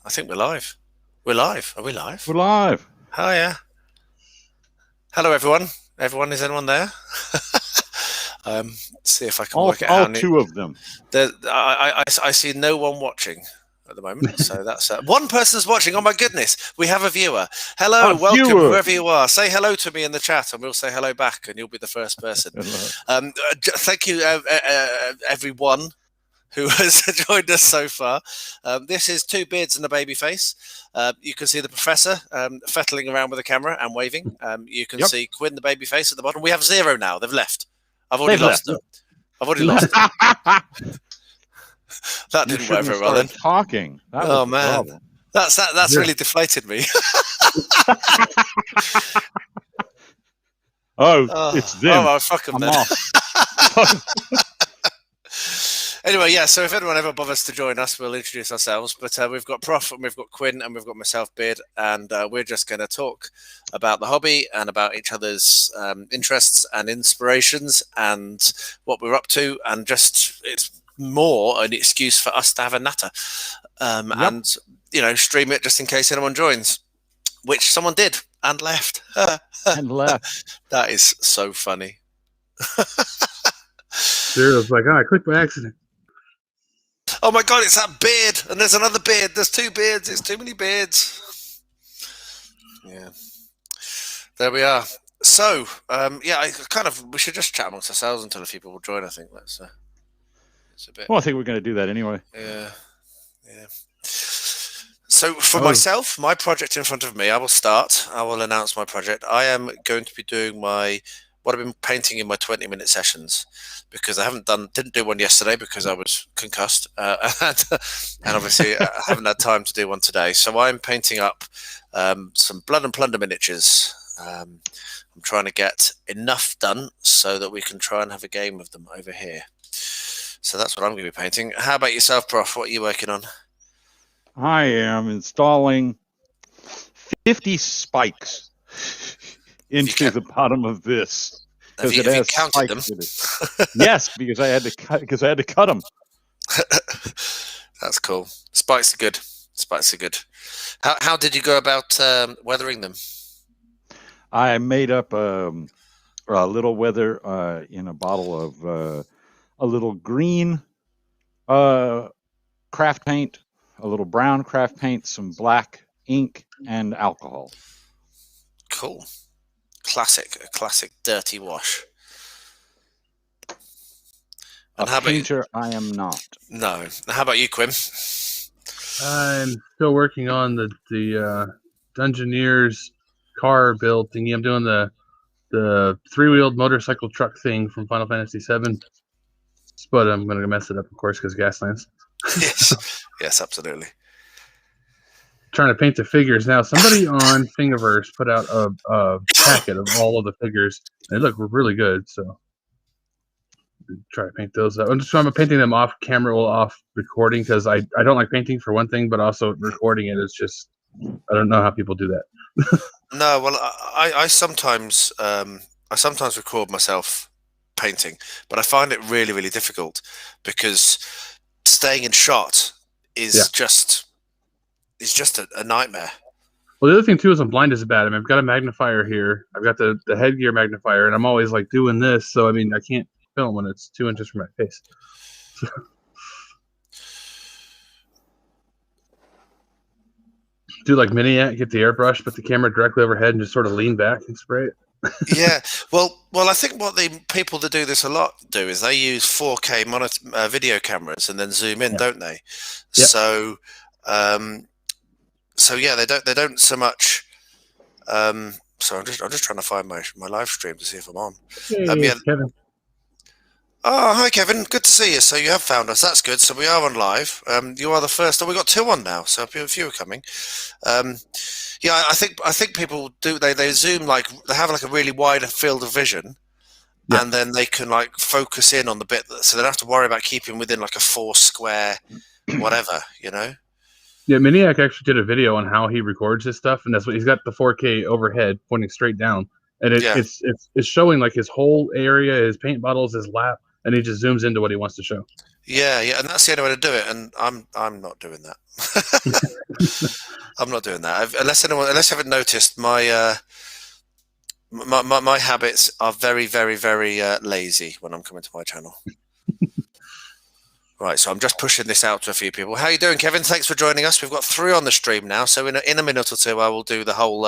I think we're live. We're live. Are we live? We're live. Oh, yeah. Hello, everyone. Everyone, is anyone there? See if I can work it out. All two of them. I see no one watching at the moment. So that's one person's watching. Oh, my goodness. We have a viewer. Hello. Welcome, whoever you are. Say hello to me in the chat and we'll say hello back and you'll be the first person. Thank you, everyone who has joined us so far. This is Two Beards and a Baby Face. You can see the professor fettling around with the camera and waving. You can see Quinn, the baby face, at the bottom. We have 0 now. They've left. I've already lost them. I've already lost them. That didn't work very well then. Talking. Oh, man. That's really deflated me. It's them. Oh, fuck them then. Anyway, yeah, so if anyone ever bothers to join us, we'll introduce ourselves. But we've got Prof, and we've got Quinn, and we've got myself, Beard, and we're just going to talk about the hobby and about each other's interests and inspirations and what we're up to. And just, it's more an excuse for us to have a natter and, you know, stream it just in case anyone joins, which someone did and left. That is so funny. Zero's like, I clicked by accident. Oh my God, it's that beard, and there's another beard. There's 2 beards. It's too many beards. Yeah, there we are. So, yeah, we should just chat amongst ourselves until a few people will join. I think that's it's a bit. Well, I think we're going to do that anyway. Yeah. So for myself, my project in front of me, I will start. I will announce my project. I am going to be doing what I've been painting in my 20-minute sessions, because I didn't do one yesterday because I was concussed, and obviously I haven't had time to do one today. So I'm painting up some Blood and Plunder miniatures. I'm trying to get enough done so that we can try and have a game of them over here. So that's what I'm going to be painting. How about yourself, Prof? What are you working on? I am installing 50 spikes into the bottom of this. Have you counted them? Yes, because I had to cut them. That's cool. Spikes are good. How did you go about weathering them? I made up a little weather in a bottle of a little green craft paint, a little brown craft paint, some black ink, and alcohol. Cool. A classic dirty wash. And how painter about you? I am not. No. How about you, Quinn? I'm still working on the Dungeoneer's car build thingy. I'm doing the 3-wheeled motorcycle truck thing from Final Fantasy VII. But I'm going to mess it up, of course, because Gaslands. Yes, absolutely. Trying to paint the figures now. Somebody on Thingiverse put out a packet of all of the figures. They look really good, so try to paint those up. I'm painting them off camera, off recording, because I don't like painting for one thing, but also recording it is just, I don't know how people do that. No, well, I sometimes record myself painting, but I find it really, really difficult because staying in shot is just a nightmare. Well, the other thing too is I'm blind as bad. I mean, I've got a magnifier here. I've got the headgear magnifier, and I'm always like doing this. So I mean, I can't film when it's 2 inches from my face. Do like Miniac, get the airbrush, put the camera directly overhead, and just sort of lean back and spray it. Yeah, well, I think what the people that do this a lot do is they use 4K video cameras and then zoom in, don't they? Yeah. So yeah, they don't so much. So I'm just trying to find my live stream to see if I'm on. Hey, Kevin. Oh, hi Kevin, good to see you. So you have found us. That's good. So we are on live. You are the first. Oh, we got 2 on now. So a few are coming. Yeah, I think people do. They zoom, like they have like a really wide field of vision, and then they can like focus in on the bit, so they don't have to worry about keeping within like a 4 square, whatever, you know. Yeah, Miniac actually did a video on how he records his stuff, and that's what he's got, the 4K overhead pointing straight down, and it's showing like his whole area, his paint bottles, his lap, and he just zooms into what he wants to show. Yeah, and that's the only way to do it. And I'm not doing that. I'm not doing that. Unless you haven't noticed, my habits are very, very, very lazy when I'm coming to my channel. Right, so I'm just pushing this out to a few people. How you doing, Kevin? Thanks for joining us. We've got 3 on the stream now, so in a minute or two, I will do the whole.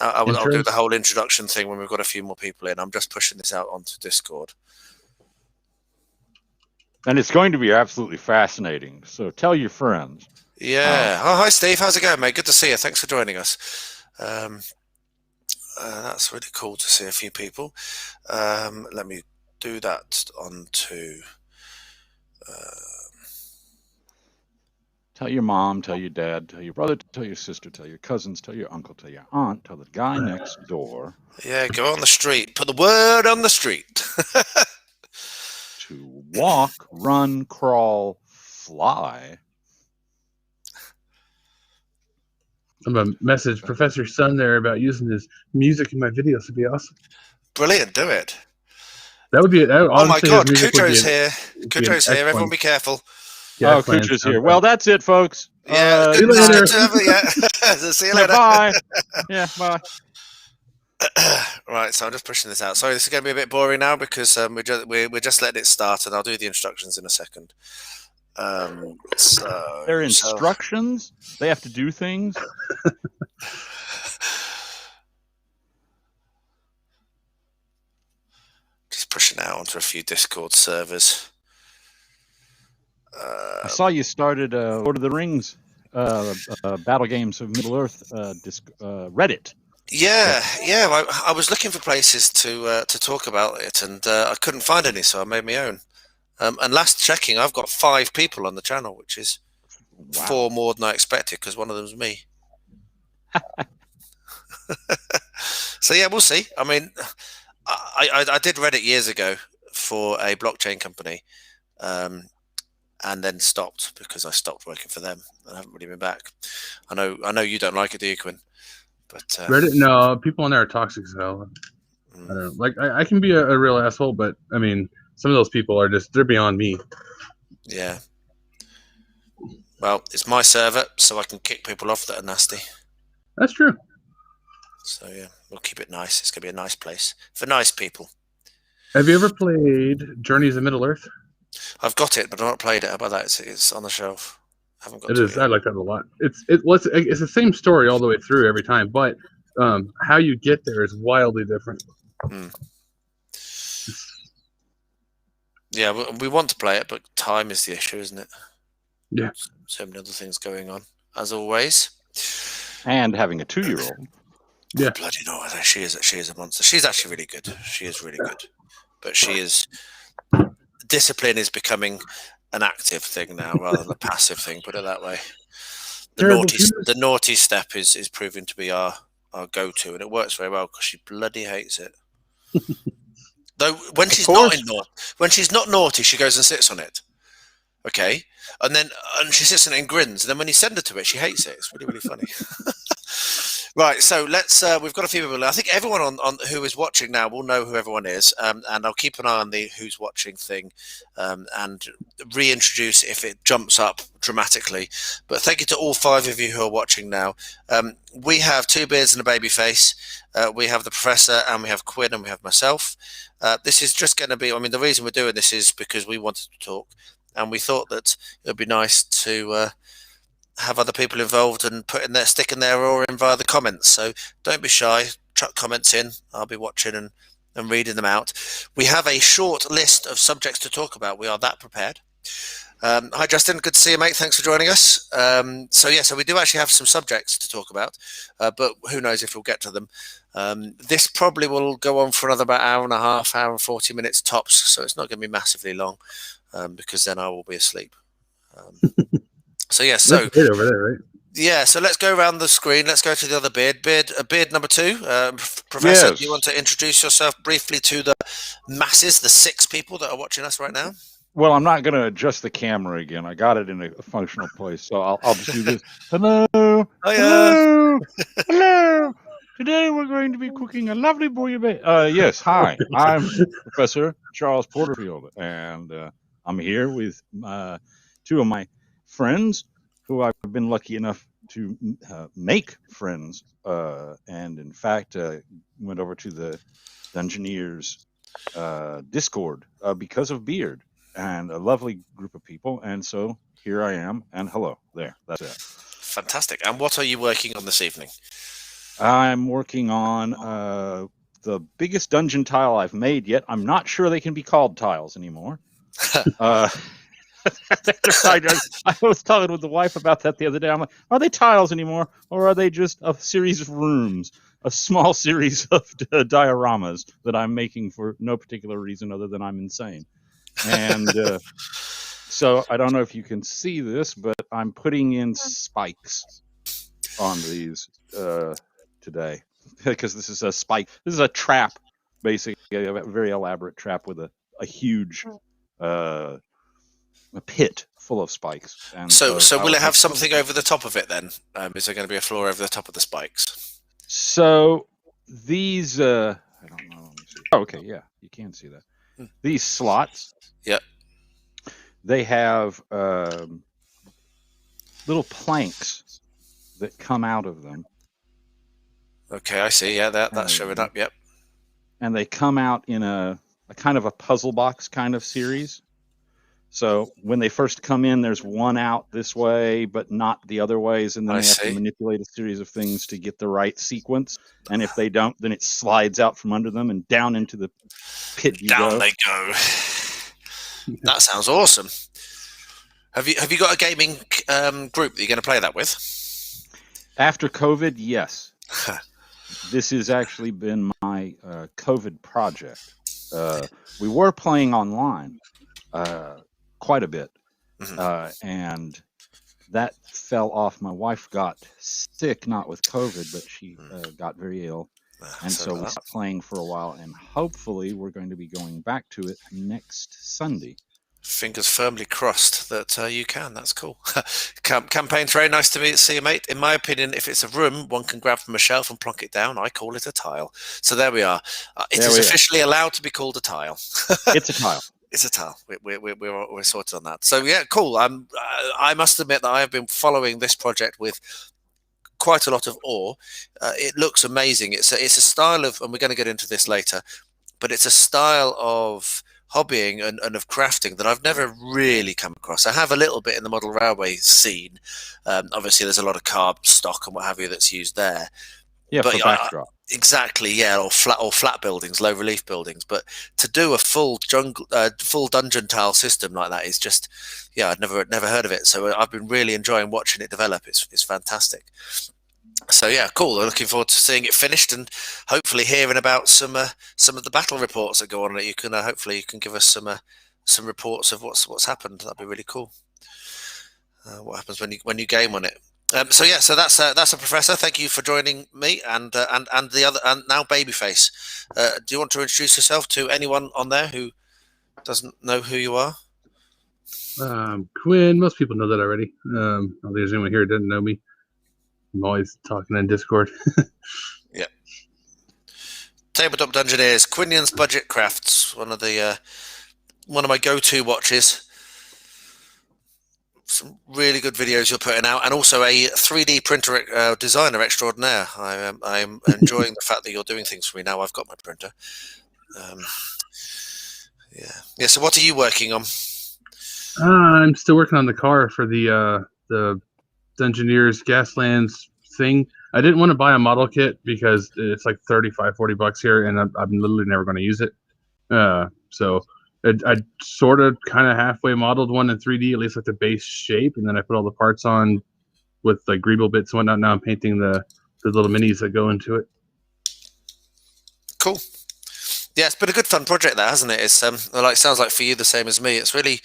I'll do the whole introduction thing when we've got a few more people in. I'm just pushing this out onto Discord. And it's going to be absolutely fascinating. So tell your friends. Yeah. Oh, hi, Steve. How's it going, mate? Good to see you. Thanks for joining us. That's really cool to see a few people. Let me do that onto. Tell your mom, tell your dad, tell your brother, tell your sister, tell your cousins, tell your uncle, tell your aunt, tell the guy next door. Yeah, go on the street. Put the word on the street. To walk, run, crawl, fly. I'm going to message Professor Sun there about using his music in my videos. Would be awesome. Brilliant. Do it. That would be it. Oh my God, Cujo's here. Cujo's here. Everyone be careful. Yeah, Cujo's here. Well, that's it, folks. Yeah, see you later. See you later. Bye. Yeah, bye. Right, so I'm just pushing this out. Sorry, this is going to be a bit boring now because we're just letting it start, and I'll do the instructions in a second. They're instructions? They have to do things? Just pushing out onto a few Discord servers. I saw you started Lord of the Rings Battle Games of Middle-earth Reddit. Yeah. I was looking for places to talk about it, and I couldn't find any, so I made my own. And last checking, I've got 5 people on the channel, which is 4 more than I expected, because one of them's me. So yeah, we'll see. I mean, I did Reddit years ago for a blockchain company, and then stopped because I stopped working for them, and I haven't really been back. I know you don't like it, do you, Quinn? But Reddit, no, people on there are toxic as hell. I don't know. Like I can be a real asshole, but I mean, some of those people are they're beyond me. Yeah. Well, it's my server, so I can kick people off that are nasty. That's true. So yeah, we'll keep it nice. It's gonna be a nice place for nice people. Have you ever played Journeys of Middle Earth? I've got it, but I've not played it. How about that? It's on the shelf. I haven't got it. Is. I like that a lot. It's the same story all the way through every time, but how you get there is wildly different. Yeah, we want to play it, but time is the issue, isn't it? Yeah. So many other things going on, as always. And having a 2-year-old. Yeah. Oh, bloody no, she is a monster. She's actually really good. She is really good, but she is. Discipline is becoming an active thing now rather than a passive thing. Put it that way. The naughty step is proving to be our go-to, and it works very well because she bloody hates it. Though when she's not naughty, she goes and sits on it. Okay, and she sits on it and grins. And then when you send her to it, she hates it. It's really, really funny. Right, so let's. We've got a few people. I think everyone on who is watching now will know who everyone is, and I'll keep an eye on the who's watching thing, and reintroduce if it jumps up dramatically. But thank you to all 5 of you who are watching now. We have 2 beards and a baby face. We have the Professor, and we have Quinn, and we have myself. This is just going to be. I mean, the reason we're doing this is because we wanted to talk, and we thought that it would be nice to. Have other people involved and stick in there or in via the comments. So don't be shy. Chuck comments in. I'll be watching and reading them out. We have a short list of subjects to talk about. We are that prepared. Hi, Justin. Good to see you, mate. Thanks for joining us. So we do actually have some subjects to talk about, but who knows if we'll get to them. This probably will go on for another about hour and a half, hour and 40 minutes tops. So it's not going to be massively long because then I will be asleep. So yeah, so over there, right? Yeah, so let's go around the screen. Let's go to the other beard. Beard number 2. Professor, yes. Do you want to introduce yourself briefly to the masses, the 6 people that are watching us right now? Well, I'm not going to adjust the camera again. I got it in a functional place, so I'll just do this. Hello. Hello. Hello. Today we're going to be cooking a lovely bouillabaisse. Yes, hi. I'm Professor Charles Porterfield, and I'm here with two of my friends who I've been lucky enough to make friends, and in fact went over to the Dungeoneers Discord because of Beard, and a lovely group of people, and so here I am, and hello there. That's it. Fantastic. And what are you working on this evening? I'm working on the biggest dungeon tile I've made yet. I'm not sure they can be called tiles anymore. I was talking with the wife about that the other day. I'm like, are they tiles anymore, or are they just a series of rooms, a small series of dioramas that I'm making for no particular reason other than I'm insane? And so I don't know if you can see this, but I'm putting in spikes on these today, because this is a spike. This is a trap, basically, a very elaborate trap with a huge a pit full of spikes. And so will it have something over the top of it then? Is there going to be a floor over the top of the spikes? So these, I don't know. Let me see. Oh, okay, yeah, you can see that. These slots. Yep. They have little planks that come out of them. Okay, I see. Yeah, that's showing up. Yep. And they come out in a kind of a puzzle box kind of series. So when they first come in, there's one out this way, but not the other ways, and then they have to manipulate a series of things to get the right sequence. And if they don't, then it slides out from under them and down into the pit. Down they go. That sounds awesome. Have you got a gaming group that you're going to play that with? After COVID, yes. This has actually been my COVID project. We were playing online quite a bit, and that fell off. My wife got sick, not with COVID, but she got very ill, and so we stopped playing for a while, and hopefully we're going to be going back to it next Sunday. Fingers firmly crossed that you can. That's cool. Campaign very nice to see you, mate. In my opinion, if it's a room one can grab from a shelf and plonk it down, I call it a tile. So there we are. It is officially allowed to be called a tile. It's a tile. It's a tile. We're sorted on that. So yeah, cool. I must admit that I have been following this project with quite a lot of awe. It looks amazing. It's a style of, and we're going to get into this later, but it's a style of hobbying and of crafting that I've never really come across. I have a little bit in the model railway scene. Obviously, there's a lot of carb stock and what have you that's used there. Yeah, but for backdrop. Exactly, yeah, or flat buildings, low relief buildings. But to do a full dungeon tile system like that is just, yeah, I'd never heard of it. So I've been really enjoying watching it develop. It's fantastic. So yeah, cool. I'm looking forward to seeing it finished and hopefully hearing about some of the battle reports that go on. That you can hopefully you can give us some reports of what's happened. That'd be really cool. What happens when you game on it? So yeah, so that's a professor. Thank you for joining me and the other and now Babyface. Do you want to introduce yourself to anyone on there who doesn't know who you are? Quinn. Most people know that already. I don't think there's anyone here who doesn't know me. I'm always talking in Discord. Yeah. Tabletop Dungeoneers, Quinians Budget Crafts, one of my go-to watches. Some really good videos you're putting out, and also a 3D printer designer extraordinaire. I'm enjoying the fact that you're doing things for me now. I've got my printer. Yeah. So what are you working on? I'm still working on the car for the Dungeoneers Gaslands thing. I didn't want to buy a model kit because it's like $35-$40 here, and I'm literally never going to use it. So I sort of kind of halfway modeled one in 3D, at least like the base shape, and then I put all the parts on with like greeble bits and whatnot. Now I'm painting the little minis that go into it. Cool. Yeah, it's been a good fun project there, hasn't it? It's sounds like for you the same as me. It's really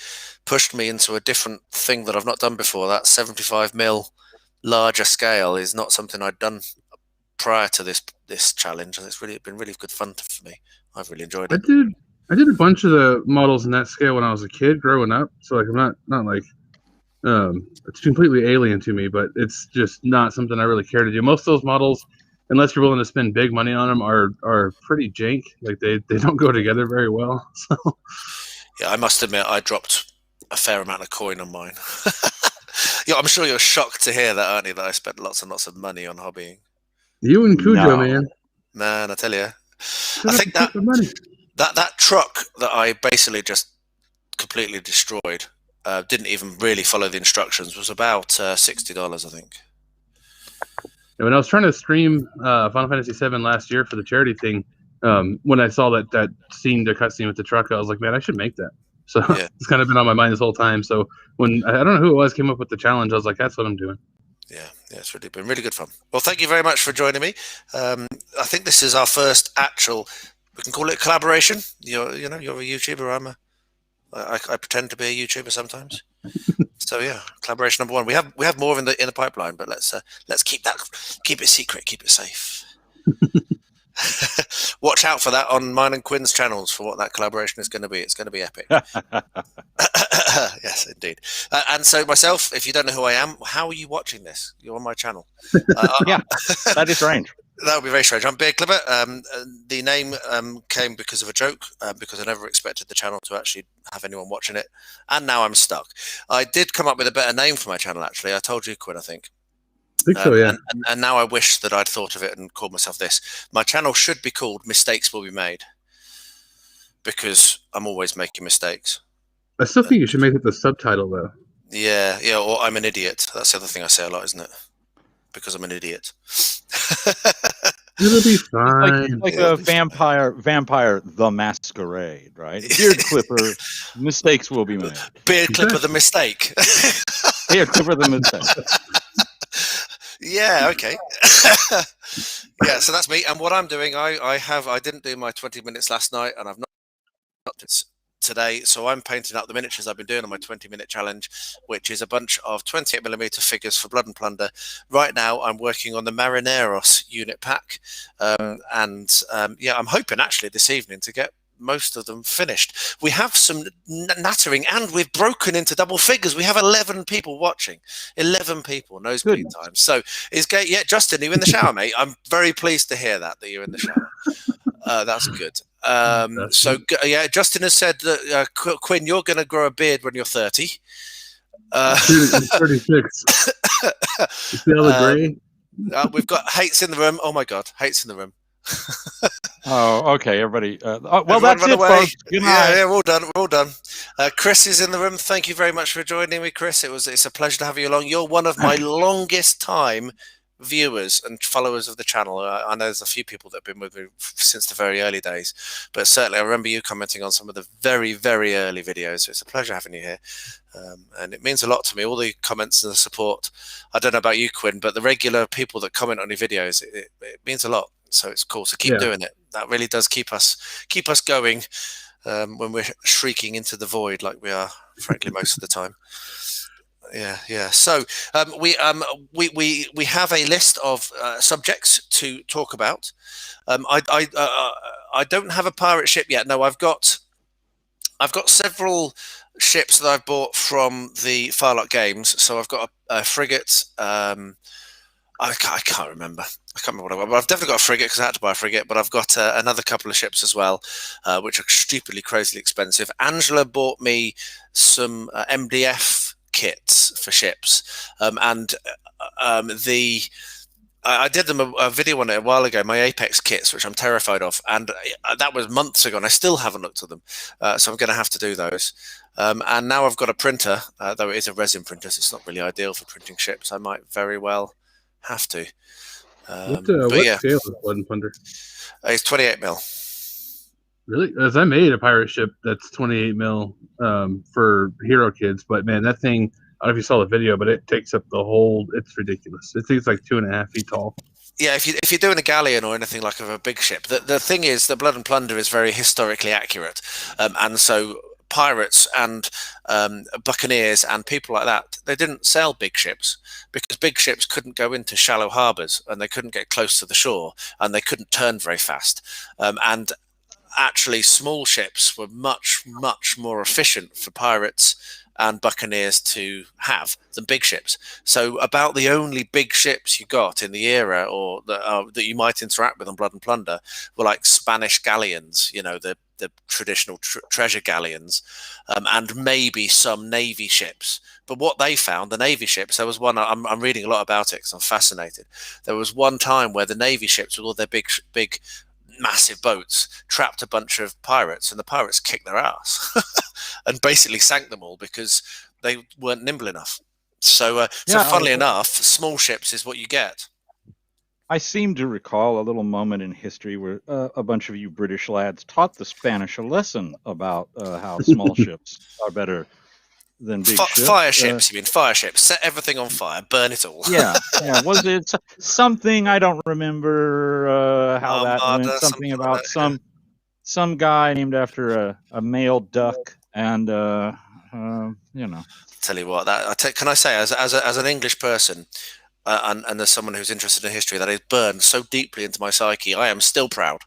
pushed me into a different thing that I've not done before. That 75mm larger scale is not something I'd done prior to this challenge, and it's really been really good fun for me. I've really enjoyed it. I did a bunch of the models in that scale when I was a kid growing up, so like I'm not like it's completely alien to me, but it's just not something I really care to do. Most of those models, unless you're willing to spend big money on them, are pretty jank. Like they don't go together very well. So yeah, I must admit I dropped a fair amount of coin on mine. Yeah, I'm sure you're shocked to hear that, aren't you? That I spent lots and lots of money on hobbying. You and Cujo, man. Man, I tell you, Shut I up think and take the money. that truck that I basically just completely destroyed, didn't even really follow the instructions, was about $60, I think. And when I was trying to stream Final Fantasy VII last year for the charity thing, when I saw that scene, the cutscene with the truck, I was like, man, I should make that. So Yeah. it's kind of been on my mind this whole time. So when I don't know who it was came up with the challenge, I was like, that's what I'm doing. Yeah, it's really been really good fun. Well, thank you very much for joining me. I think this is our first actual, we can call it collaboration. You're a YouTuber. I pretend to be a YouTuber sometimes. So yeah, collaboration number one. We have more in the pipeline, but let's keep it secret, keep it safe. Watch out for that on mine and Quinn's channels for what that collaboration is going to be. It's going to be epic. Yes, indeed. And so myself, if you don't know who I am, how are you watching this? You're on my channel. Yeah, that is strange. That would be very strange. I'm Beard Clipper. The name came because of a joke, because I never expected the channel to actually have anyone watching it. And now I'm stuck. I did come up with a better name for my channel, actually. I told you, Quinn, I think. I think so, yeah. And now I wish that I'd thought of it and called myself this. My channel should be called Mistakes Will Be Made, because I'm always making mistakes. I still think you should make it the subtitle, though. Yeah, or I'm an idiot. That's the other thing I say a lot, isn't it? Because I'm an idiot. It'll be fine. Like a vampire, the Masquerade, right? Beard Clipper, mistakes will be made. Beard Clipper, the mistake. Beard Clipper, the mistake. Yeah, okay. Yeah, so that's me. And what I'm doing, I didn't do my 20 minutes last night, and I've not today, so I'm painting up the miniatures I've been doing on my 20-minute challenge, which is a bunch of 28mm figures for Blood and Plunder. Right now I'm working on the Marineros unit pack, yeah, I'm hoping actually this evening to get most of them finished. We have some nattering, and we've broken into double figures. We have 11 people watching. 11 people, nosebleed time. So Justin, are you in the shower, mate? I'm very pleased to hear that you're in the shower. That's good. Justin has said that Quinn, you're going to grow a beard when you're 30. I'm 36. You see all the gray? We've got Hates in the room. Oh my God, Hates in the room. Oh, okay, everybody. Well, Everyone that's run it, away. folks. Good night. Yeah, we're all done. Chris is in the room. Thank you very much for joining me, Chris. It's a pleasure to have you along. You're one of my longest time viewers and followers of the channel. I know there's a few people that have been with me since the very early days, but certainly I remember you commenting on some of the very, very early videos. So it's a pleasure having you here, and it means a lot to me, all the comments and the support. I don't know about you, Quinn, but the regular people that comment on your videos, it means a lot. So it's cool. So keep doing it. That really does keep us going when we're shrieking into the void like we are, frankly, most of the time. Yeah. So we have a list of subjects to talk about. I don't have a pirate ship yet. No, I've got several ships that I've bought from the Firelock Games. So I've got a frigate. I can't remember. I can't remember what I want, but I've definitely got a frigate because I had to buy a frigate. But I've got another couple of ships as well, which are stupidly, crazily expensive. Angela bought me some MDF kits for ships, I did them a video on it a while ago, my Apex kits, which I'm terrified of, and that was months ago, and I still haven't looked at them, so I'm going to have to do those. And now I've got a printer, though it is a resin printer, so it's not really ideal for printing ships. I might very well have to. What scale is Blood and Plunder? It's 28mm. Really? As I made a pirate ship that's 28mm for Hero Kids, but man, that thing, I don't know if you saw the video, but it takes up the whole, it's ridiculous. It thing's like 2.5 feet tall. Yeah, if you're doing a galleon or anything like a big ship, the thing is that Blood and Plunder is very historically accurate, and so pirates and buccaneers and people like that, they didn't sail big ships because big ships couldn't go into shallow harbors and they couldn't get close to the shore and they couldn't turn very fast, and actually small ships were much more efficient for pirates and buccaneers to have than big ships. So about the only big ships you got in the era, or that you might interact with on Blood and Plunder, were like Spanish galleons, the traditional treasure galleons, and maybe some navy ships. But what they found, the navy ships, there was one, I'm reading a lot about it because I'm fascinated. There was one time where the navy ships with all their big massive boats trapped a bunch of pirates, and the pirates kicked their ass and basically sank them all because they weren't nimble enough. So funnily enough, small ships is what you get. I seem to recall a little moment in history where a bunch of you British lads taught the Spanish a lesson about how small ships are better than big ships. Fire ships, you mean? Fire ships. Set everything on fire. Burn it all. Yeah. Was it something? I don't remember how that went. Something about like that, some guy named after a male duck, and Tell you what, can I say, as an English person, and as someone who's interested in history, that is burned so deeply into my psyche. I am still proud.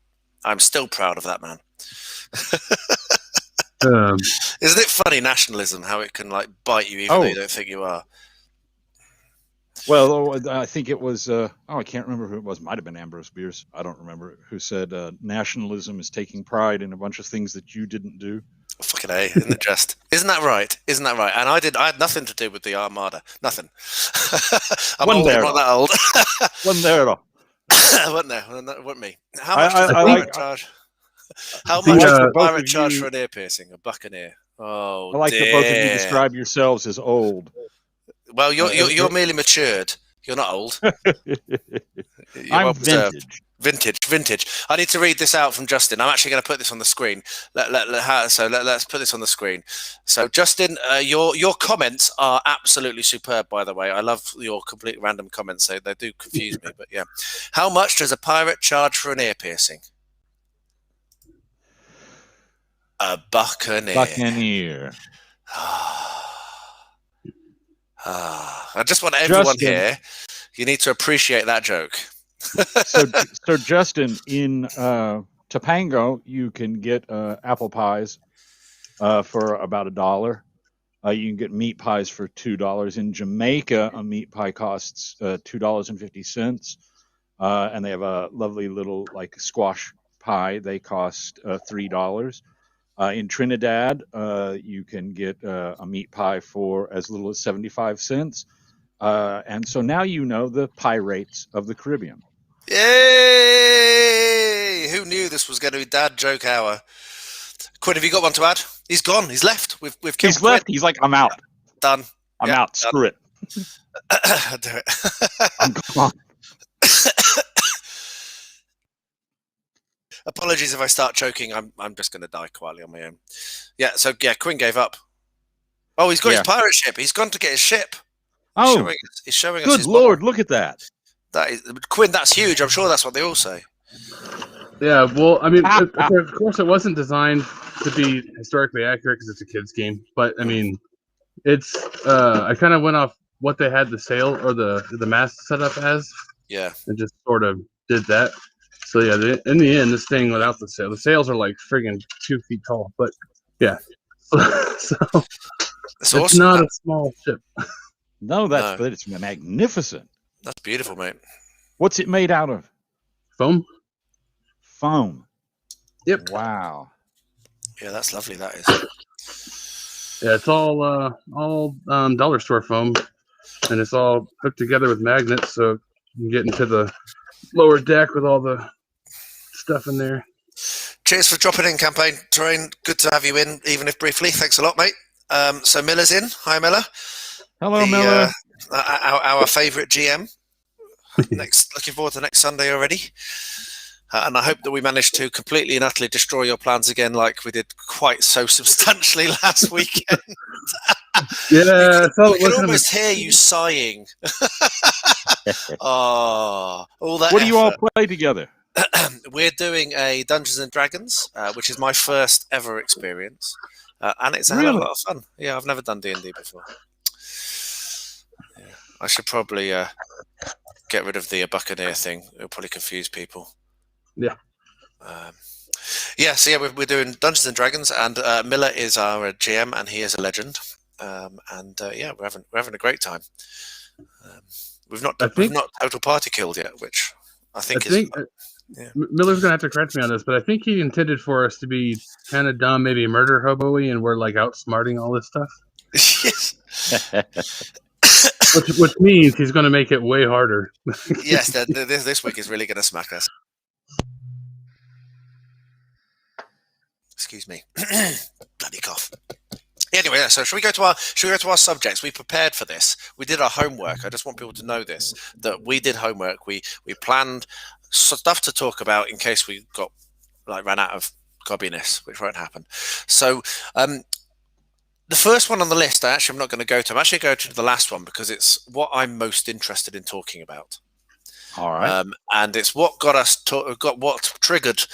I'm still proud of that man. Isn't it funny, nationalism, how it can like bite you even though you don't think you are? Well, I think it was I can't remember who it was. Might have been Ambrose Bierce. I don't remember who said nationalism is taking pride in a bunch of things that you didn't do. Fucking A, isn't it just? Isn't that right? Isn't that right? And I had nothing to do with the Armada. Nothing. I'm not that old. Wasn't there at all. Wasn't there? Wasn't me. How much does a pirate charge? How much does a pirate charge for an ear piercing? A buccaneer. Oh, I like that both of you describe yourselves as old. Well, you're merely matured. You're not old. I'm Vintage. I need to read this out from Justin. I'm actually going to put this on the screen. Let's put this on the screen. So, Justin, your comments are absolutely superb, by the way. I love your complete random comments. They do confuse me, but yeah. How much does a pirate charge for an ear piercing? A buccaneer. I just want everyone here. You need to appreciate that joke. So Justin, in Topanga, you can get apple pies for about $1. You can get meat pies for $2. In Jamaica, a meat pie costs $2.50, and they have a lovely little like squash pie. They cost $3. In Trinidad, you can get a meat pie for as little as 75 cents. And so now you know the pie rates of the Caribbean. Yay! Who knew this was going to be Dad Joke Hour? Quinn, have you got one to add? He's gone. He's left. We've killed He's Quinn. left. He's like, I'm out. Done. I'm out. Done. Screw it. Do it. I'm gone. Apologies if I start choking. I'm just going to die quietly on my own. Yeah. So Quinn gave up. Oh, he's got his pirate ship. He's gone to get his ship. Oh, he's showing us. Good Lord! Look at that. That is, Quinn, that's huge. I'm sure that's what they all say. Yeah, well, I mean, of course, it wasn't designed to be historically accurate because it's a kid's game. But I mean, it's. I kind of went off what they had the sail or the mast set up as. Yeah. And just sort of did that. So yeah, in the end, this thing without the sails are like friggin' 2 feet tall. But yeah, so it's awesome. Not a small ship. No, but it's magnificent. That's beautiful, mate. What's it made out of? Foam. Yep. Wow. Yeah, that's lovely. That is. Yeah, it's all dollar store foam, and it's all hooked together with magnets, so you can get into the lower deck with all the stuff in there. Cheers for dropping in, Campaign Terrain. Good to have you in, even if briefly. Thanks a lot, mate. So Miller's in. Hi, Miller. Hello, Miller. Our favourite GM. Looking forward to next Sunday already. And I hope that we managed to completely and utterly destroy your plans again, like we did quite so substantially last weekend. Yeah, I can almost hear you sighing. All that. What do you all play together? We're doing a Dungeons and Dragons, which is my first ever experience, and it's a hell of a lot of fun. Yeah, I've never done D&D before. Yeah. I should probably get rid of the Buccaneer thing. It'll probably confuse people. Yeah. So we're doing Dungeons and Dragons, and Miller is our GM, and he is a legend. Yeah, we're having a great time. We've not I think total party killed yet, which I think yeah. Miller's gonna have to correct me on this, but I think he intended for us to be kind of dumb, maybe murder hobo-y, and we're like outsmarting all this stuff. Yes. which means he's going to make it way harder. Yes, this week is really going to smack us. Excuse me, bloody cough. Anyway, so should we go to our subjects? We prepared for this. We did our homework. I just want people to know this, that we did homework. We planned stuff to talk about in case we ran out of gobbiness, which won't happen. So the first one on the list, I'm not going to go to. I'm actually going to the last one because it's what I'm most interested in talking about. All right. And it's what got us what triggered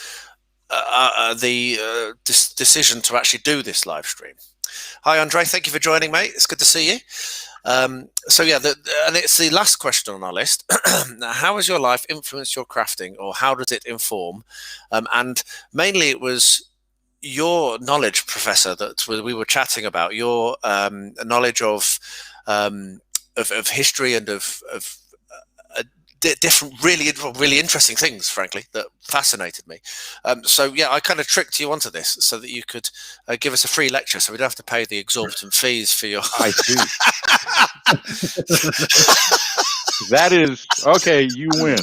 the decision to actually do this live stream. Hi, Andre. Thank you for joining, mate. It's good to see you. So yeah, and it's the last question on our list. How has your life influenced your crafting, or how does it inform? And mainly, it was your knowledge, Professor, that we were chatting about. Your knowledge of history and of different, really interesting things, frankly, that fascinated me. So yeah, I kind of tricked you onto this so that you could give us a free lecture, so we don't have to pay the exorbitant fees for your. I see. That is okay. You win.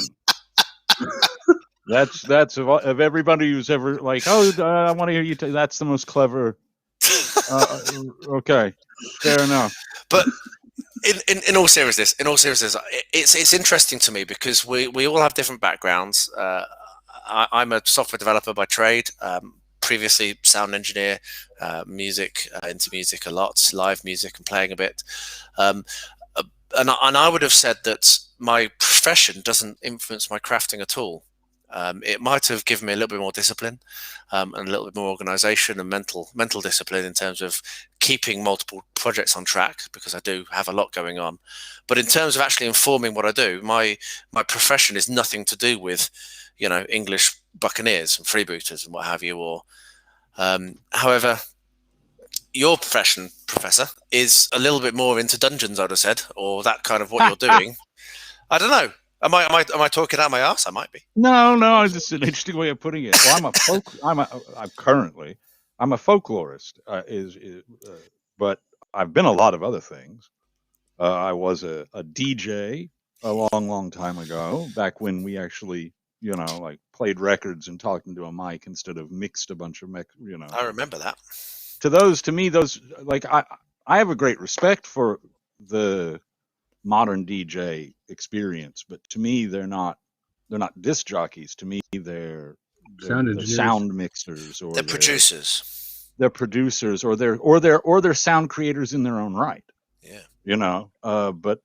That's of everybody who's ever like, I want to hear you. That's the most clever. Okay, fair enough. But in all seriousness, it's interesting to me because we all have different backgrounds. I'm a software developer by trade. Previously, sound engineer, into music a lot, live music and playing a bit. And I would have said that my profession doesn't influence my crafting at all. It might have given me a little bit more discipline and a little bit more organization and mental discipline in terms of keeping multiple projects on track, because I do have a lot going on. But in terms of actually informing what I do, my profession is nothing to do with, English buccaneers and freebooters and what have you. Or however, your profession, Professor, is a little bit more into dungeons, I'd have said, or that kind of what you're doing. I don't know. Am I talking out my ass? I might be. No. It's just an interesting way of putting it. Well, I'm a folklorist. But I've been a lot of other things. I was a DJ a long time ago, back when we actually, played records and talked into a mic instead of mixed a bunch of I remember that. To me, I have a great respect for the modern DJ experience, but to me they're not disc jockeys. To me they're sound mixers, or they're producers. They're producers, or they're sound creators in their own right. Yeah. But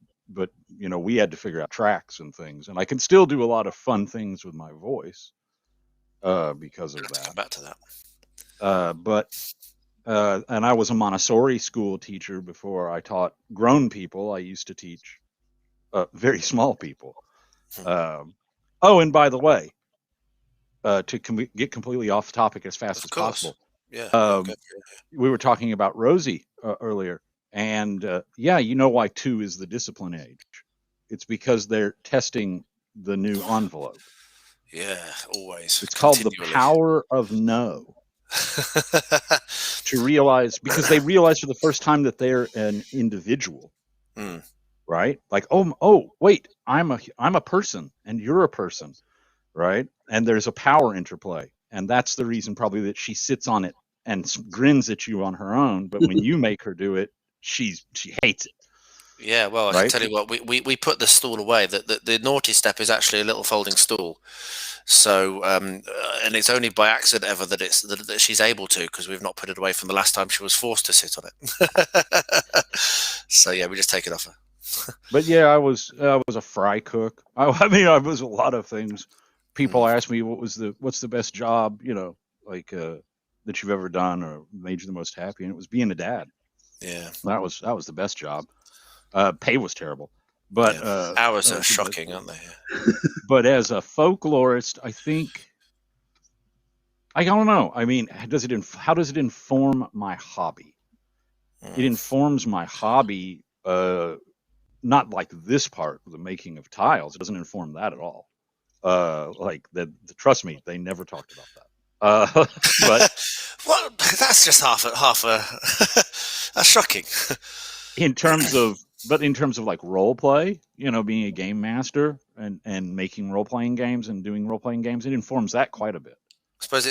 we had to figure out tracks and things, and I can still do a lot of fun things with my voice because of that. Come back to that. And I was a Montessori school teacher before I taught grown people. I used to teach very small people. And by the way, to get completely off topic as fast as possible. Yeah. We were talking about Rosie earlier, and you know why 2 is the discipline age. It's because they're testing the new envelope. Yeah, always. It's called the power of no. To realize, because they realize for the first time that they're an individual, right? Like, oh, wait, I'm a person and you're a person, right? And there's a power interplay, and that's the reason probably that she sits on it and grins at you on her own. But when you make her do it, she hates it. Yeah, well, I can tell you what, we put the stool away. The naughty step is actually a little folding stool. So, and it's only by accident ever that she's able to, because we've not put it away from the last time she was forced to sit on it. So yeah, we just take it off her. But yeah, I was a fry cook. I was a lot of things. People ask me what's the best job, that you've ever done or made you the most happy, and it was being a dad. Yeah, that was the best job. Pay was terrible, but hours are shocking, aren't they? But as a folklorist, I think, I don't know. I mean, how does it inform my hobby? It informs my hobby, not like this part, the making of tiles. It doesn't inform that at all. Trust me, they never talked about that. But well, that's just half a that's shocking. in terms of like role play, being a game master and making role playing games and doing role playing games, it informs that quite a bit. I suppose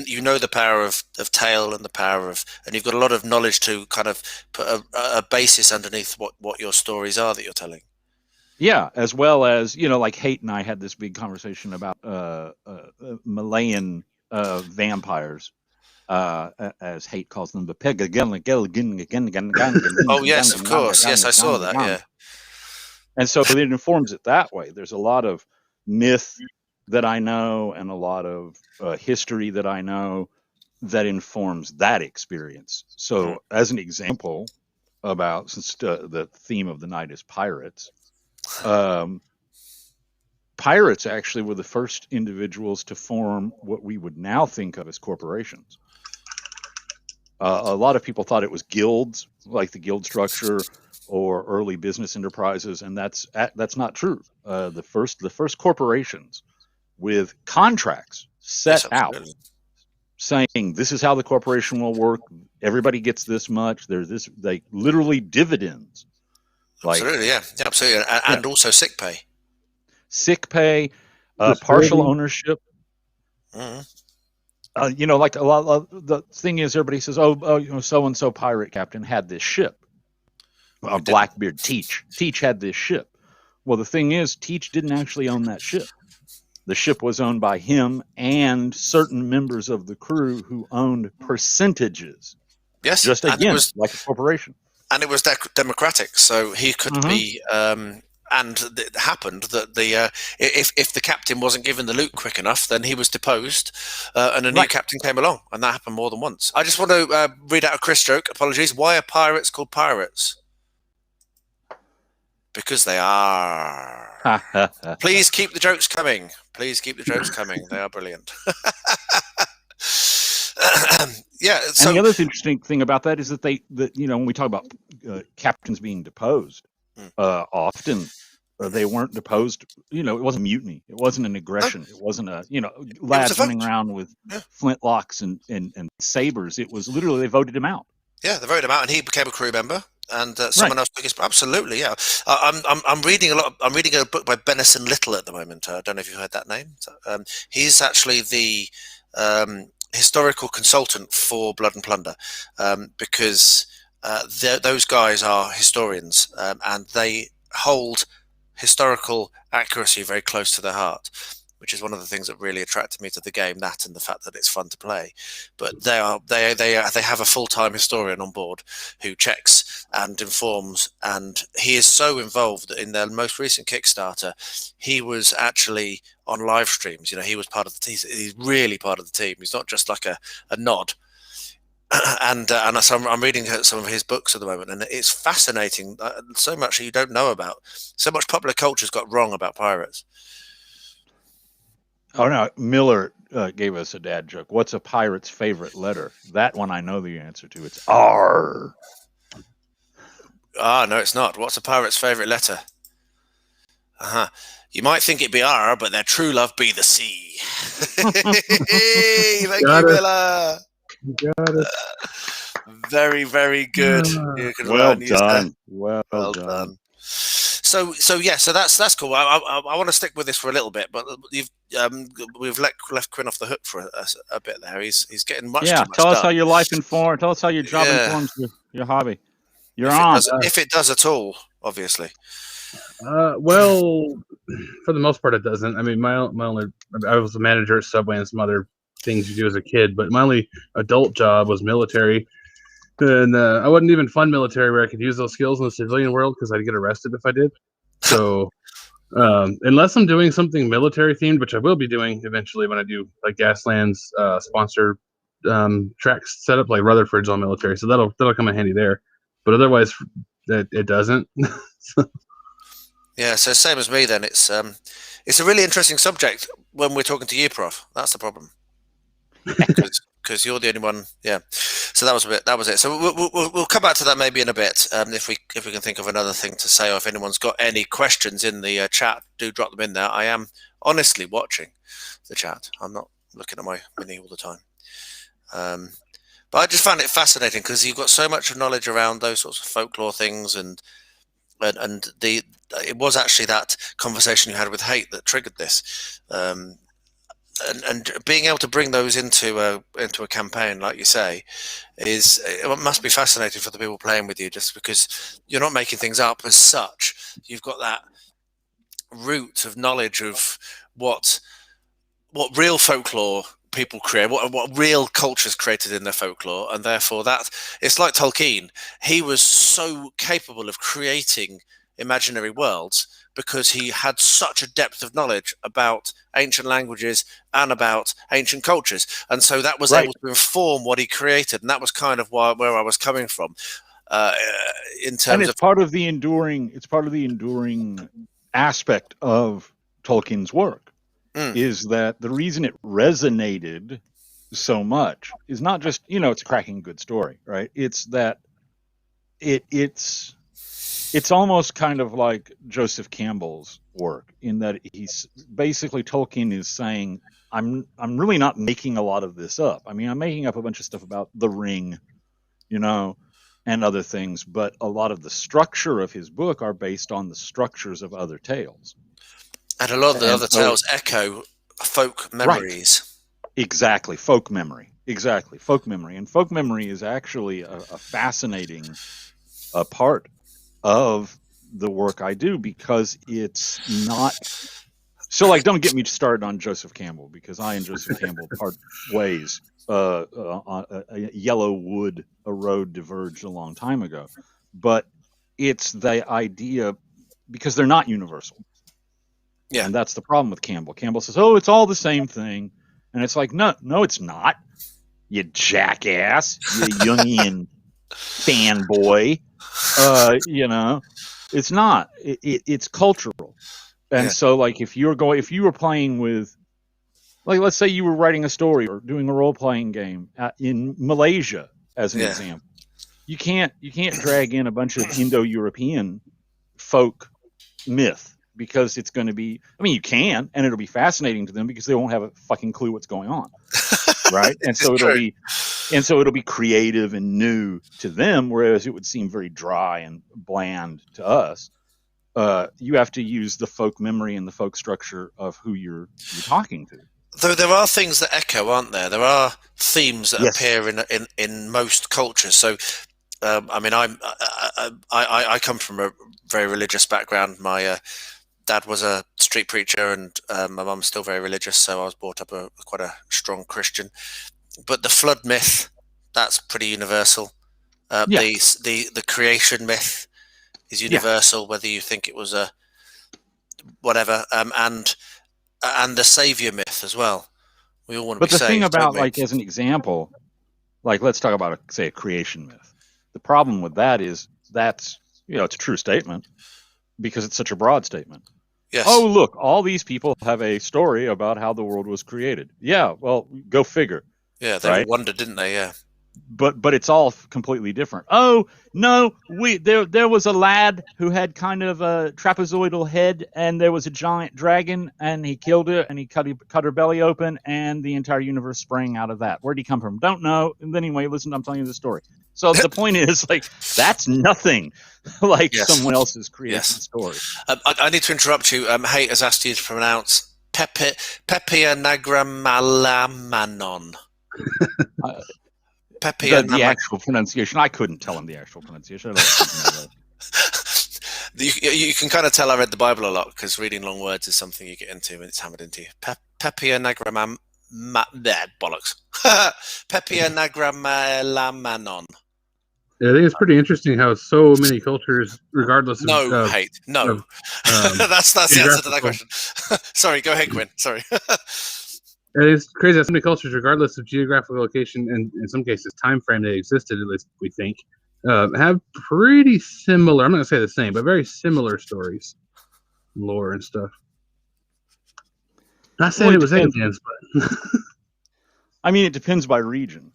you know the power of tale and the power of, and you've got a lot of knowledge to kind of put a basis underneath what your stories are that you're telling. Yeah, as well as, like Haight and I had this big conversation about Malayan vampires, as Haight calls them, the peg. Oh yes, of course. Yes, I saw that. Yeah. And so it informs it that way. There's a lot of myth that I know and a lot of history that I know that informs that experience. So as an example about, since the theme of the night is pirates, pirates actually were the first individuals to form what we would now think of as corporations. A lot of people thought it was guilds, like the guild structure, or early business enterprises, and that's not true. The first corporations with contracts set out saying this is how the corporation will work. Everybody gets this much. There's this, like literally dividends. Absolutely, yeah, absolutely, and also sick pay. Sick pay, partial ownership. Mm-hmm. Like a lot of the thing is, everybody says, "Oh, so and so pirate captain had this ship." Blackbeard Teach had this ship. Well, the thing is, Teach didn't actually own that ship. The ship was owned by him and certain members of the crew who owned percentages. Yes, just again, like a corporation. And it was democratic, so he could be. And it happened that if the captain wasn't given the loot quick enough, then he was deposed, and a new captain came along, and that happened more than once. I just want to read out a Chris joke. Apologies. Why are pirates called pirates? Because they are. Please keep the jokes coming. Please keep the jokes coming. They are brilliant. Yeah. So, and the other interesting thing about that is that when we talk about captains being deposed, often they weren't deposed. It wasn't mutiny. It wasn't an aggression. It wasn't lads running around with flintlocks and sabers. It was literally they voted him out. Yeah, they voted him out, and he became a crew member. And someone else took his. Absolutely, yeah. I'm reading a lot. I'm reading a book by Benison Little at the moment. I don't know if you've heard that name. He's actually the historical consultant for Blood and Plunder, because those guys are historians, and they hold historical accuracy very close to their heart, which is one of the things that really attracted me to the game. That and the fact that it's fun to play. But they have a full-time historian on board who checks and informs, and he is so involved that in their most recent Kickstarter, he was actually on live streams. He was part of the team. He's really part of the team. He's not just like a nod. And so I'm reading some of his books at the moment, and it's fascinating. So much you don't know about. So much popular culture's got wrong about pirates. Oh no, Miller gave us a dad joke. What's a pirate's favorite letter? That one I know the answer to. It's R. Ah, no, it's not. What's a pirate's favorite letter? You might think it'd be R, but their true love be the C. Thank you, Miller. Got it. Very, very good. Well done. Well done. So that's cool. I want to stick with this for a little bit, but we've left Quinn off the hook for a bit there. He's getting much. Yeah, tell us how your life informs. Tell us how your job informs your hobby. If it does at all, obviously. Well, for the most part, it doesn't. I mean, my only I was a manager at Subway and some other things you do as a kid, but my only adult job was military. And I wasn't even fun military where I could use those skills in the civilian world because I'd get arrested if I did. So unless I'm doing something military themed, which I will be doing eventually when I do like Gasland's sponsored tracks set up, like Rutherford's all military, so that'll come in handy there. But otherwise, it doesn't. Yeah, so same as me then. It's a really interesting subject when we're talking to you, Prof. That's the problem. because you're the only one. Yeah. So that was a bit. That was it. So we'll come back to that maybe in a bit, if we can think of another thing to say, or if anyone's got any questions in the chat, do drop them in there. I am honestly watching the chat. I'm not looking at my mini all the time. But I just found it fascinating because you've got so much knowledge around those sorts of folklore things, and it was actually that conversation you had with Hate that triggered this, and being able to bring those into a campaign, like you say, it must be fascinating for the people playing with you, just because you're not making things up as such. You've got that root of knowledge of what real folklore people create, what real cultures created in their folklore, and therefore that it's like Tolkien. He was so capable of creating imaginary worlds because he had such a depth of knowledge about ancient languages and about ancient cultures, and so that was able to inform what he created, and that was kind of where I was coming from, in terms and it's of part of the enduring aspect of Tolkien's work. Is that the reason it resonated so much is not just, it's a cracking good story, right? It's that it's almost kind of like Joseph Campbell's work, in that he's basically, Tolkien is saying, I'm really not making a lot of this up. I mean, I'm making up a bunch of stuff about the ring, and other things, but a lot of the structure of his book are based on the structures of other tales. And a lot of the other tales echo folk memories. Right. Exactly. Folk memory. And folk memory is actually a fascinating part of the work I do, because it's not... So, don't get me started on Joseph Campbell, because I and Joseph Campbell part ways. On a yellow wood, a road diverged a long time ago. But it's the idea, because they're not universal. Yeah. And that's the problem with Campbell. Campbell says, it's all the same thing. And it's like, no, it's not. You jackass, you Jungian fanboy. It's not. It's cultural. And so, if you were playing with, let's say you were writing a story or doing a role-playing game in Malaysia, as an example, you can't drag in a bunch of Indo-European folk myth, because it's going to be, you can, and it'll be fascinating to them because they won't have a fucking clue what's going on. Right. And so it'll be creative and new to them, whereas it would seem very dry and bland to us. You have to use the folk memory and the folk structure of who you're talking to. Though there are things that echo, aren't there? There are themes that appear in most cultures. So, I come from a very religious background. My dad was a street preacher, and my mum's still very religious, so I was brought up quite a strong Christian. But the flood myth, that's pretty universal. The creation myth is universal, whether you think it was a whatever, and the savior myth as well. We all want to be saved. But the thing about, as an example, let's talk about a creation myth. The problem with that is it's a true statement, because it's such a broad statement. Yes. Oh, look, all these people have a story about how the world was created. Yeah, well, go figure. Yeah, they wondered, didn't they? Yeah. But it's all completely different. Oh no, there was a lad who had kind of a trapezoidal head, and there was a giant dragon, and he killed it, and he cut her belly open, and the entire universe sprang out of that. Where'd he come from? Don't know. And anyway, listen, I'm telling you the story. So the point is, that's nothing someone else's creation story. I need to interrupt you. Hate has asked you to pronounce Pepianagramalamanon. The actual pronunciation. I couldn't tell him the actual pronunciation. You can kind of tell I read the Bible a lot, because reading long words is something you get into and it's hammered into you. Bollocks. Pepianagramalamanon. Yeah, I think it's pretty interesting how so many cultures, regardless of... Hate. No. That's the answer to that question. Sorry, go ahead, Quinn. Sorry. And it's crazy that so many cultures, regardless of geographical location and in some cases time frame they existed, at least we think, have pretty similar, I'm not going to say the same, but very similar stories, lore and stuff. Not saying it was aliens, but... I mean, it depends by region.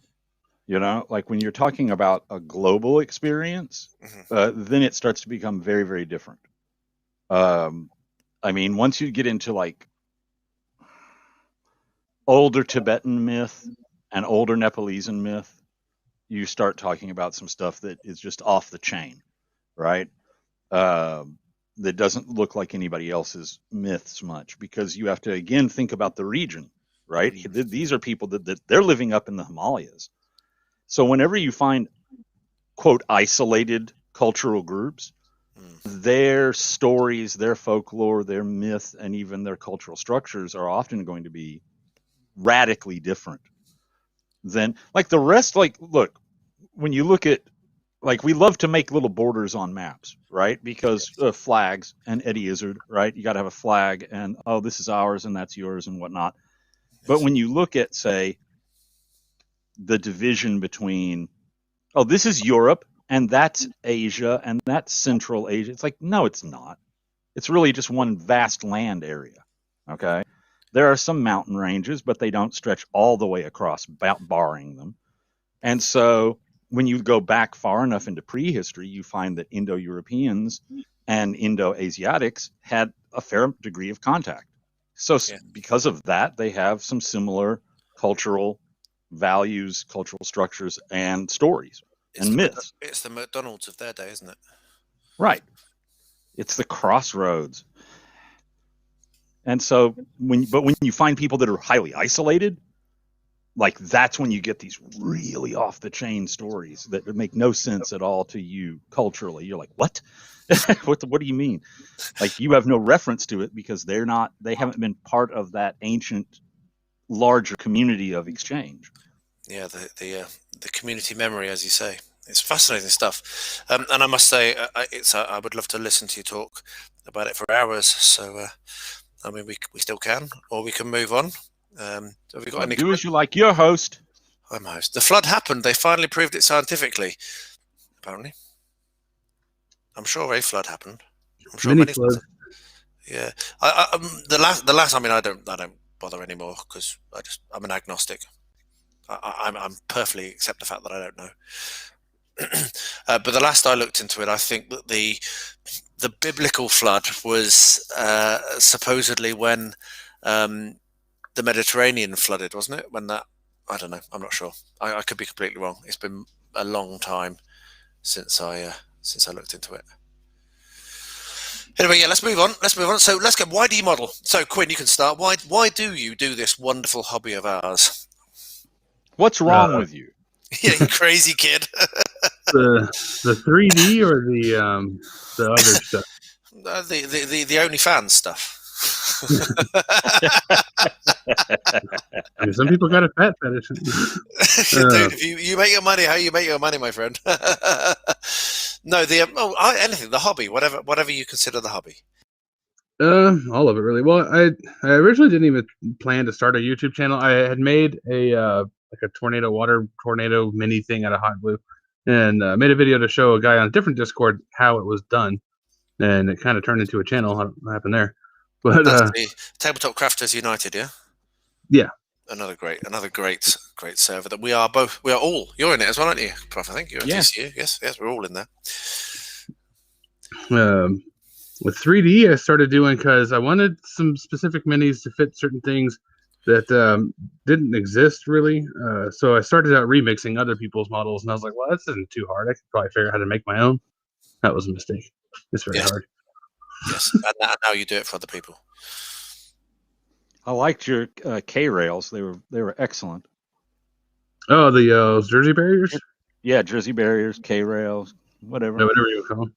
You know, like when you're talking about a global experience, then it starts to become very, very different. I mean, once you get into like older Tibetan myth and older Nepalese myth, you start talking about some stuff that is just off the chain, right? That doesn't look like anybody else's myths much, because you have to, again, think about the region, right? These are people that they're living up in the Himalayas. So whenever you find, quote, isolated cultural groups, their stories, their folklore, their myth, and even their cultural structures are often going to be radically different than like the rest. Like, look, when you look at, like, we love to make little borders on maps, right? Because flags and Eddie Izzard, right? You got to have a flag and, oh, this is ours and that's yours and whatnot. But when you look at, say, the division between, oh, this is Europe and that's Asia and that's Central Asia. It's like, no, it's not. It's really just one vast land area. Okay. There are some mountain ranges, but they don't stretch all the way across, barring them. And so when you go back far enough into prehistory, you find that Indo-Europeans and Indo-Asiatics had a fair degree of contact. So because of that, they have some similar cultural values, cultural structures, and stories and myths. It's the McDonald's of their day, isn't it? Right. It's the crossroads. And so when you find people that are highly isolated, like, that's when you get these really off the chain stories that make no sense at all to you culturally. You're like, what? what do you mean? Like, you have no reference to it because they haven't been part of that ancient larger community of exchange. Yeah, the community memory, as you say. It's fascinating stuff. And I must say, I would love to listen to you talk about it for hours. So, I mean, we still can, or we can move on. Have we got any? Do as you like. You're host. I'm host. The flood happened. They finally proved it scientifically. Apparently, I'm sure a flood happened. I'm sure many floods. Yeah. The last. I mean, I don't bother anymore because I'm an agnostic. I'm perfectly accept the fact that I don't know. But the last I looked into it, I think that the biblical flood was supposedly when the Mediterranean flooded, wasn't it? When that, I don't know, I'm not sure. I could be completely wrong. It's been a long time since I looked into it. Anyway, yeah, let's move on. So let's go. Why do you model? So Quinn, you can start. Why do you do this wonderful hobby of ours? What's wrong with you? Yeah, you crazy kid. the 3D or the other stuff? The OnlyFans stuff. Some people got a fat fetish. Dude, if you make your money how you make your money, my friend. No, anything, the hobby, whatever you consider the hobby. All of it, really. Well, I originally didn't even plan to start a YouTube channel. I had made a water tornado mini thing out of hot glue, and made a video to show a guy on a different Discord how it was done, and it kind of turned into a channel. What happened there? But that's the Tabletop Crafters United, yeah. Yeah. Another great server that we are all. You're in it as well, aren't you, Prof? I think you're in TCU. Yes, we're all in there. With 3D, I started doing because I wanted some specific minis to fit certain things that didn't exist really. So I started out remixing other people's models, and I was like, well, this isn't too hard. I could probably figure out how to make my own. That was a mistake. It's very hard. Yes, and now you do it for other people. I liked your K rails. They were excellent. Oh, the Jersey barriers. Yeah, Jersey barriers, K rails, whatever. Yeah, whatever you call them.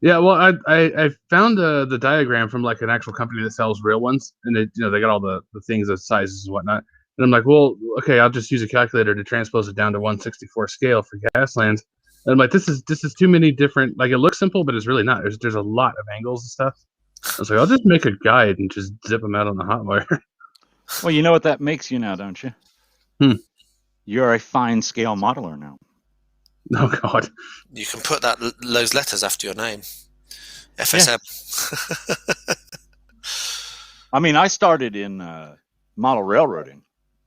Yeah, well, I found the diagram from like an actual company that sells real ones, and they got all the things of sizes and whatnot. And I'm like, well, okay, I'll just use a calculator to transpose it down to 1/64 scale for Gaslands. And I'm like, this is too many different. Like, it looks simple, but it's really not. There's a lot of angles and stuff. I was like, I'll just make a guide and just zip them out on the hot wire. Well, you know what that makes you now, don't you? You're a fine scale modeler now. Oh God! You can put those letters after your name, FSM. Yeah. I mean, I started in model railroading,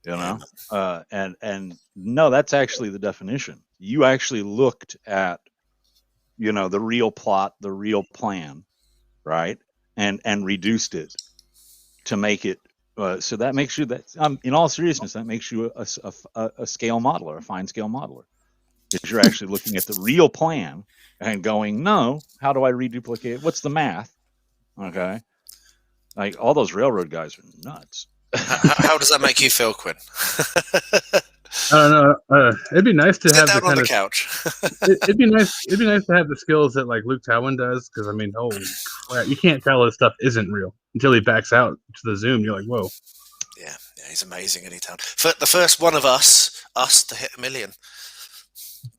You Yeah, know, and no, that's actually the definition. You actually looked at, you know, the real plot, the real plan, right, and reduced it to make it. So that makes you that. In all seriousness, that makes you a scale modeler, a fine scale modeler, because you're actually looking at the real plan and going, no, how do I reduplicate? What's the math? Okay, like all those railroad guys are nuts. how does that make you feel, Quinn? I don't know. It'd be nice to Sit have down the on kind the of. couch. It'd be nice. It'd be nice to have the skills that like Luke Towan does, because I mean, holy crap, you can't tell this stuff isn't real until he backs out to the Zoom. You're like, whoa. Yeah, he's amazing in E-Town. For the first one of us to hit 1 million.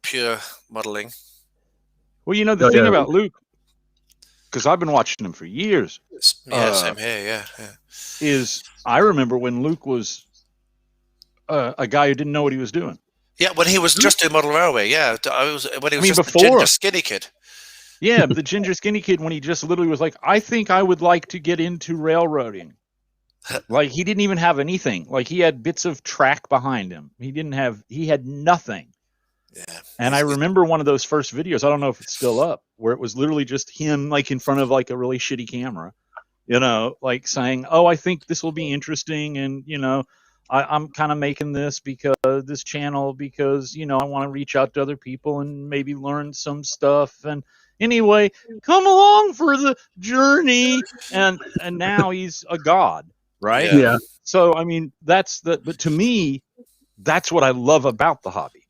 Pure modeling. Well, you know, the thing about Luke, because I've been watching him for years. Yeah, same here. Yeah. Is I remember when Luke was a guy who didn't know what he was doing. Yeah, when he was just doing model railway. Yeah, when he was just before. a ginger skinny kid. Yeah, the ginger skinny kid, when he just literally was like, I think I would like to get into railroading. Like, he didn't even have anything. Like, he had bits of track behind him. He had nothing. Yeah. And I remember one of those first videos, I don't know if it's still up, where it was literally just him, like, in front of, like, a really shitty camera, you know, like, saying, oh, I think this will be interesting, and, you know, I'm kind of making this this channel because, you know, I want to reach out to other people and maybe learn some stuff. And anyway, come along for the journey. And now he's a god, right? Yeah. So, I mean, but to me, that's what I love about the hobby,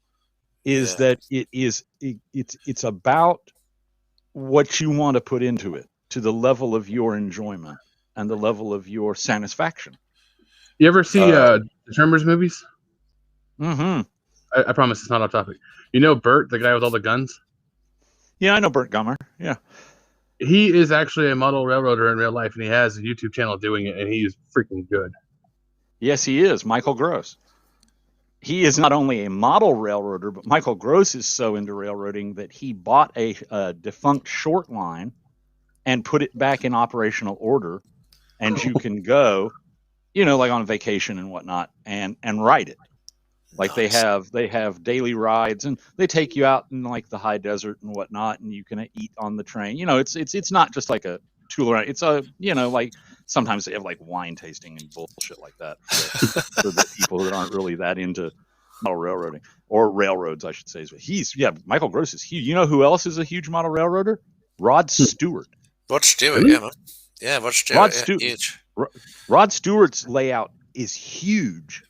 is that it's about what you want to put into it, to the level of your enjoyment and the level of your satisfaction. You ever see the Tremors movies? Mm-hmm. I promise it's not off topic. You know Bert, the guy with all the guns? Yeah, I know Bert Gummer. Yeah. He is actually a model railroader in real life, and he has a YouTube channel doing it, and he's freaking good. Yes, he is. Michael Gross. He is not only a model railroader, but Michael Gross is so into railroading that he bought a defunct short line and put it back in operational order, and you can go, you know, like on vacation and whatnot, and ride it. Like, nice. they have daily rides, and they take you out in like the high desert and whatnot, and you can eat on the train. You know, it's not just like a tool around. It's a, you know, like sometimes they have like wine tasting and bullshit like that for the people that aren't really that into model railroading, or railroads, I should say. Michael Gross is huge. You know who else is a huge model railroader? Rod Stewart. Rod Stewart, yeah, man. Yeah, Rod Stewart. Rod Stewart. Huge. Rod Stewart's layout is huge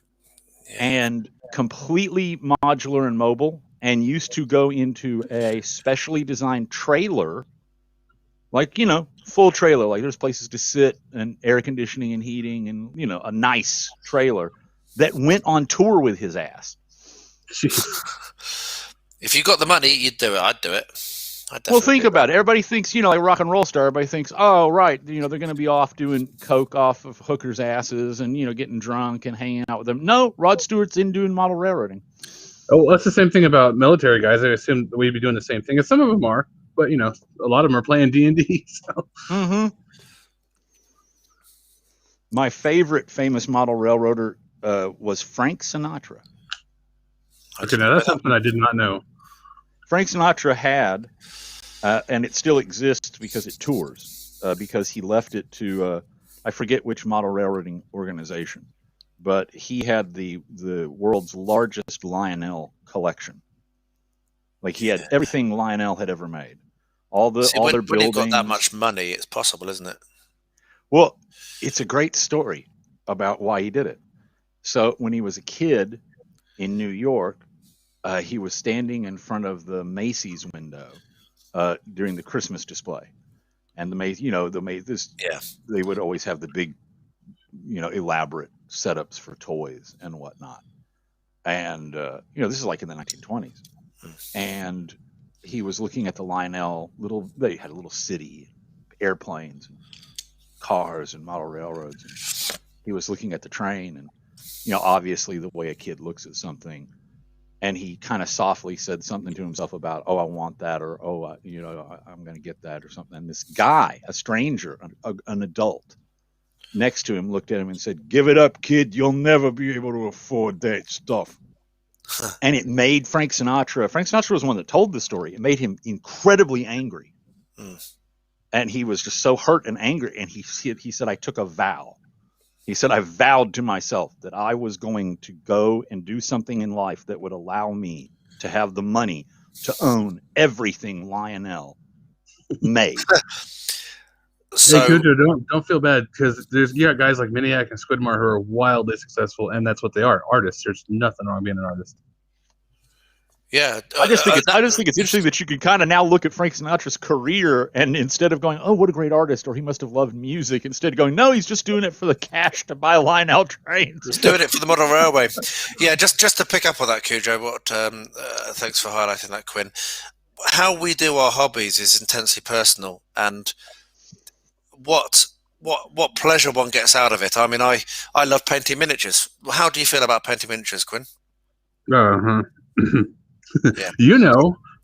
and completely modular and mobile, and used to go into a specially designed trailer, like, you know, full trailer. Like, there's places to sit and air conditioning and heating and, you know, a nice trailer that went on tour with his ass. If you got the money, you'd do it. I'd do it. Well, think about it. Everybody thinks, you know, like rock and roll star, everybody thinks, oh, right, you know, they're going to be off doing coke off of hookers' asses and, you know, getting drunk and hanging out with them. No, Rod Stewart's in doing model railroading. Oh, that's the same thing about military guys. I assume we'd be doing the same thing. And some of them are, but, you know, a lot of them are playing D&D. So. Mm-hmm. My favorite famous model railroader was Frank Sinatra. Okay, now that's something I did not know. Frank Sinatra had, and it still exists because it tours, because he left it to, I forget which model railroading organization, but he had the world's largest Lionel collection. Like, he had everything Lionel had ever made. All their buildings. When you've got that much money, it's possible, isn't it? Well, it's a great story about why he did it. So when he was a kid in New York, he was standing in front of the Macy's window during the Christmas display, and they would always have the big, you know, elaborate setups for toys and whatnot. And you know, this is like in the 1920s, and he was looking at the Lionel they had a little city, airplanes, and cars, and model railroads. And he was looking at the train, and, you know, obviously the way a kid looks at something. And he kind of softly said something to himself about, oh, I want that, or, oh, you know, I'm going to get that, or something. And this guy, a stranger, an adult, next to him looked at him and said, "Give it up, kid. You'll never be able to afford that stuff." And it made Frank Sinatra was the one that told the story. It made him incredibly angry. And he was just so hurt and angry. And he said, "I took a vow." He said, "I vowed to myself that I was going to go and do something in life that would allow me to have the money to own everything Lionel made." So, hey, Cujo, don't feel bad, because you got guys like Miniac and Squidmar who are wildly successful, and that's what they are, artists. There's nothing wrong being an artist. Yeah, I just think it's interesting that you can kind of now look at Frank Sinatra's career, and instead of going, "Oh, what a great artist," or "He must have loved music," instead of going, "No, he's just doing it for the cash to buy Lionel trains." He's doing it for the model railway. Yeah, just to pick up on that, Cujo. Thanks for highlighting that, Quinn. How we do our hobbies is intensely personal, and what pleasure one gets out of it. I mean, I love painting miniatures. How do you feel about painting miniatures, Quinn? Yeah.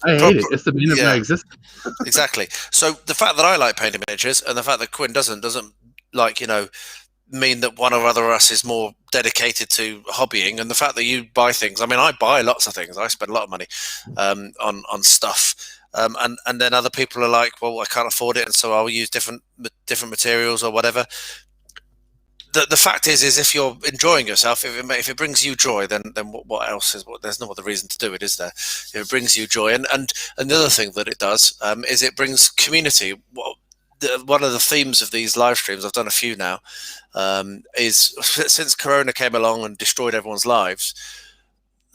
I hate it. It's the bane of my existence. Exactly. So the fact that I like painting miniatures and the fact that Quinn doesn't like, mean that one or other of us is more dedicated to hobbying, and the fact that you buy things. I mean, I buy lots of things. I spend a lot of money on stuff. And then other people are like, "Well, I can't afford it, and so I'll use different materials or whatever." The fact is if you're enjoying yourself, if it brings you joy, then what else is? There's no other reason to do it, is there? If it brings you joy, and the other thing that it does is it brings community. One of the themes of these live streams, I've done a few now, is since Corona came along and destroyed everyone's lives,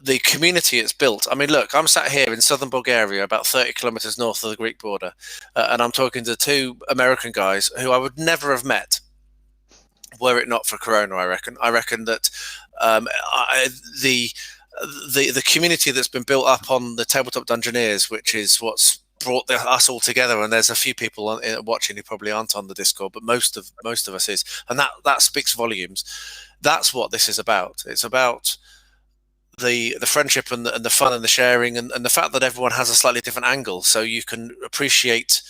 the community it's built. I mean, look, I'm sat here in southern Bulgaria, about 30 kilometers north of the Greek border, and I'm talking to two American guys who I would never have met were it not for Corona. I reckon that the community that's been built up on the Tabletop Dungeoneers, which is what's brought us all together, and there's a few people watching who probably aren't on the Discord, but most of us is, and that speaks volumes. That's what this is about. It's about the friendship and the fun and the sharing, and the fact that everyone has a slightly different angle, so you can appreciate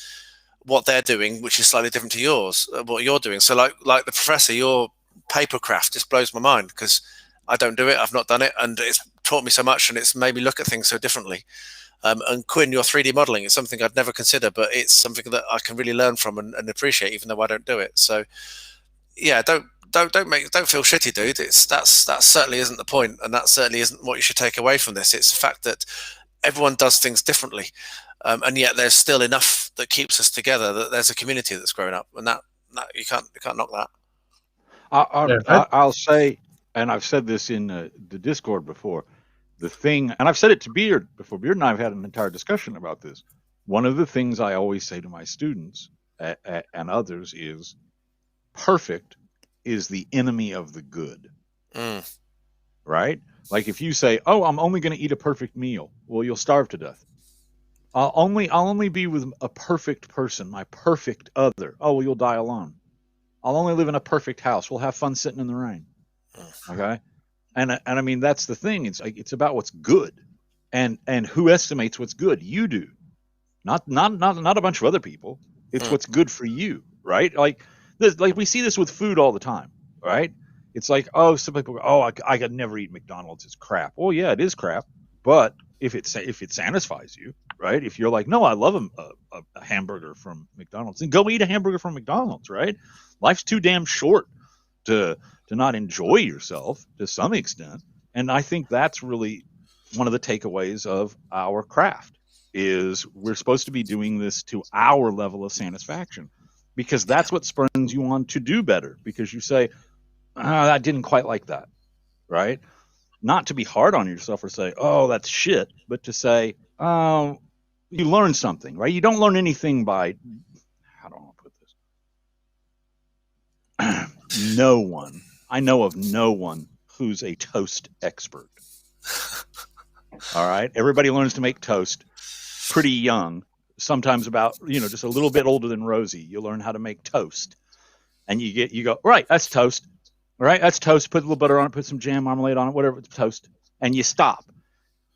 what they're doing, which is slightly different to yours, what you're doing. So like the Professor, your paper craft just blows my mind, because I don't do it, I've not done it, and it's taught me so much, and it's made me look at things so differently. And Quinn, your 3D modeling is something I'd never considered, but it's something that I can really learn from and appreciate, even though I don't do it. So yeah, don't feel shitty, dude. That certainly isn't the point, and that certainly isn't what you should take away from this. It's the fact that everyone does things differently. And yet there's still enough that keeps us together, that there's a community that's grown up, and that you can't knock that. I'll say, and I've said this in the Discord before, the thing, and I've said it to Beard before. Beard and I have had an entire discussion about this. One of the things I always say to my students and others is, perfect is the enemy of the good. Right? Like if you say, "Oh, I'm only going to eat a perfect meal," well, you'll starve to death. I'll only be with a perfect person, my perfect other. Oh, well, you'll die alone. I'll only live in a perfect house. We'll have fun sitting in the rain. Okay? And I mean, that's the thing. It's about what's good. And who estimates what's good? You do. Not a bunch of other people. It's what's good for you, right? Like we see this with food all the time, right? It's like, oh, some people go, "Oh, I could never eat McDonald's. It's crap." Well, yeah, it is crap. But if it satisfies you, right? If you're like, "No, I love a hamburger from McDonald's," then go eat a hamburger from McDonald's, right? Life's too damn short to not enjoy yourself to some extent. And I think that's really one of the takeaways of our craft, is we're supposed to be doing this to our level of satisfaction, because that's what spurns you on to do better, because you say, "I didn't quite like that," right? Not to be hard on yourself or say, "Oh, that's shit," but to say, "Oh, you learn something," right? You don't learn anything by, how do I want to put this? I know of no one who's a toast expert. All right? Everybody learns to make toast pretty young, sometimes about, just a little bit older than Rosie. You learn how to make toast. And you go, "Right, that's toast. All right, that's toast. Put a little butter on it, put some jam, marmalade on it, whatever, it's toast." And you stop.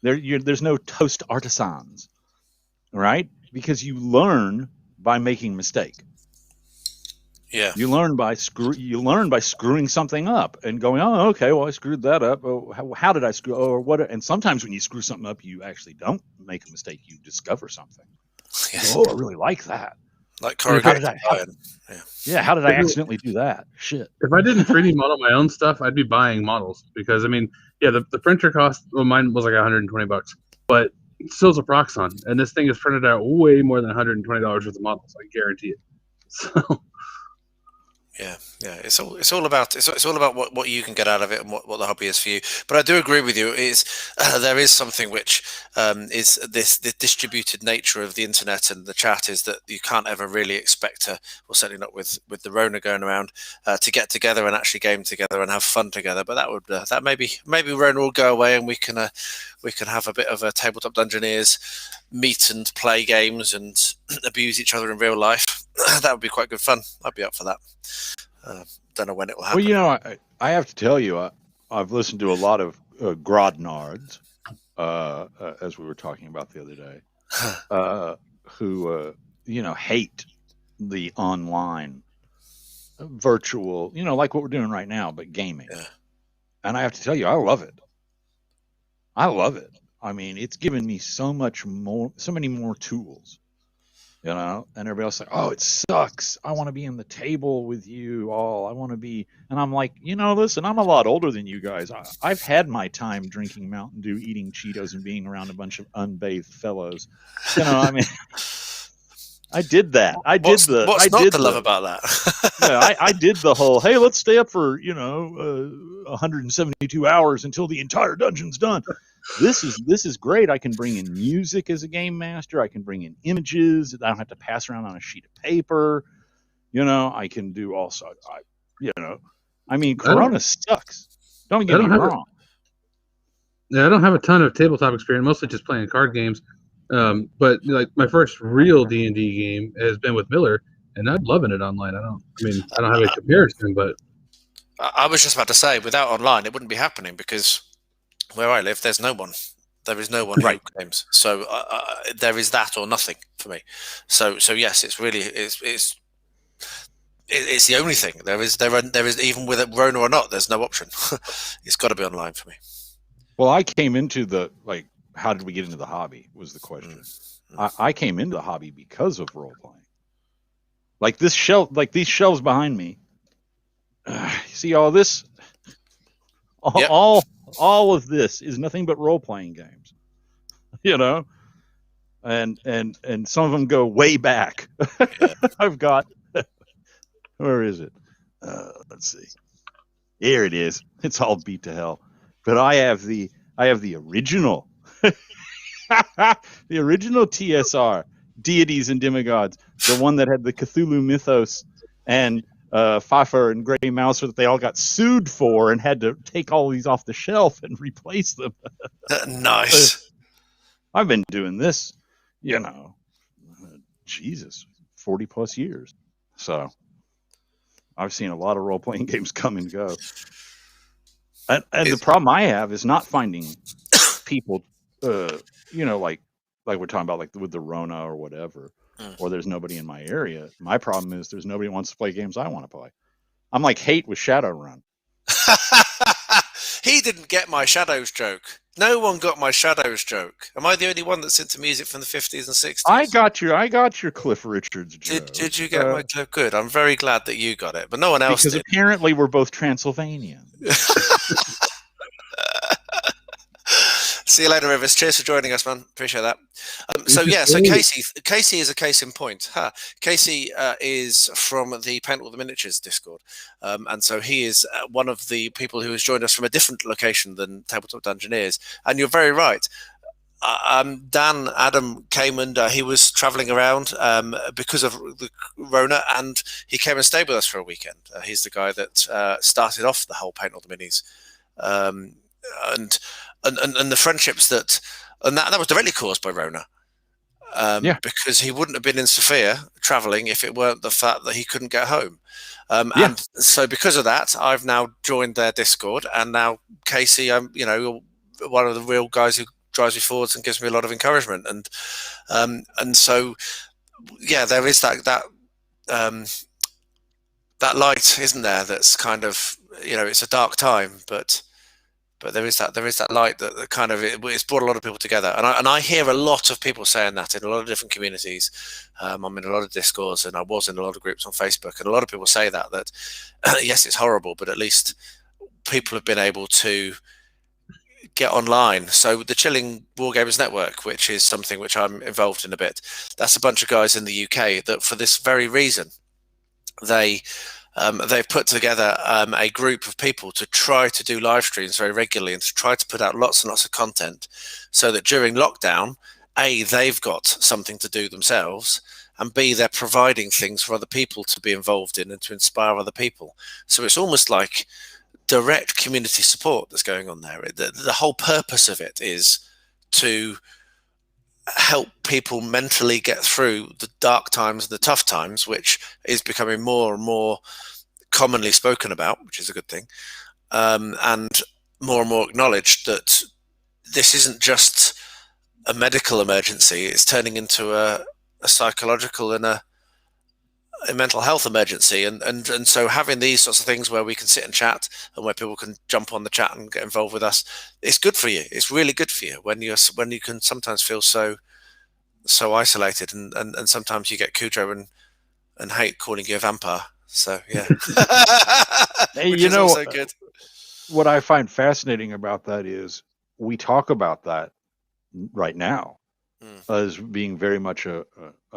There's no toast artisans, right? Because you learn by making mistake. Yeah. You learn by screwing something up and going, oh, okay, well, I screwed that up. Oh, how did I screw? Or what? And sometimes when you screw something up, you actually don't make a mistake. You discover something. Yes. Oh, I really like that. Like corrugated iron. Yeah, how did I accidentally do that? Shit. If I didn't 3D model my own stuff, I'd be buying models because I mean, yeah, the printer cost. Well, mine was like $120, but it still's a Proxon, and this thing is printed out way more than $120 worth of models. I guarantee it. So. Yeah, it's all about what you can get out of it and what the hobby is for you. But I do agree with you. There is something which is the distributed nature of the internet and the chat is that you can't ever really expect to, well, certainly not with the Rona going around, to get together and actually game together and have fun together. But that maybe Rona will go away and we can have a bit of a tabletop Dungeoneers meet and play games and abuse each other in real life. That would be quite good fun. I'd be up for that. Don't know when it will happen. Well, I have to tell you, I've listened to a lot of Grodnards, as we were talking about the other day, who hate the online virtual, like what we're doing right now, but gaming. Yeah. And I have to tell you, I love it. I mean, it's given me so many more tools. And everybody else like, oh, it sucks. I want to be in the table with you all. I want to be, and I'm like, listen, I'm a lot older than you guys. I've had my time drinking Mountain Dew, eating Cheetos, and being around a bunch of unbathed fellows. I mean, I did that. What's not to love about that? Yeah, I did the whole, hey, let's stay up for 172 hours until the entire dungeon's done. This is great. I can bring in music as a game master. I can bring in images that I don't have to pass around on a sheet of paper. I can do also. I mean, Corona sucks. Don't get me wrong. I don't have a ton of tabletop experience. Mostly just playing card games. But like my first real D&D game has been with Miller, and I'm loving it online. I don't have a comparison, but I was just about to say, without online, it wouldn't be happening because where I live, there's no one. There is no one who games. So there is that or nothing for me. So yes, it's really it's the only thing. There is even with it Rona or not, there's no option. It's got to be online for me. Well, I came into how did we get into the hobby was the question. I came into the hobby because of role playing. Like this shelf, like these shelves behind me. See all this? All of this is nothing but role playing games. And some of them go way back. Yeah. I've got where is it? Let's see. Here it is. It's all beat to hell. But I have the original. The original TSR, Deities and Demigods, the one that had the Cthulhu mythos and Pfeiffer and Grey Mouse that they all got sued for and had to take all these off the shelf and replace them. Nice. I've been doing this, Jesus, 40 plus years. So I've seen a lot of role-playing games come and go. And the problem I have is not finding people, like we're talking about, like with the Rona or whatever, or there's nobody in my area. My problem is there's nobody who wants to play games I want to play. I'm like Hate with Shadowrun. He didn't get my Shadows joke. No one got my Shadows joke. Am I the only one that's into music from the 50s and 60s? I got your Cliff Richards joke. Did you get my joke? Good. I'm very glad that you got it, but no one else did. Because apparently we're both Transylvanian. See you later, Rivers. Cheers for joining us, man. Appreciate that. So Casey is a case in point. Casey is from the Paint All the Miniatures Discord, and so he is one of the people who has joined us from a different location than Tabletop Dungeoneers. And you're very right. Adam came and he was traveling around because of the Rona, and he came and stayed with us for a weekend. He's the guy that started off the whole Paint All the Minis. And the friendships that was directly caused by Rona, because he wouldn't have been in Sofia traveling if it weren't the fact that he couldn't get home. And so because of that, I've now joined their Discord, and now Casey, one of the real guys who drives me forwards and gives me a lot of encouragement, and so there is that that light, isn't there? That's kind of, it's a dark time, but there is that light that kind of it's brought a lot of people together, and I hear a lot of people saying that in a lot of different communities. I'm in a lot of discourse, and I was in a lot of groups on Facebook, and a lot of people say that yes, it's horrible, but at least people have been able to get online. So the Chilling War Gamers Network, which is something which I'm involved in a bit, that's a bunch of guys in the UK that, for this very reason, they've put together a group of people to try to do live streams very regularly and to try to put out lots and lots of content, so that during lockdown, A, they've got something to do themselves, and B, they're providing things for other people to be involved in and to inspire other people. So it's almost like direct community support that's going on there. The whole purpose of it is to help people mentally get through the dark times, the tough times, which is becoming more and more commonly spoken about, which is a good thing, and more acknowledged that this isn't just a medical emergency. It's turning into a psychological and a mental health emergency, and so having these sorts of things where we can sit and chat and where people can jump on the chat and get involved with us, it's good for you. It's really good for you when you can sometimes feel so isolated, and sometimes you get Cujo and hate calling you a vampire. So yeah. Hey, which is also good. What I find fascinating about that is we talk about that right now as being very much a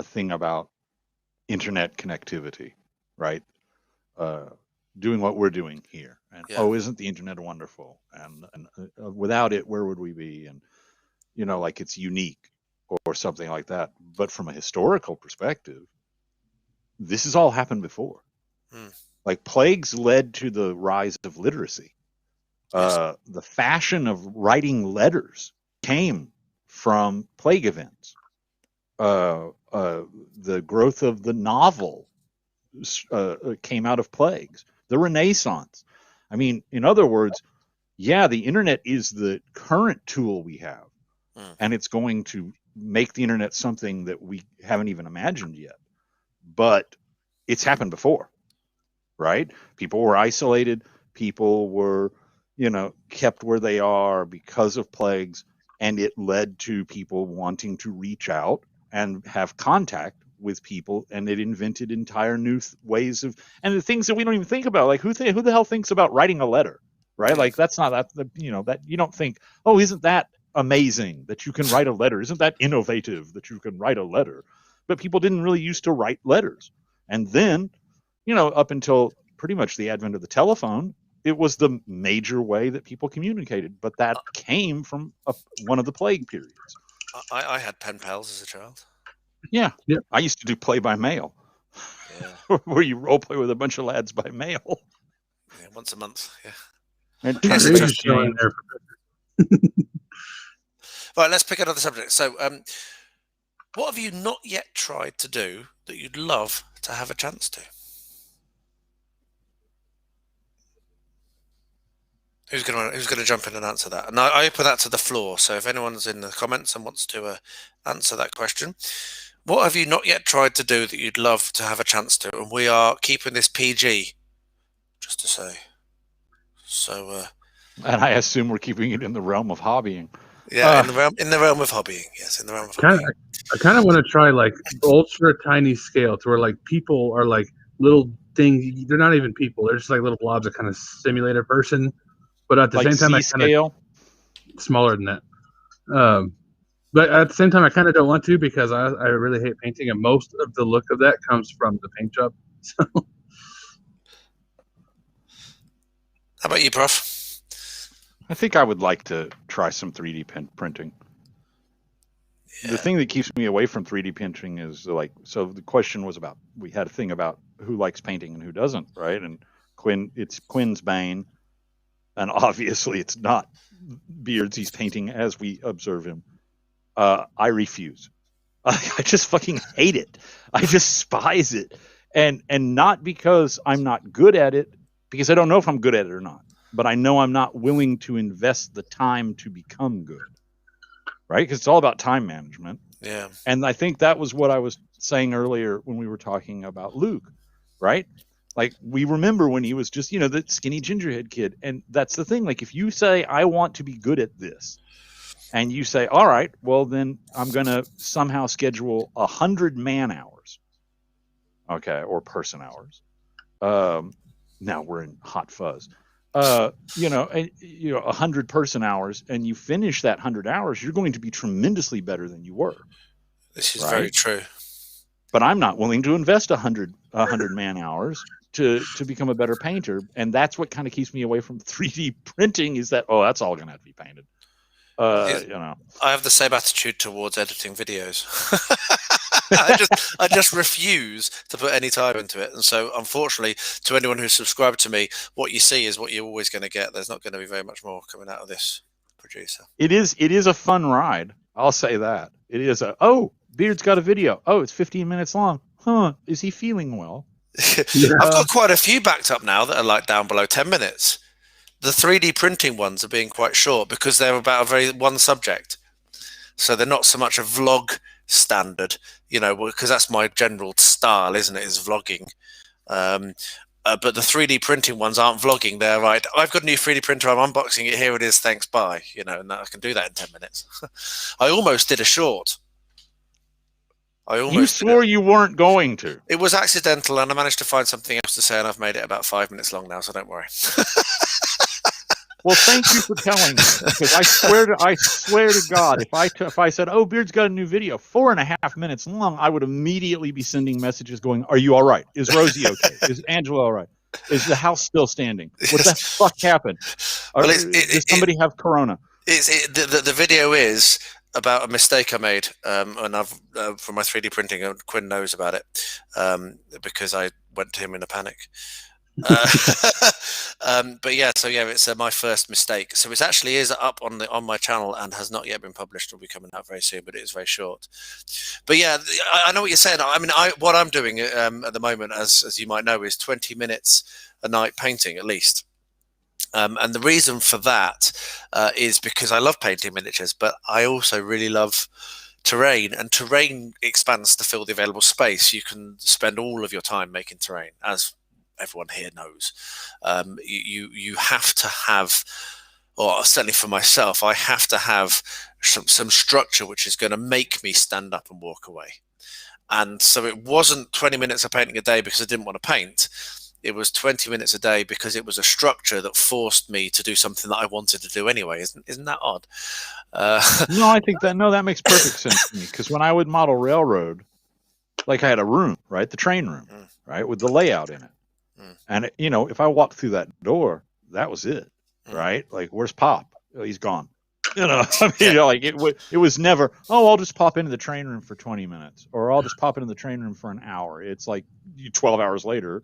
thing about internet connectivity, right? Doing what we're doing here, and isn't the internet wonderful? And without it, where would we be? And like it's unique or something like that. But from a historical perspective, this has all happened before. Like plagues led to the rise of literacy. The fashion of writing letters came from plague events. The growth of the novel came out of plagues. The Renaissance. I mean, in other words, the internet is the current tool we have, and it's going to make the internet something that we haven't even imagined yet. But it's happened before, right? People were isolated. People were, kept where they are because of plagues, and it led to people wanting to reach out and have contact with people, and it invented entire new ways of, and the things that we don't even think about, like who the hell thinks about writing a letter, right? Like that's not that, that you don't think, oh, isn't that amazing that you can write a letter? Isn't that innovative that you can write a letter? But people didn't really used to write letters. And then, up until pretty much the advent of the telephone, it was the major way that people communicated. But that came from one of the plague periods. I had pen pals as a child. Yeah. I used to do play by mail. Yeah. Where you role play with a bunch of lads by mail. Yeah, once a month. Yeah. And right, let's pick another subject. So, what have you not yet tried to do that you'd love to have a chance to? Who's going to jump in and answer that? And I open that to the floor. So if anyone's in the comments and wants to answer that question, what have you not yet tried to do that you'd love to have a chance to? And we are keeping this PG, just to say. So. And I assume we're keeping it in the realm of hobbying. Yeah, in the realm of hobbying. Yes, in the realm of hobbying. I kind of want to try like ultra tiny scale to where like people are like little things. They're not even people. They're just like little blobs that kind of simulate a person. But at the like same time, I kind of smaller than that. But at the same time, I kind of don't want to because I really hate painting, and most of the look of that comes from the paint job. So. How about you, Prof? I think I would like to try some 3D printing. Yeah. The thing that keeps me away from 3D printing is so the question was about, we had a thing about who likes painting and who doesn't, right? And it's Quinn's bane. And obviously it's not Beards. He's painting as we observe him. I refuse. I just fucking hate it. I despise it. And not because I'm not good at it, because I don't know if I'm good at it or not. But I know I'm not willing to invest the time to become good. Right? Because it's all about time management. Yeah. And I think that was what I was saying earlier when we were talking about Luke. Right? Like, we remember when he was just, the skinny gingerhead kid. And that's the thing. Like, if you say, I want to be good at this, and you say, all right, well, then I'm going to somehow schedule 100 man hours. Okay. Or person hours. Now we're in hot fuzz. 100 person hours, and you finish that 100 hours, you're going to be tremendously better than you were. This is very true. But I'm not willing to invest 100 man hours to become a better painter, and that's what kind of keeps me away from 3D printing. Is that that's all going to have to be painted? I have the same attitude towards editing videos. I just refuse to put any time into it, and so unfortunately, to anyone who's subscribed to me, what you see is what you're always going to get. There's not going to be very much more coming out of this producer. It is a fun ride. I'll say that. It is Beard's got a video. Oh, it's 15 minutes long. Huh? Is he feeling well? I've got quite a few backed up now that are like down below 10 minutes. The 3D printing ones are being quite short because they're about one subject. So they're not so much a vlog standard, because that's my general style, isn't it? Is vlogging. But the 3D printing ones aren't vlogging. They're right. I've got a new 3D printer. I'm unboxing it. Here it is. Thanks. Bye. And I can do that in 10 minutes. I almost did a short. You swore you weren't going to. It was accidental, and I managed to find something else to say, and I've made it about 5 minutes long now, so don't worry. Well, thank you for telling me, because I swear to God, if I said, Beard's got a new video 4.5 minutes long, I would immediately be sending messages going, are you all right? Is Rosie okay? Is Angela all right? Is the house still standing? What the fuck happened? Does somebody have corona? The video is about a mistake I made, and I've for my 3D printing, and Quinn knows about it because I went to him in a panic. But it's my first mistake. So it actually is up on my channel and has not yet been published. It'll be coming out very soon, but it is very short. But yeah, I know what you're saying. I mean, what I'm doing at the moment, as you might know, is 20 minutes a night painting at least. And the reason for that is because I love painting miniatures, but I also really love terrain, and terrain expands to fill the available space. You can spend all of your time making terrain, as everyone here knows. You have to have, or certainly for myself, I have to have some structure which is going to make me stand up and walk away. And so it wasn't 20 minutes of painting a day because I didn't want to paint. It was 20 minutes a day because it was a structure that forced me to do something that I wanted to do anyway. Isn't that odd? No, I think that makes perfect sense to me, because when I would model railroad, like I had a room, right? The train room, right? With the layout in it. And, if I walked through that door, that was it, right? Like, where's Pop? Oh, he's gone. It was never, I'll just pop into the train room for 20 minutes, or I'll just pop into the train room for an hour. It's like 12 hours later,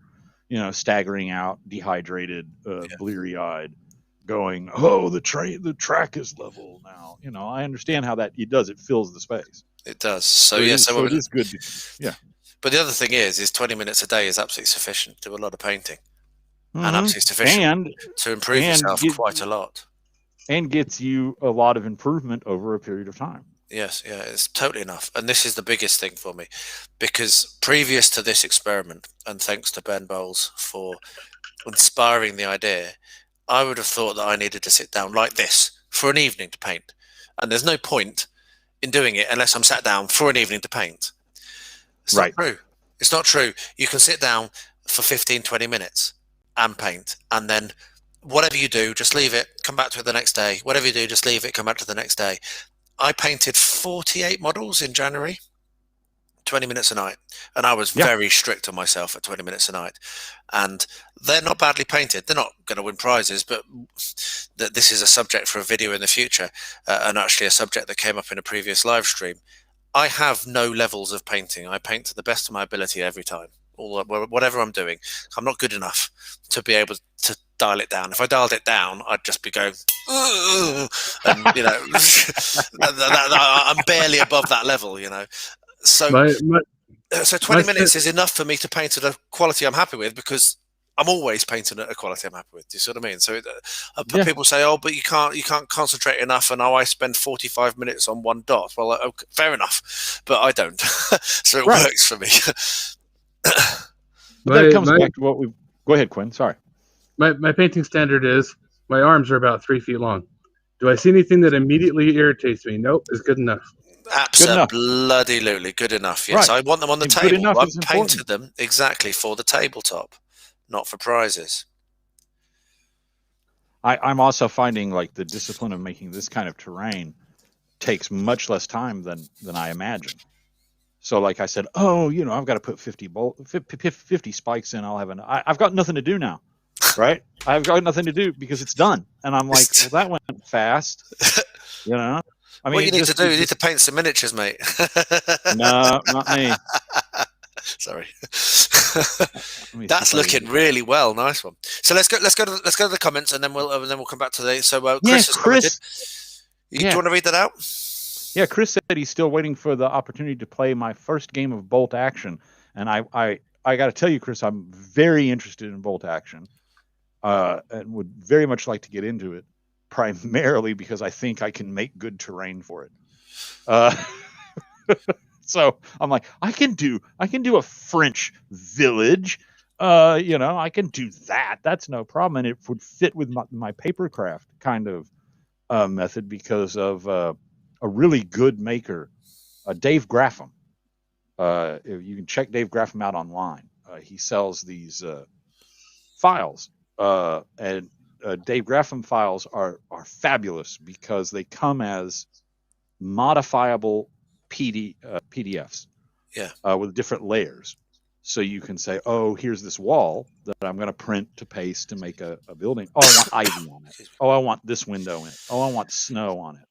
staggering out, dehydrated, bleary-eyed, going, the track is level now. I understand how that it does. It fills the space. It does. So it is good. Yeah. But the other thing is 20 minutes a day is absolutely sufficient to do a lot of painting, and absolutely sufficient and to improve yourself quite a lot. And gets you a lot of improvement over a period of time. Yes, yeah, it's totally enough. And this is the biggest thing for me, because previous to this experiment, and thanks to Ben Bowles for inspiring the idea, I would have thought that I needed to sit down like this for an evening to paint. And there's no point in doing it unless I'm sat down for an evening to paint. It's not true. It's not true. You can sit down for 15, 20 minutes and paint, and then whatever you do, just leave it, come back to it the next day. Whatever you do, just leave it, come back to the next day. I painted 48 models in January, 20 minutes a night. And I was very strict on myself at 20 minutes a night. And they're not badly painted. They're not going to win prizes, but this is a subject for a video in the future, and actually a subject that came up in a previous live stream. I have no levels of painting. I paint to the best of my ability every time. Whatever I'm doing, I'm not good enough to be able to dial it down. If I dialed it down, I'd just be going, and I'm barely above that level, So, so 20 minutes is enough for me to paint at a quality I'm happy with, because I'm always painting at a quality I'm happy with. Do you see what I mean? So people say, but you can't concentrate enough, and I spend 45 minutes on one dot. Well, okay, fair enough, but I don't. So it works for me. But that comes back to what we. Go ahead, Quinn. Sorry. My painting standard is my arms are about 3 feet long. Do I see anything that immediately irritates me? Nope, it's good enough. Absolutely good enough. Yes, right. I want them on the table. Good enough I've painted them exactly for the tabletop, not for prizes. I'm also finding like the discipline of making this kind of terrain takes much less time than I imagined. So like I said, I've got to put 50 spikes in. I've got nothing to do now, right? I've got nothing to do because it's done. And I'm like, well, that went fast, I mean, what you need to do, you need to paint some miniatures, mate. No, not me. Sorry. That's looking really well. Nice one. So let's go to the comments, and then we'll come back to the. So Chris has commented. Do you want to read that out? Yeah, Chris said he's still waiting for the opportunity to play my first game of Bolt Action, and I got to tell you, Chris, I'm very interested in Bolt Action, and would very much like to get into it, primarily because I think I can make good terrain for it. So I'm like, I can do a French village, I can do that. That's no problem, and it would fit with my papercraft kind of method because of a really good maker, Dave Graffam. You can check Dave Graffam out online. He sells these files, and Dave Graffam files are fabulous because they come as modifiable PDFs, with different layers. So you can say, here's this wall that I'm going to print to paste to make a building. I want ivy on it. I want this window in it. I want snow on it.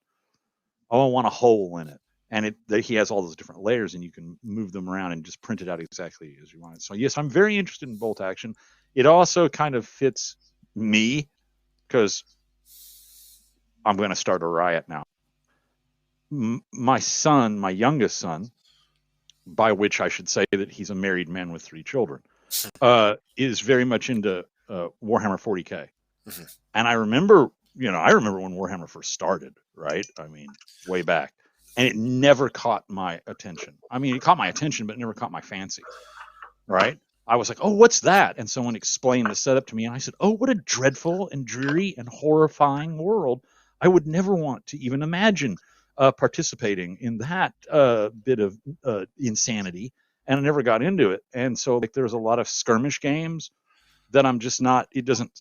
I want a hole in it. And he has all those different layers, and you can move them around and just print it out exactly as you want it. So yes, I'm very interested in Bolt Action. It also kind of fits me because I'm going to start a riot now. My son, my youngest son, by which I should say that he's a married man with 3 children, is very much into Warhammer 40K. Mm-hmm. And I remember when Warhammer first started, right? I mean, way back. And it never caught my attention. I mean, it caught my attention, but it never caught my fancy, right? I was like, what's that? And someone explained the setup to me, and I said, what a dreadful and dreary and horrifying world. I would never want to even imagine participating in that bit of insanity, and I never got into it. And so like there's a lot of skirmish games that I'm just not, it doesn't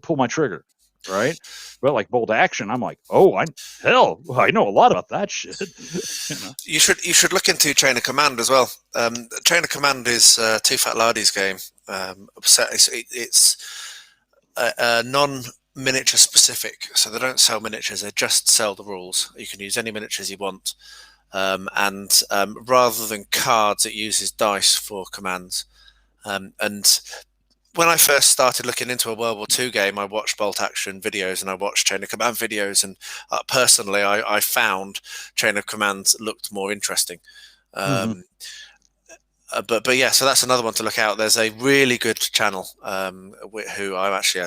pull my trigger, right? But like Bolt Action, I'm like, I know a lot about that shit. You should look into Chain of Command as well. Chain of Command is Too Fat Lardy's game. It's a non-miniature specific, so they don't sell miniatures, they just sell the rules. You can use any miniatures you want, and rather than cards, it uses dice for commands. And when I first started looking into a World War II game, I watched Bolt Action videos and I watched Chain of Command videos, and personally I found Chain of Command looked more interesting. But yeah, so that's another one to look out. There's a really good channel who I'm actually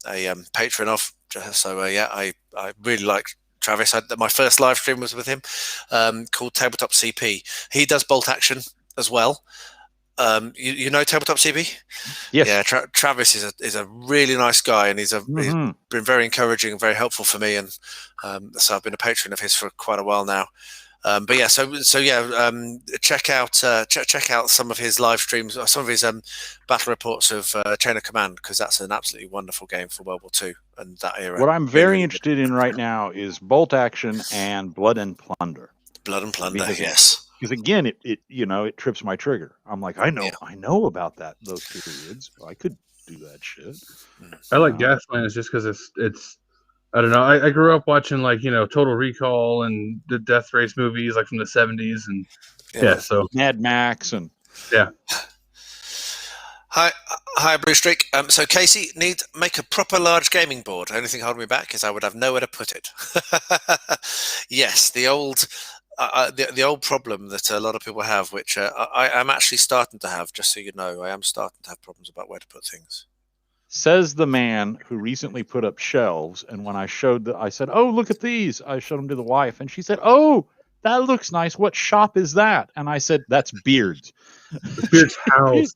a patron of. So I really like Travis. My first live stream was with him, called Tabletop CP. He does Bolt Action as well. You know Tabletop CP? Yes. Yeah, Travis is a really nice guy, and he's been very encouraging and very helpful for me, and so I've been a patron of his for quite a while now. But yeah, check out some of his live streams, or some of his battle reports of Chain of Command, because that's an absolutely wonderful game for World War II and that era. What I'm very interested in right now is Bolt Action and Blood and Plunder. Blood and Plunder, yes. Because again, it trips my trigger. I'm like, I know about those periods. I could do that shit. I like Gaslands just because it's. I don't know. I grew up watching Total Recall and the Death Race movies from the 70s, and so Mad Max and Hi, Blue Streak. So Casey, make a proper large gaming board. Only thing holding me back is I would have nowhere to put it. Yes, the old problem that a lot of people have, which I am actually starting to have. Just so you know, I am starting to have problems about where to put things. Says the man who recently put up shelves, and when I said, "Oh, look at these," I showed them to the wife, and she said, "Oh, that looks nice. What shop is that? And I said, that's Beard's. Beard's house.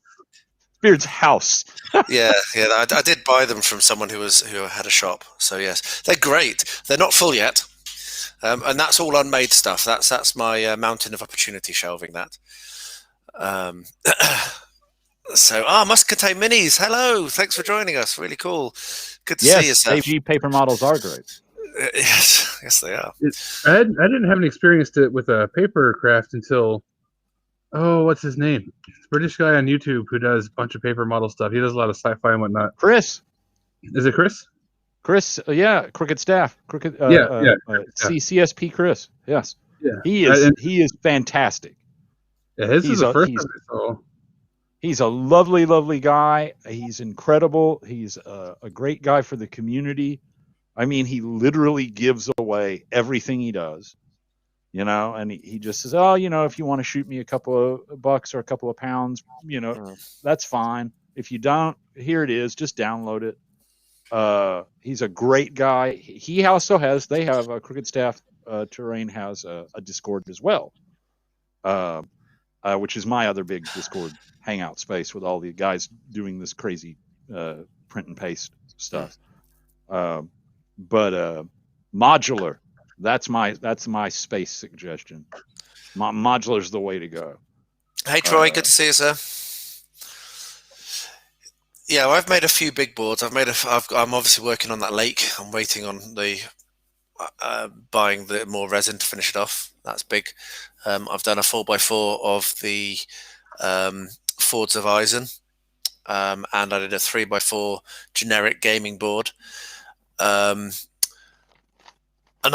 Beard's house. Yeah. I did buy them from someone who had a shop. So yes, they're great. They're not full yet, and that's all unmade stuff. That's my mountain of opportunity shelving. That. So, must contain minis. Hello, thanks for joining us. Really cool. Good to see you, sir. AG paper models are great. Yes, they are. I didn't have an experience with a paper craft until, what's his name? It's a British guy on YouTube who does a bunch of paper model stuff. He does a lot of sci-fi and whatnot. Chris. Is it Chris? Chris, Crooked Staff. CSP Chris. Yes. Yeah. He is fantastic. Yeah, his is the first time I saw. He's a lovely, lovely guy. He's incredible. He's a great guy for the community. I mean, he literally gives away everything he does, and he just says, if you want to shoot me a couple of bucks or a couple of pounds, that's fine. If you don't, here it is. Just download it. He's a great guy. He also they have a Crooked Staff Terrain has a Discord as well, which is my other big Discord hangout space with all the guys doing this crazy print and paste stuff. But modular, that's my space suggestion. Modular's the way to go. Hey Troy, good to see you, sir. Yeah, well, I've made a few big boards. I'm obviously working on that lake. I'm waiting on the buying the more resin to finish it off. That's big. I've done a 4x4 of the Fords of Eisen, and I did a 3x4 generic gaming board. And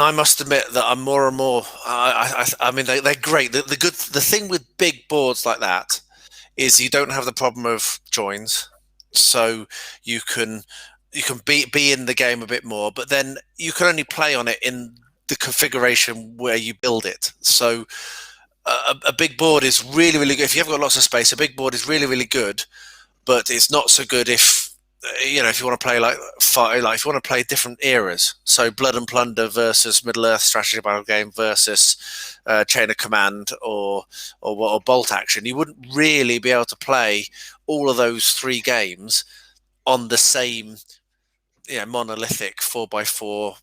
I must admit that I'm more and more. I mean, they're great. The thing with big boards like that is you don't have the problem of joins, so you can be in the game a bit more, but then you can only play on it in the configuration where you build it. So a big board is really, really good. If you've got lots of space, a big board is really, really good, but it's not so good if you want to play if you want to play different eras. So Blood and Plunder versus Middle Earth strategy battle game versus Chain of Command or Bolt Action. You wouldn't really be able to play all of those three games on the same monolithic 4x4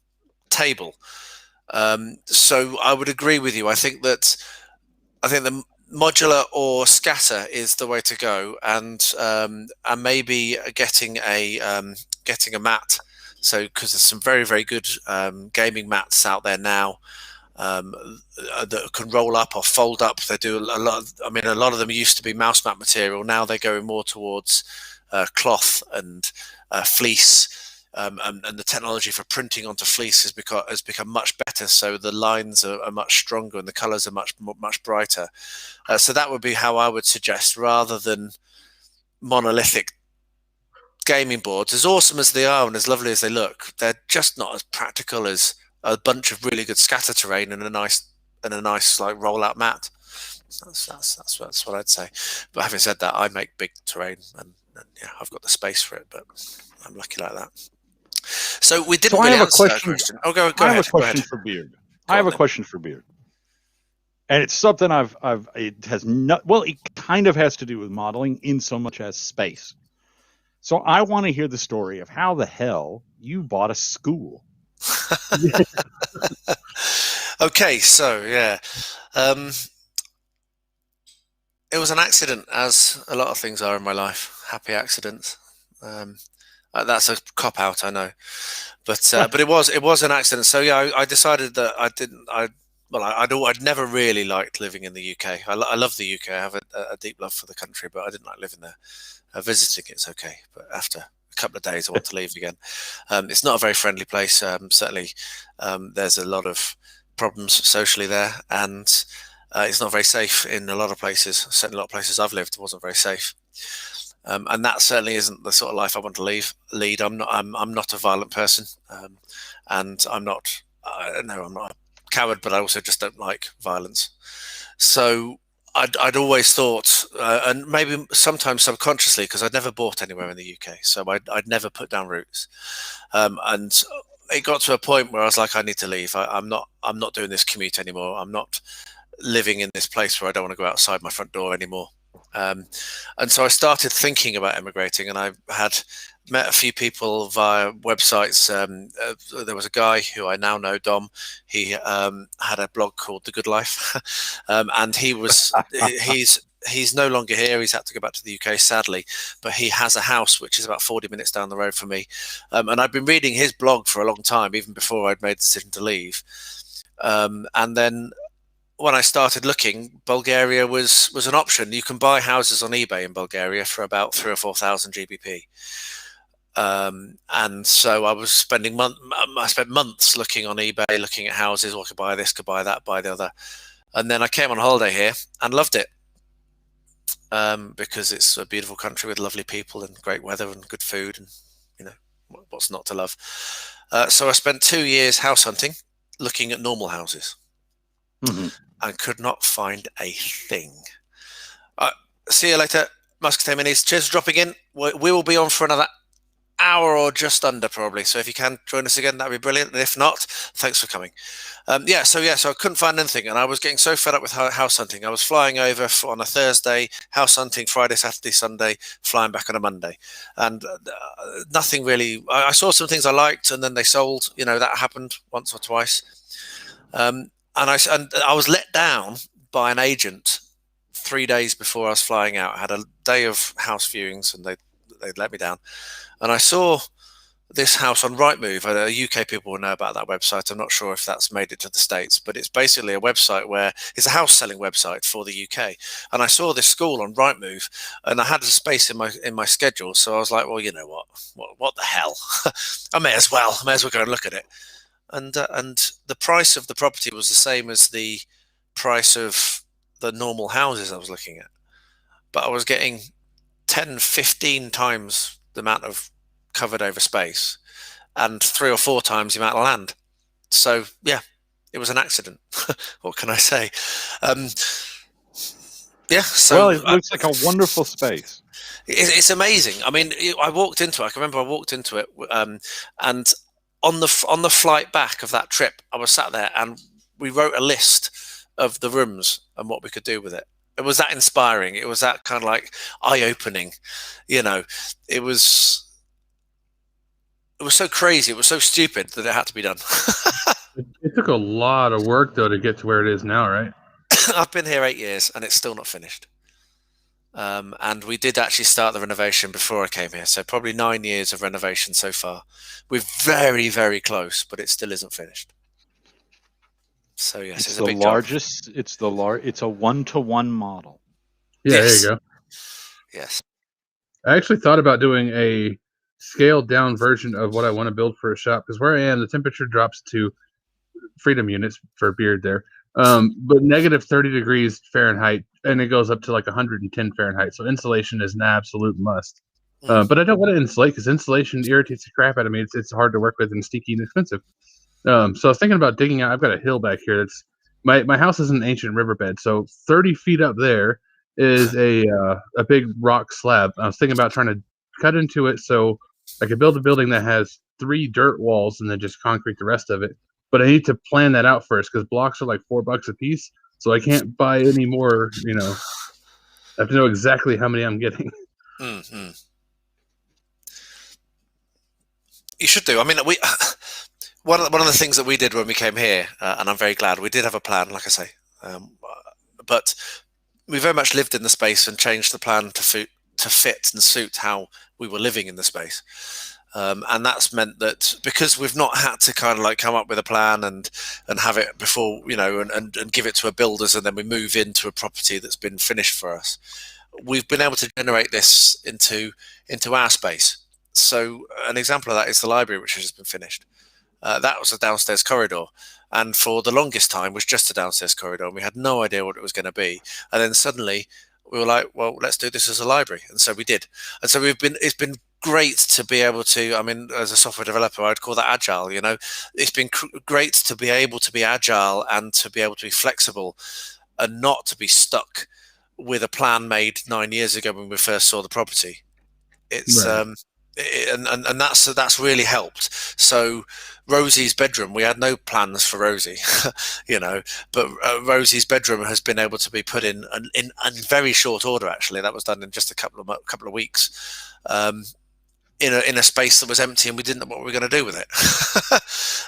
table. So I would agree with you. I think the modular or scatter is the way to go, and maybe getting a mat. So because there's some very, very good gaming mats out there now that can roll up or fold up. They do a lot. A lot of them used to be mouse mat material. Now they're going more towards cloth and fleece. And the technology for printing onto fleece has become much better, so the lines are much stronger and the colours are much brighter. So that would be how I would suggest, rather than monolithic gaming boards. As awesome as they are and as lovely as they look, they're just not as practical as a bunch of really good scatter terrain and a nice like rollout mat. That's what I'd say. But having said that, I make big terrain and I've got the space for it, but I'm lucky like that. So we didn't really answer that question. Oh, go ahead. I have a question for Beard. I have a question for Beard. And it's something it kind of has to do with modeling in so much as space. So I want to hear the story of how the hell you bought a school. Okay, so yeah. It was an accident, as a lot of things are in my life. Happy accidents. That's a cop out, I know, but it was an accident. So yeah, I decided that I'd never really liked living in the UK. I love the UK. I have a deep love for the country, but I didn't like living there. Visiting it's okay, but after a couple of days, I want to leave again. It's not a very friendly place. Certainly, there's a lot of problems socially there, and it's not very safe in a lot of places. Certainly, a lot of places I've lived wasn't very safe. And that certainly isn't the sort of life I want to lead. I'm not a violent person, and I'm not a coward, but I also just don't like violence. So I'd always thought, and maybe sometimes subconsciously, because I'd never bought anywhere in the UK, so I'd never put down roots. And it got to a point where I was like, I need to leave. I'm not doing this commute anymore. I'm not living in this place where I don't want to go outside my front door anymore. And so I started thinking about emigrating, and I had met a few people via websites. There was a guy who I now know, Dom. He had a blog called The Good Life, and he's no longer here. He's had to go back to the UK, sadly, but he has a house which is about 40 minutes down the road from me. And I've been reading his blog for a long time, even before I'd made the decision to leave. And then when I started looking, Bulgaria was an option. You can buy houses on eBay in Bulgaria for about 3,000 or 4,000 GBP. And so I was spending I spent months looking on eBay, looking at houses. Well, I could buy this, could buy that, buy the other. And then I came on holiday here and loved it, because it's a beautiful country with lovely people and great weather and good food, and what's not to love. So I spent 2 years house hunting, looking at normal houses. Mm-hmm. And could not find a thing. See you later, Muscatel Minis. Cheers for dropping in. We will be on for another hour or just under, probably. So if you can join us again, that'd be brilliant. And if not, thanks for coming. So I couldn't find anything, and I was getting so fed up with house hunting. I was flying over on a Thursday, house hunting Friday, Saturday, Sunday, flying back on a Monday, and nothing really. I saw some things I liked, and then they sold. That happened once or twice. And I was let down by an agent 3 days before I was flying out. I had a day of house viewings, and they'd let me down. And I saw this house on Rightmove. UK people will know about that website. I'm not sure if that's made it to the States, but it's basically a website where it's a house selling website for the UK. And I saw this school on Rightmove, and I had a space in my schedule. So I was like, well, you know what the hell? I may as well go and look at it. And the price of the property was the same as the price of the normal houses I was looking at. But I was getting 10, 15 times the amount of covered over space and 3 or 4 times the amount of land. So, yeah, it was an accident. What can I say? So it looks like a wonderful space. It's amazing. I mean, I walked into it. I can remember I walked into it, and on the flight back of that trip, I was sat there and we wrote a list of the rooms and what we could do with it. It was that inspiring. It was that kind of like eye-opening. It was so crazy. It was so stupid that it had to be done. It took a lot of work, though, to get to where it is now, right? I've been here 8 years and it's still not finished. And we did actually start the renovation before I came here. So probably 9 years of renovation so far. We're very, very close, but it still isn't finished. So yes, it's a big largest. Job. It's It's a 1-to-1 model. Yeah, yes. There you go. Yes. I actually thought about doing a scaled down version of what I want to build for a shop, because where I am, the temperature drops to freedom units for beard there. But negative 30 degrees Fahrenheit, and it goes up to like 110 Fahrenheit. So insulation is an absolute must. But I don't want to insulate because insulation irritates the crap out of me. It's hard to work with and sticky and expensive. So I was thinking about digging out. I've got a hill back here. That's my house is an ancient riverbed. So 30 feet up there is a big rock slab. I was thinking about trying to cut into it so I could build a building that has 3 dirt walls and then just concrete the rest of it. But I need to plan that out first because blocks are like $4 a piece. So I can't buy any more, I have to know exactly how many I'm getting. Mm-hmm. You should do. I mean, one of the things that we did when we came here, and I'm very glad, we did have a plan, like I say, but we very much lived in the space and changed the plan to fit and suit how we were living in the space. And that's meant that because we've not had to kind of like come up with a plan and have it before, and give it to a builders and then we move into a property that's been finished for us, we've been able to generate this into our space. So an example of that is the library, which has just been finished. That was a downstairs corridor, and for the longest time was just a downstairs corridor, and we had no idea what it was going to be. And then suddenly we were like, well, let's do this as a library, and so we did. And so it's been great to be able to, I mean, as a software developer, I'd call that agile. It's been great to be able to be agile and to be able to be flexible and not to be stuck with a plan made 9 years ago when we first saw the property. It's right. and that's really helped. So Rosie's bedroom, we had no plans for Rosie, but Rosie's bedroom has been able to be put in very short order. Actually, that was done in just a couple of weeks. In a space that was empty, and we didn't know what we were going to do with it.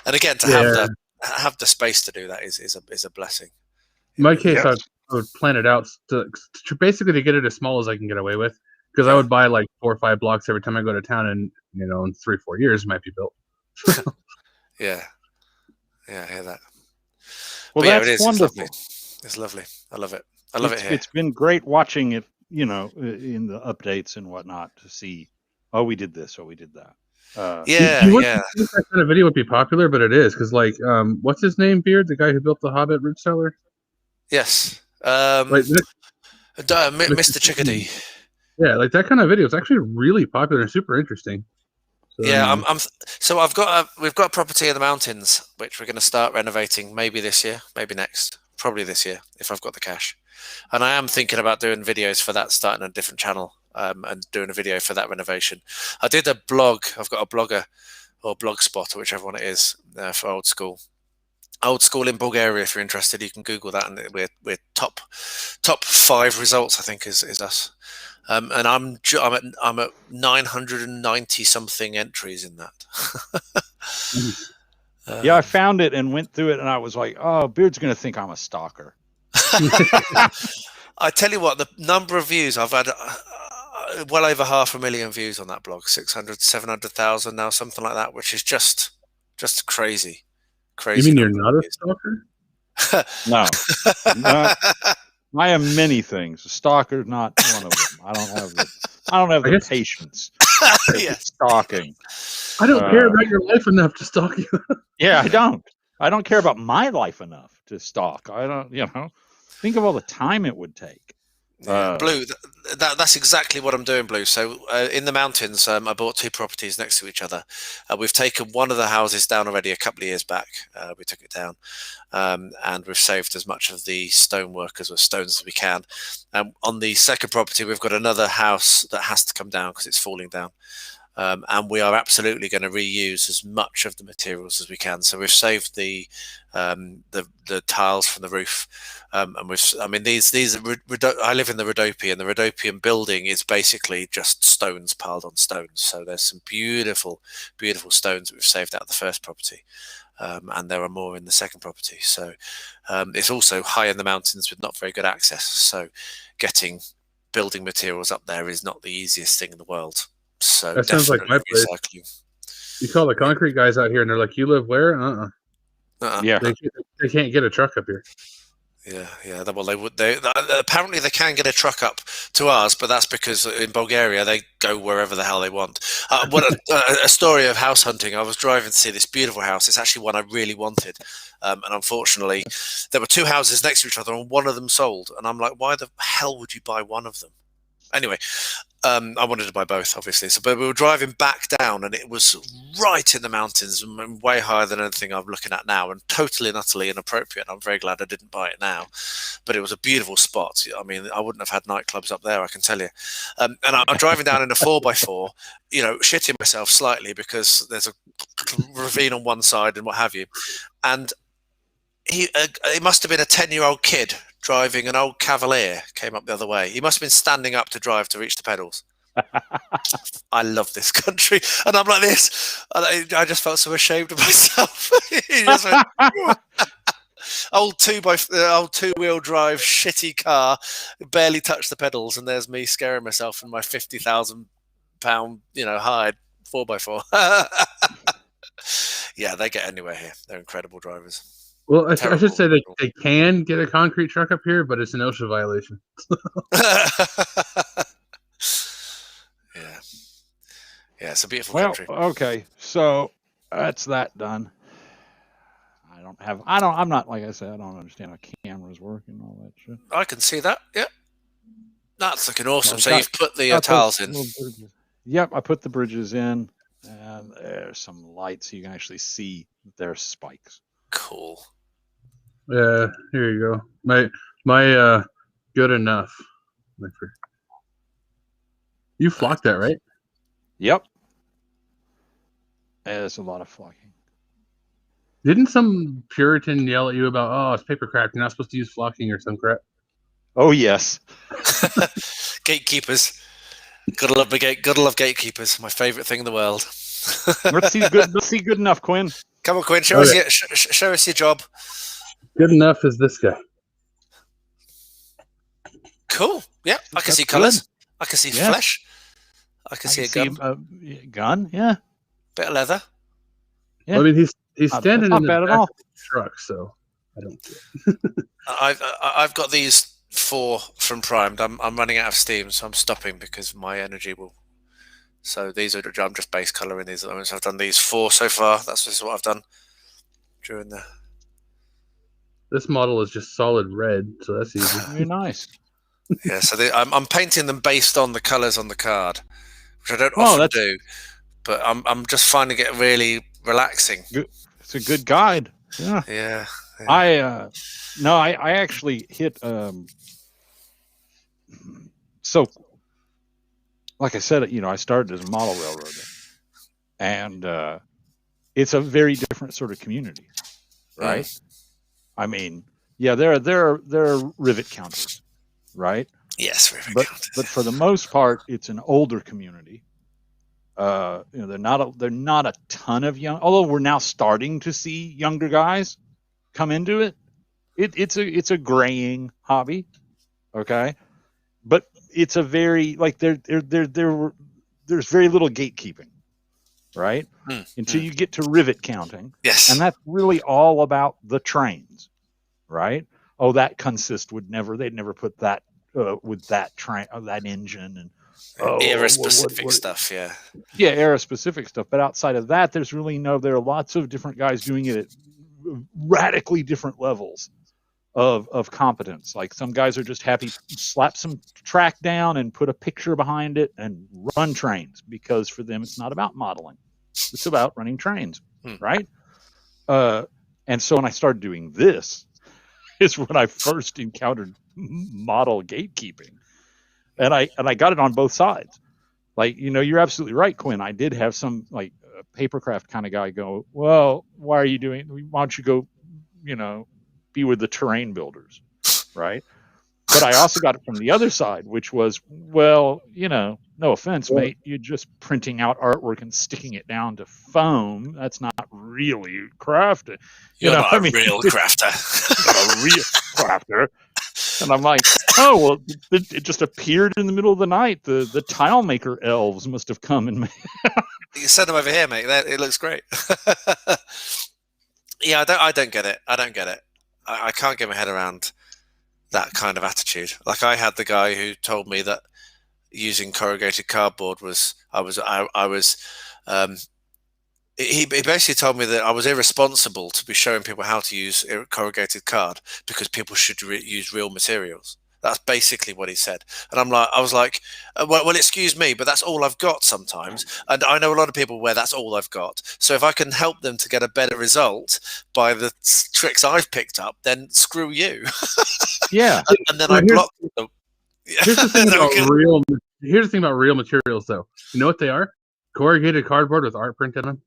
And again, to have the space to do that is a blessing. In my case, I would plan it out to basically to get it as small as I can get away with, because I would buy like 4 or 5 blocks every time I go to town, and in 3-4 years it might be built. Yeah, I hear that. Well, that's wonderful. It's lovely. I love it. I love it here. It's been great watching it, in the updates and whatnot, to see, oh, we did this, or we did that. You would think that kind of video would be popular, but it is, because like, what's his name, Beard, the guy who built the Hobbit root cellar? Yes, Mr. Chickadee. Yeah, like that kind of video is actually really popular and super interesting. So, yeah, we've got a property in the mountains which we're going to start renovating, maybe this year, maybe next, probably this year if I've got the cash. And I am thinking about doing videos for that, starting a different channel, and doing a video for that renovation. I did a blog. I've got a blogger or blogspot, or whichever one it is, for old school in Bulgaria. If you're interested, you can Google that, and we're top 5 results, I think, is us. And I'm at 990 something entries in that. Yeah, I found it and went through it, and I was like, "Oh, Beard's going to think I'm a stalker." I tell you what, the number of views I've had, well over 500,000 views on that blog, 600, 700,000 now, something like that, which is just crazy. You mean you're not a stalker? No. I am many things. A stalker, not one of them. I don't have the patience for stalking. I don't care about your life enough to stalk you. Yeah, I don't. I don't care about my life enough to stalk. I don't. Think of all the time it would take. Blue, that's exactly what I'm doing, Blue. So in the mountains, I bought 2 properties next to each other. We've taken one of the houses down already a couple of years back. We took it down, and we've saved as much of the stonework as stones as we can. On the second property, we've got another house that has to come down because it's falling down. And we are absolutely going to reuse as much of the materials as we can. So we've saved the tiles from the roof, and these I live in the Rhodope, and the Rhodopean building is basically just stones piled on stones. So there's some beautiful stones that we've saved out of the first property, and there are more in the second property. So it's also high in the mountains with not very good access. So getting building materials up there is not the easiest thing in the world. So that sounds like my place. You call the concrete guys out here, and they're like, "You live where?" Yeah, they can't get a truck up here. Yeah. Well, they would. Apparently they can get a truck up to ours, but that's because in Bulgaria they go wherever the hell they want. A story of house hunting. I was driving to see this beautiful house. It's actually one I really wanted, and unfortunately, there were 2 houses next to each other, and one of them sold. And I'm like, why the hell would you buy one of them? Anyway, I wanted to buy both, obviously. But we were driving back down, and it was right in the mountains, and way higher than anything I'm looking at now, and totally and utterly inappropriate. I'm very glad I didn't buy it now. But it was a beautiful spot. I mean, I wouldn't have had nightclubs up there, I can tell you. And I'm driving down in a 4x4, shitting myself slightly because there's a ravine on one side and what have you. And it must have been a 10-year-old kid driving an old Cavalier came up the other way. He must have been standing up to drive to reach the pedals. I love this country, and I'm like this. I just felt so ashamed of myself. He just went, old 2-wheel drive shitty car, barely touched the pedals, and there's me scaring myself in my £50,000 hired 4x4. Yeah, they get anywhere here. They're incredible drivers. Well, I should say they can get a concrete truck up here, but it's an OSHA violation. Yeah, it's a beautiful country. Okay, so that's that done. I'm not, like I said, I don't understand how cameras work and all that shit. I can see that. Yeah, that's looking awesome. So you've put the tiles in. Yep, I put the bridges in, and there's some lights so you can actually see there's spikes. Cool. Yeah, here you go. My good enough. You flocked that, right? Yep. There's a lot of flocking. Didn't some Puritan yell at you about, oh, it's papercraft, you're not supposed to use flocking or some crap? Oh yes. Gatekeepers. Gotta love gatekeepers. My favourite thing in the world. Let's see good enough, Quinn. Come on, Quinn. Show us your job. Good enough is this guy. Cool. Yeah, I can see colours. I can see flesh. I can see a gun. Gun, yeah. Bit of leather. Yeah. Well, I mean, he's standing in the back of the truck, so I don't care. I've got these 4 from Primed. I'm running out of steam, so I'm stopping because my energy will. So these are I'm just base colouring these at the moment. So I've done these 4 so far. This is what I've done during the. This model is just solid red, so that's easy. Very nice. Yeah, so I'm painting them based on the colours on the card, which I don't often do, but I'm just finding it really relaxing. It's a good guide. Yeah. Yeah. I actually hit so like I said, I started as a model railroader, and it's a very different sort of community, right? I mean, yeah, there are rivet counters, right? Yes, rivet counters. But for the most part, it's an older community. They're not a ton of young, although we're now starting to see younger guys come into it. It's a graying hobby, okay, but it's a very there's very little gatekeeping, right? Until you get to rivet counting. Yes, and that's really all about the trains, right? Oh, that consist they'd never put that with that train, that engine, and era specific stuff. Yeah, era specific stuff. But outside of that, there are lots of different guys doing it at radically different levels of competence. Like some guys are just happy slap some track down and put a picture behind it and run trains, because for them it's not about modeling, it's about running trains, right? And so when I started doing this is when I first encountered model gatekeeping, and I got it on both sides. Like, you're absolutely right, Quinn. I did have some papercraft kind of guy go, well, why are you doing? Why don't you go, be with the terrain builders, right? But I also got it from the other side, which was, well, no offense, mate, you're just printing out artwork and sticking it down to foam. That's not really crafting. You're not a real crafter. Not a real crafter. And I'm like, oh, well, it just appeared in the middle of the night. The tile maker elves must have come and made. You send them over here, mate. It looks great. Yeah, I don't get it. I can't get my head around that kind of attitude. Like, I had the guy who told me that using corrugated cardboard he basically told me that I was irresponsible to be showing people how to use corrugated card, because people should use real materials. That's basically what he said. And I was like, well, excuse me, but that's all I've got sometimes. And I know a lot of people where that's all I've got. So if I can help them to get a better result by the tricks I've picked up, then screw you. Yeah. And then I blocked them. Here's the thing about real materials, though. You know what they are? Corrugated cardboard with art printed on.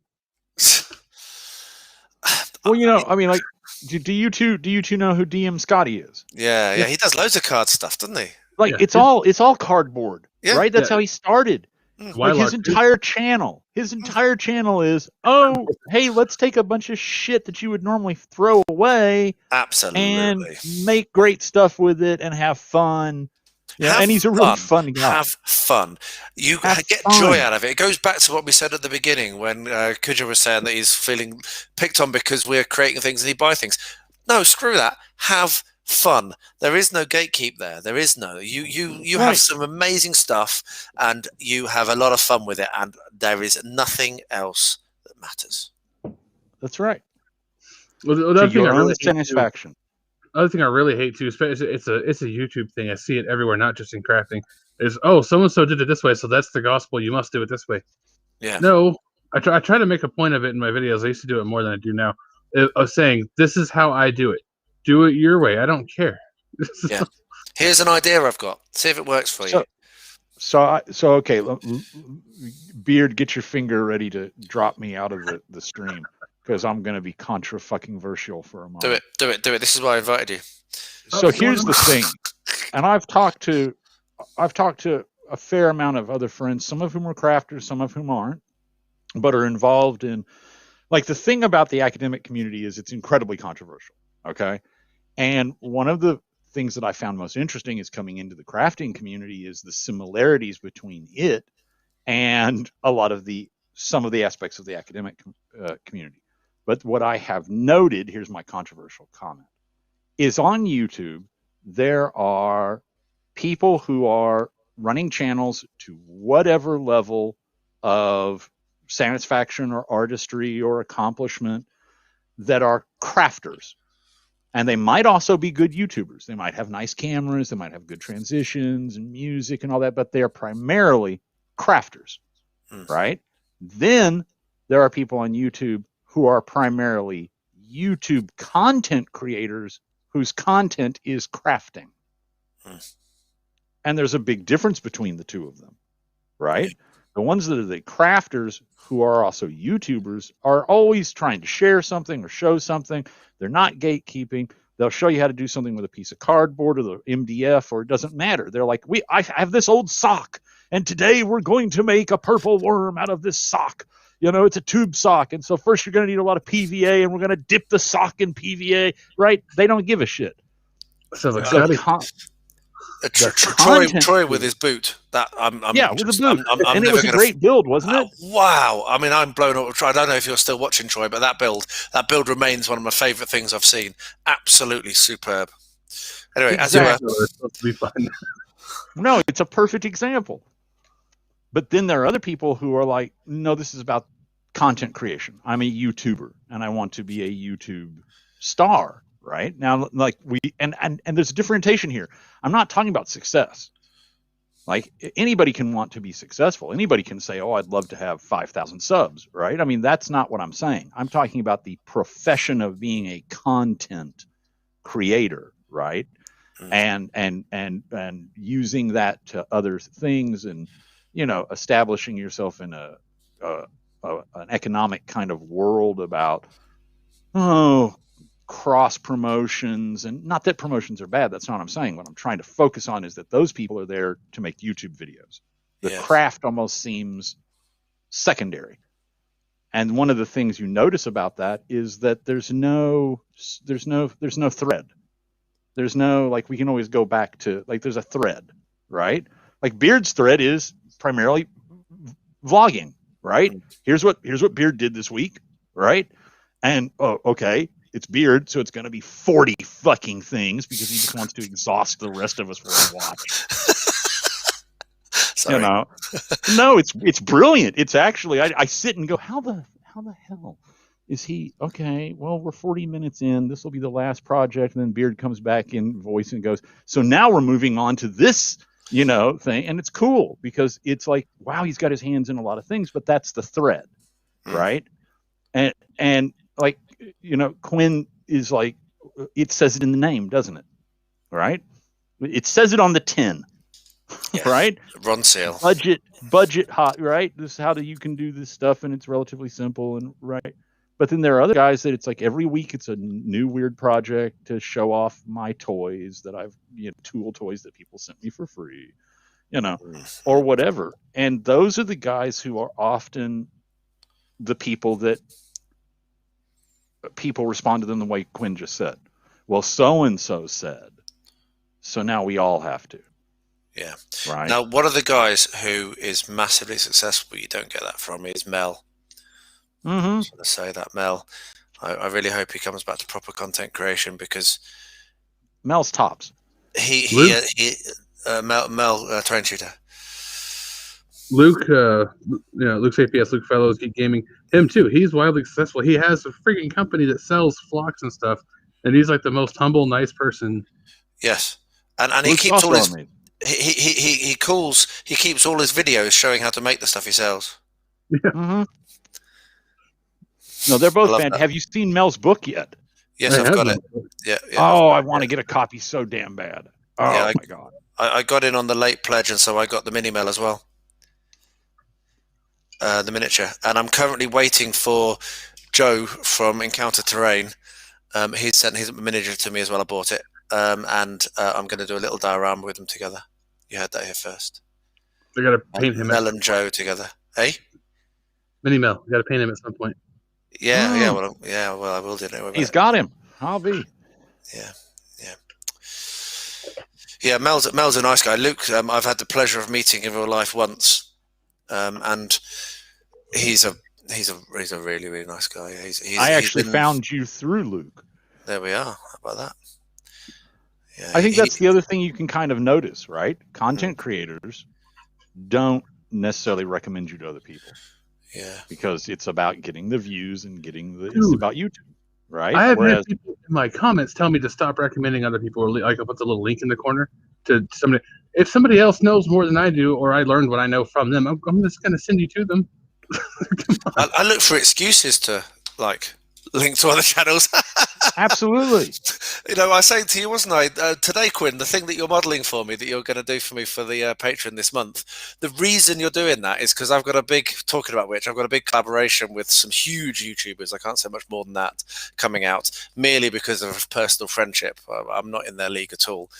Well, I mean, like, do you two know who DM Scotty is? Yeah, he does loads of card stuff, doesn't he? Like, it's all cardboard, right? That's how he started. Like, his entire channel is, oh, hey, let's take a bunch of shit that you would normally throw away, absolutely, and make great stuff with it and have fun. Yeah, and he's a really fun guy. Have fun. You get joy out of it. It goes back to what we said at the beginning when Kuja was saying that he's feeling picked on because we're creating things and he buy things. No, screw that. Have fun. There is no gatekeep there. There is no. You have some amazing stuff and you have a lot of fun with it, and there is nothing else that matters. That's right. Well, that's your own satisfaction. Other thing I really hate too, especially it's a YouTube thing. I see it everywhere, not just in crafting. Is so and so did it this way, so that's the gospel. You must do it this way. Yeah. No, I try to make a point of it in my videos. I used to do it more than I do now. Of saying this is how I do it. Do it your way. I don't care. Yeah. Here's an idea I've got. See if it works for you. So okay, Beard, get your finger ready to drop me out of the stream because I'm going to be contra-fucking-versial for a moment. Do it. This is why I invited you. So here's the thing, and I've talked to a fair amount of other friends, some of whom are crafters, some of whom aren't, but are involved in, like, the thing about the academic community is it's incredibly controversial. Okay, and one of the things that I found most interesting is coming into the crafting community is the similarities between it and some of the aspects of the academic community. But what I have noted, here's my controversial comment, is on YouTube, there are people who are running channels to whatever level of satisfaction or artistry or accomplishment that are crafters. And they might also be good YouTubers. They might have nice cameras. They might have good transitions and music and all that, but they are primarily crafters, right? Then there are people on YouTube who are primarily YouTube content creators whose content is crafting. And there's a big difference between the two of them, right? The ones that are the crafters who are also YouTubers are always trying to share something or show something. They're not gatekeeping. They'll show you how to do something with a piece of cardboard or the MDF, or it doesn't matter. They're like, I have this old sock, and today we're going to make a purple worm out of this sock. You know, it's a tube sock, and so first you're going to need a lot of PVA, and we're going to dip the sock in PVA, right? They don't give a shit. So Troy with his boot. With the boot. And it was a great build, wasn't it? Wow. I mean, I'm blown up. I don't know if you're still watching, Troy, but that build remains one of my favourite things I've seen. Absolutely superb. Anyway, exactly. It's supposed to be fun. No, it's a perfect example. But then there are other people who are like, no, this is about content creation. I'm a YouTuber, and I want to be a YouTube star. Right now, like and there's a differentiation here. I'm not talking about success. Like, anybody can want to be successful. Anybody can say, "Oh, I'd love to have 5,000 subs." Right? I mean, that's not what I'm saying. I'm talking about the profession of being a content creator, right? And using that to other things, and establishing yourself in an economic kind of world about cross promotions. And not that promotions are bad, that's not what I'm saying. What I'm trying to focus on is that those people are there to make YouTube videos. The craft almost seems secondary. And one of the things you notice about that is that there's no thread. There's no, like, we can always go back to, like, there's a thread, right? Like, Beard's thread is primarily vlogging, right? Here's what Beard did this week, right? And okay, it's Beard, so it's going to be 40 fucking things because he just wants to exhaust the rest of us for a watch. Sorry. No, it's brilliant. It's actually, I sit and go, how the hell is he? Okay, well, we're 40 minutes in. This will be the last project, and then Beard comes back in voice and goes, so now we're moving on to this, thing, and it's cool because it's like, wow, he's got his hands in a lot of things, but that's the thread, right? And like, Quinn is like, it says it in the name, doesn't it? Right? It says it on the tin, right? Run sale. Budget hot, right? This is how you can do this stuff, and it's relatively simple, and right. But then there are other guys that it's like every week it's a new weird project to show off my toys that I've, tool toys that people sent me for free, or whatever. And those are the guys who are often the people that people respond to them the way Quinn just said. Well, so-and-so said, so now we all have to. Yeah. Right. Now, one of the guys who is massively successful, but you don't get that from, is Mel. Mm-hmm. I was going to say that, Mel. I really hope he comes back to proper content creation because Mel's tops. Mel Train Shooter. Luke, Luke's APS, Luke Fellows, Geek Gaming, him too. He's wildly successful. He has a freaking company that sells flocks and stuff, and he's like the most humble, nice person. Yes, and he keeps all his he keeps all his videos showing how to make the stuff he sells. Yeah. Mm-hmm. No, they're both fantastic. Have you seen Mel's book yet? Yes, I've got it. Yeah. Oh, I want to get a copy so damn bad. Oh, my God. I got in on the late pledge, and so I got the mini mill as well, the miniature. And I'm currently waiting for Joe from Encounter Terrain. He sent his miniature to me as well. I bought it, and I'm going to do a little diorama with them together. You heard that here first. I got to paint him. Mel and Joe together. Hey, Mini Mel. You got to paint him at some point. Yeah, well, I will do it. He's got him. I'll be. Yeah. Mel's a nice guy. Luke, I've had the pleasure of meeting in real life once, and he's a really, really nice guy. I actually found you through Luke. There we are. How about that? Yeah, I think that's the other thing you can kind of notice, right? Content creators don't necessarily recommend you to other people. Yeah. Because it's about getting the views and it's about YouTube, right? I have had people in my comments tell me to stop recommending other people, or like I put the little link in the corner to somebody. If somebody else knows more than I do, or I learned what I know from them, I'm just going to send you to them. I look for excuses to link to other channels. Absolutely. I was saying to you, wasn't I, today, Quinn, the thing that you're modelling for me, that you're going to do for me for the Patreon this month, the reason you're doing that is because I've got a big collaboration with some huge YouTubers. I can't say much more than that coming out, merely because of personal friendship. I'm not in their league at all.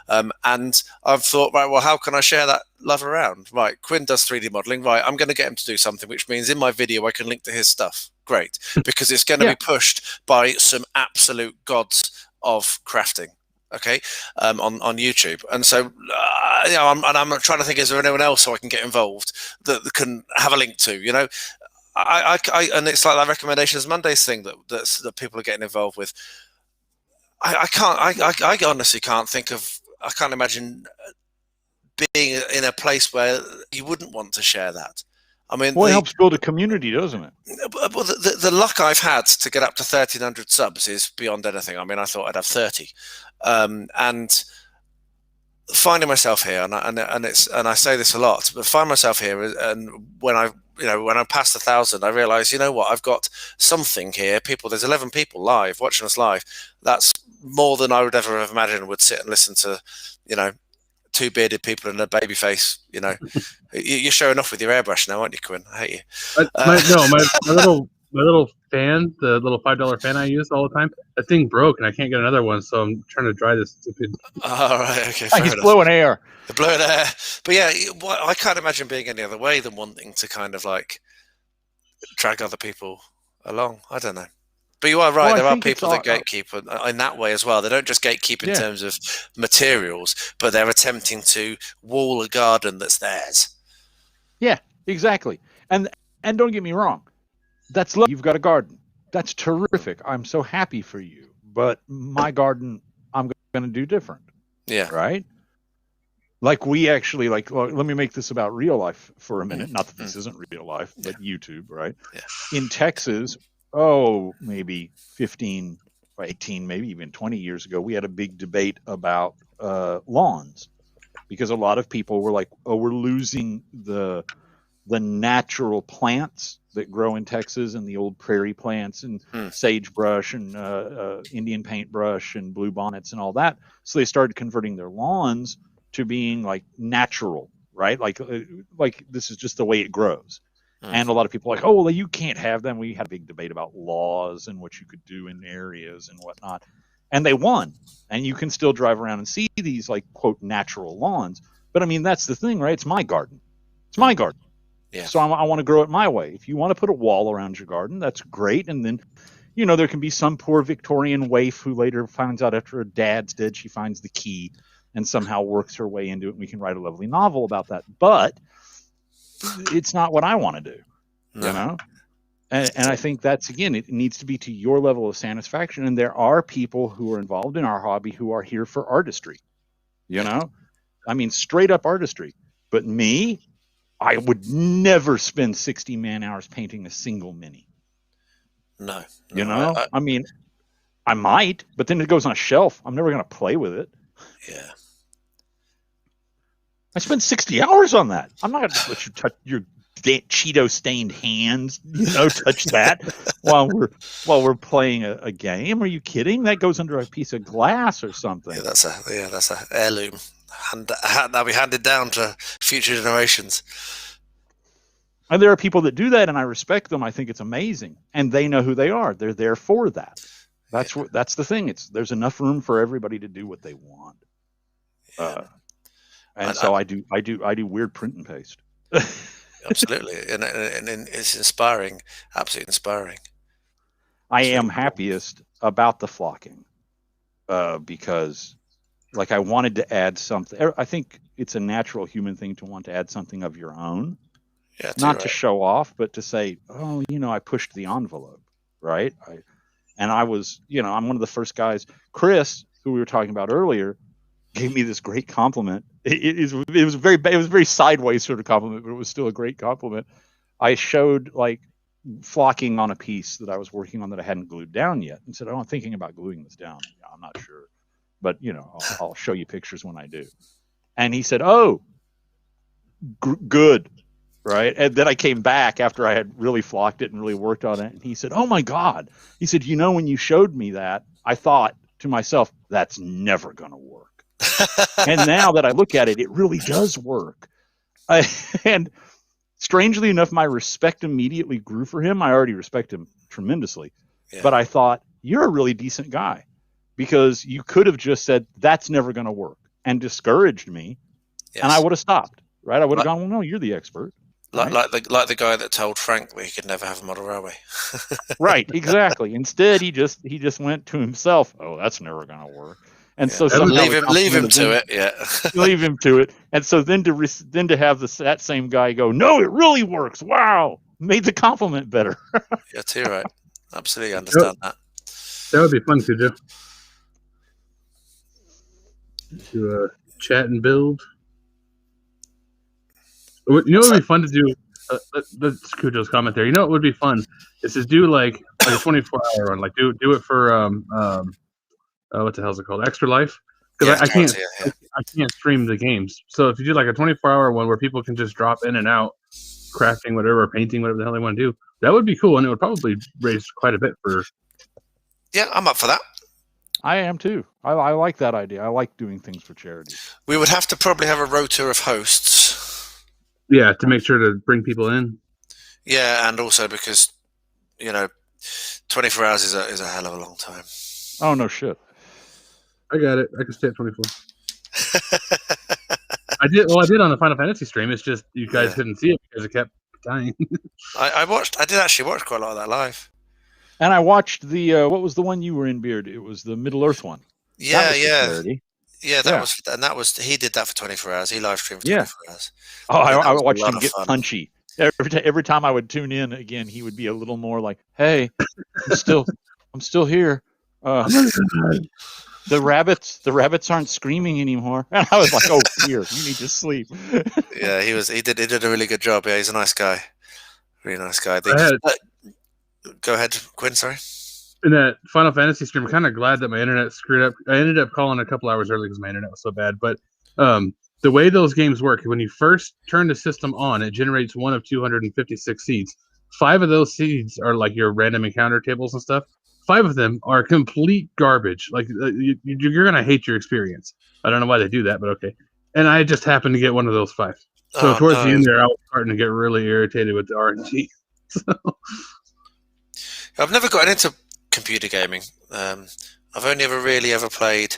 And I've thought, right, well, how can I share that love around? Right, Quinn does 3D modelling. Right, I'm going to get him to do something, which means in my video I can link to his stuff. Great, because it's going to be pushed by some absolute gods of crafting, okay, on YouTube. And so, I'm trying to think, is there anyone else who I can get involved that can have a link to? I and it's like that Recommendations Mondays thing that people are getting involved with. I honestly can't think of. I can't imagine being in a place where you wouldn't want to share that. I mean, it helps build a community, doesn't it? Well, the luck I've had to get up to 1,300 subs is beyond anything. I mean, I thought I'd have 30, and finding myself here, and I say this a lot, but find myself here, and when I passed 1,000, I realised, you know what, I've got something here. There's 11 people live watching us live. That's more than I would ever have imagined would sit and listen to, two bearded people and a baby face. You're showing off with your airbrush now, aren't you, Quinn? I hate you. My little fan, the little $5 fan I use all the time, that thing broke and I can't get another one, so I'm trying to dry this stupid. All right, okay. He's blowing air. Blowing air. But yeah, I can't imagine being any other way than wanting to kind of drag other people along. I don't know. But you are right. There are people that gatekeep in that way as well. They don't just gatekeep in terms of materials, but they're attempting to wall a garden that's theirs. Yeah, exactly. And don't get me wrong. That's lovely. You've got a garden. That's terrific. I'm so happy for you. But my garden, I'm going to do different. Yeah. Right? We actually, let me make this about real life for a minute. Not that this isn't real life, but YouTube, right? Yeah. In Texas, maybe 15, 18, maybe even 20 years ago, we had a big debate about lawns, because a lot of people were like, we're losing the natural plants that grow in Texas, and the old prairie plants and sagebrush and Indian paintbrush and blue bonnets and all that. So they started converting their lawns to being natural, right? Like this is just the way it grows. And a lot of people are like, you can't have them. We had a big debate about laws and what you could do in areas and whatnot. And they won. And you can still drive around and see these, quote, natural lawns. But, I mean, that's the thing, right? It's my garden. It's my garden. Yeah. So I want to grow it my way. If you want to put a wall around your garden, that's great. And then, there can be some poor Victorian waif who later finds out after her dad's dead, she finds the key and somehow works her way into it. And we can write a lovely novel about that. But it's not what I want to do, No. And I think that's, again, it needs to be to your level of satisfaction. And there are people who are involved in our hobby who are here for artistry, I mean, straight up artistry. But me, I would never spend 60 man hours painting a single mini. No. I mean, I might, but then it goes on a shelf. I'm never going to play with it. Yeah. I spent 60 hours on that. I'm not going to let you touch your Cheeto-stained hands, touch that while we're playing a game. Are you kidding? That goes under a piece of glass or something. Yeah, that's a heirloom. and that'll be handed down to future generations. And there are people that do that, and I respect them. I think it's amazing, and they know who they are. They're there for that. That's the thing. There's enough room for everybody to do what they want. So I do weird print and paste. Absolutely, and it's inspiring, absolutely inspiring. I am happiest about the flocking because, like, I wanted to add something. I think it's a natural human thing to want to add something of your own, not to show off, but to say, oh, I pushed the envelope, right? I was, I'm one of the first guys. Chris, who we were talking about earlier, gave me this great compliment. It was very sideways sort of compliment, but it was still a great compliment. I showed like flocking on a piece that I was working on that I hadn't glued down yet, and said, "Oh, I'm thinking about gluing this down. I'm not sure, but I'll show you pictures when I do." And he said, "Oh, good." Right. And then I came back after I had really flocked it and really worked on it. And he said, "Oh my God." He said, when you showed me that, I thought to myself, that's never going to work. And now that I look at it, it really does work. And strangely enough, my respect immediately grew for him. I already respect him tremendously. Yeah. But I thought, you're a really decent guy, because you could have just said, that's never going to work, and discouraged me. Yes. And I would have stopped. Right. I would have gone, well, no, you're the expert. Like the guy that told Frank that he could never have a model railway. Right, exactly. Instead, he just went to himself. Oh, that's never going to work. And so leave him to it. Yeah, leave him to it. And so then to have that same guy go, no, it really works. Wow, made the compliment better. Yeah, too right. Absolutely understand that. That would be fun to do. To chat and build. What would be fun to do? That's Cujo's comment there. What would be fun is to do like a 24-hour one. Like do it for what the hell is it called? Extra Life. Because I can't stream the games. So if you do like a 24-hour one where people can just drop in and out, crafting whatever, painting whatever the hell they want to do, that would be cool, and it would probably raise quite a bit for. Yeah, I'm up for that. I am too. I like that idea. I like doing things for charity. We would have to probably have a rota of hosts. Yeah, to make sure to bring people in. Yeah, and also because 24 hours is a hell of a long time. Oh no shit. I got it. I can stay at 24. I did on the Final Fantasy stream. It's just you guys couldn't see it because it kept dying. I did actually watch quite a lot of that live. And I watched the what was the one you were in, Beard? It was the Middle Earth one. Yeah. That was he did that for 24 hours. He live streamed for 24 hours. Oh, I watched him get punchy. Every time I would tune in again, he would be a little more like, "Hey, I'm still here. The rabbits aren't screaming anymore." And I was like, "Oh, here, you need to sleep." Yeah, he did a really good job. Yeah, he's a nice guy. Really nice guy. Go ahead, Quinn, sorry. In that Final Fantasy stream, I'm kind of glad that my internet screwed up. I ended up calling a couple hours early because my internet was so bad. But the way those games work, when you first turn the system on, it generates one of 256 seeds. 5 of those seeds are like your random encounter tables and stuff. 5 of them are complete garbage. Like you're gonna hate your experience. I don't know why they do that, but okay. And I just happened to get one of those 5. So towards the end there, I was starting to get really irritated with the RNG. So. I've never gotten into computer gaming. I've only ever played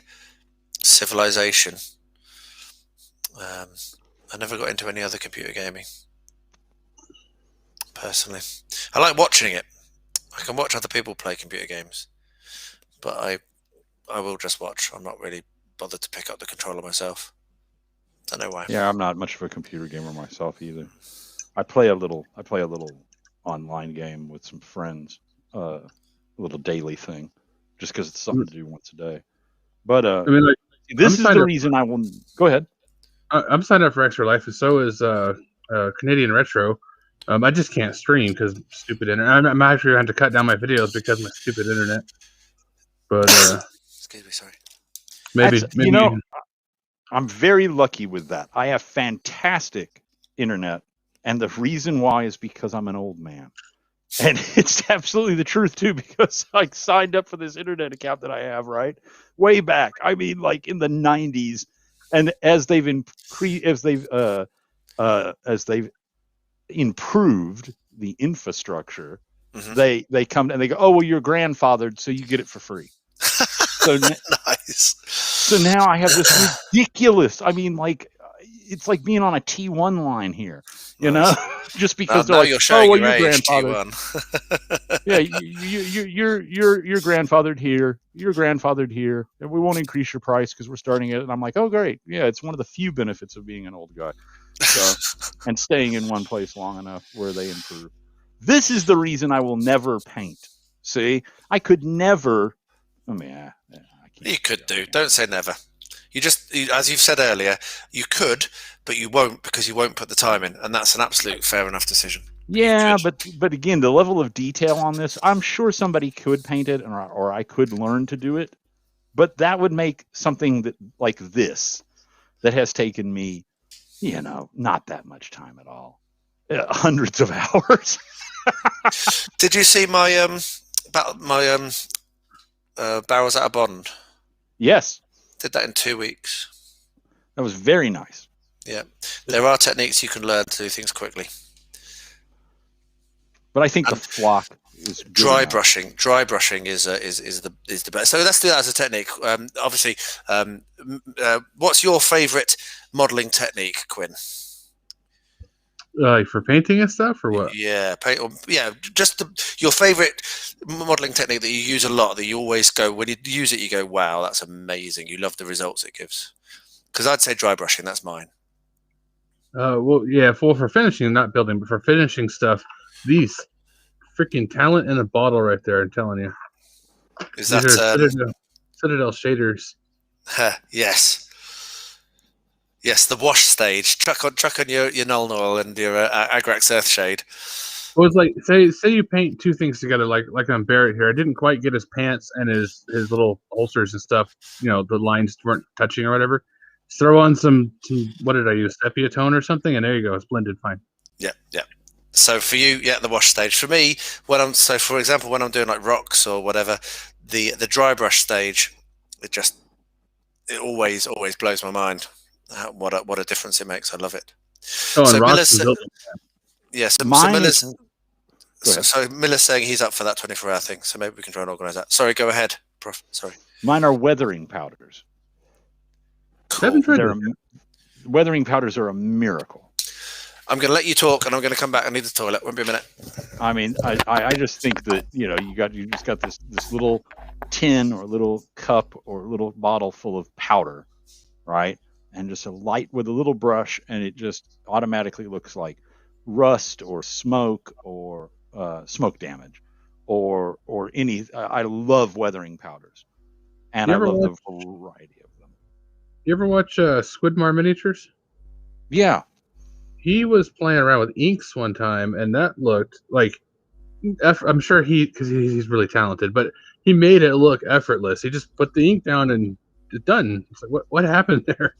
Civilization. I never got into any other computer gaming. Personally, I like watching it. I can watch other people play computer games, but I will just watch. I'm not really bothered to pick up the controller myself. Don't know why. Yeah, I'm not much of a computer gamer myself either. I play a little online game with some friends, a little daily thing, just because it's something to do once a day. But this is the reason I will. Go ahead. I'm signed up for Extra Life, and so is Canadian Retro. I just can't stream because stupid internet. I'm actually going to have to cut down my videos because of my stupid internet. But excuse me, sorry. Maybe I'm very lucky with that. I have fantastic internet, and the reason why is because I'm an old man. And it's absolutely the truth too, because I signed up for this internet account that I have, right? Way back. I mean, like in the 90s. And as they've increased, as they've improved the infrastructure, they come and they go, oh well, you're grandfathered, so you get it for free. So Nice. So now I have this ridiculous. I mean, like it's like being on a T1 line here, you know, just because they're now like, you're showing oh well, your you're age, grandfathered. Yeah, you're grandfathered here. You're grandfathered here, and we won't increase your price because we're starting it. And I'm like, oh great, yeah, it's one of the few benefits of being an old guy, so, and staying in one place long enough where they improve. This is the reason I will never paint. See, I could never. I mean, I can't. You could do. Don't say never. You just, as you've said earlier, you could, but you won't because you won't put the time in, and that's an absolute fair enough decision. Yeah, but again, the level of detail on this, I'm sure somebody could paint it, or I could learn to do it, but that would make something that like this, that has taken me, you know, not that much time at all, hundreds of hours. Did you see my barrels out of bond? Yes. Did that in 2 weeks. That was very nice. Yeah, there are techniques you can learn to do things quickly. But I think the flock is dry brushing. Dry brushing is the best. So let's do that as a technique. Obviously, what's your favourite modelling technique, Quinn? Like for painting and stuff, or what? Yeah, just your favourite modelling technique that you use a lot, that you always go, when you use it, you go, wow, that's amazing. You love the results it gives. Because I'd say dry brushing, that's mine. Well, yeah, for finishing, not building, but for finishing stuff, these freaking talent in a bottle right there, I'm telling you. Is that Citadel shaders? Yes. Yes, the wash stage. Chuck on your Nuln Oil and your Agrax Earthshade. Well, it's like say you paint two things together, like on Barrett here. I didn't quite get his pants and his little holsters and stuff. You know, the lines weren't touching or whatever. Just throw on some what did I use? Sepia tone or something, and there you go. It's blended fine. Yeah. So for you, the wash stage. For me, for example, when I'm doing like rocks or whatever, the dry brush stage, it always blows my mind. What a difference it makes. I love it. Oh, so and Miller's, So Miller's saying he's up for that 24-hour thing. So maybe we can try and organise that. Sorry, go ahead, Prof. Sorry. Mine are weathering powders. Cool. Weathering powders are a miracle. I'm going to let you talk, and I'm going to come back. I need the toilet. Won't be a minute. I mean, I just think that you just got this little tin or little cup or little bottle full of powder, right? And just a light with a little brush, and it just automatically looks like rust or smoke or smoke damage or any. I love weathering powders, and I love the variety of them. You ever watch Squidmar Miniatures? Yeah. He was playing around with inks one time, and that looked like, I'm sure because he's really talented, but he made it look effortless. He just put the ink down and it's done. It's like, what happened there?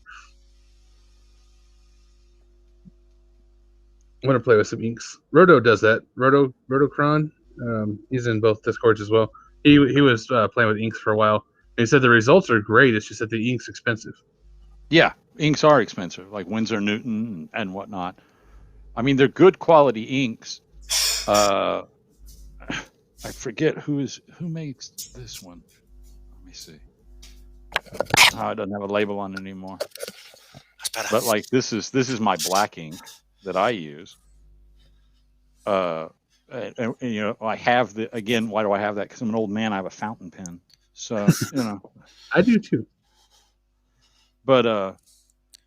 I want to play with some inks. Roto does that. Rotocron. He's in both Discords as well. He was playing with inks for a while. And he said the results are great. It's just that the ink's expensive. Yeah, inks are expensive, like Winsor Newton and whatnot. I mean, they're good quality inks. I forget who makes this one. Let me see. Oh, it doesn't have a label on it anymore. That's better. But like this is my black ink that I use. And, you know, I have again. Why do I have that? Because I'm an old man. I have a fountain pen. So you know. I do too. But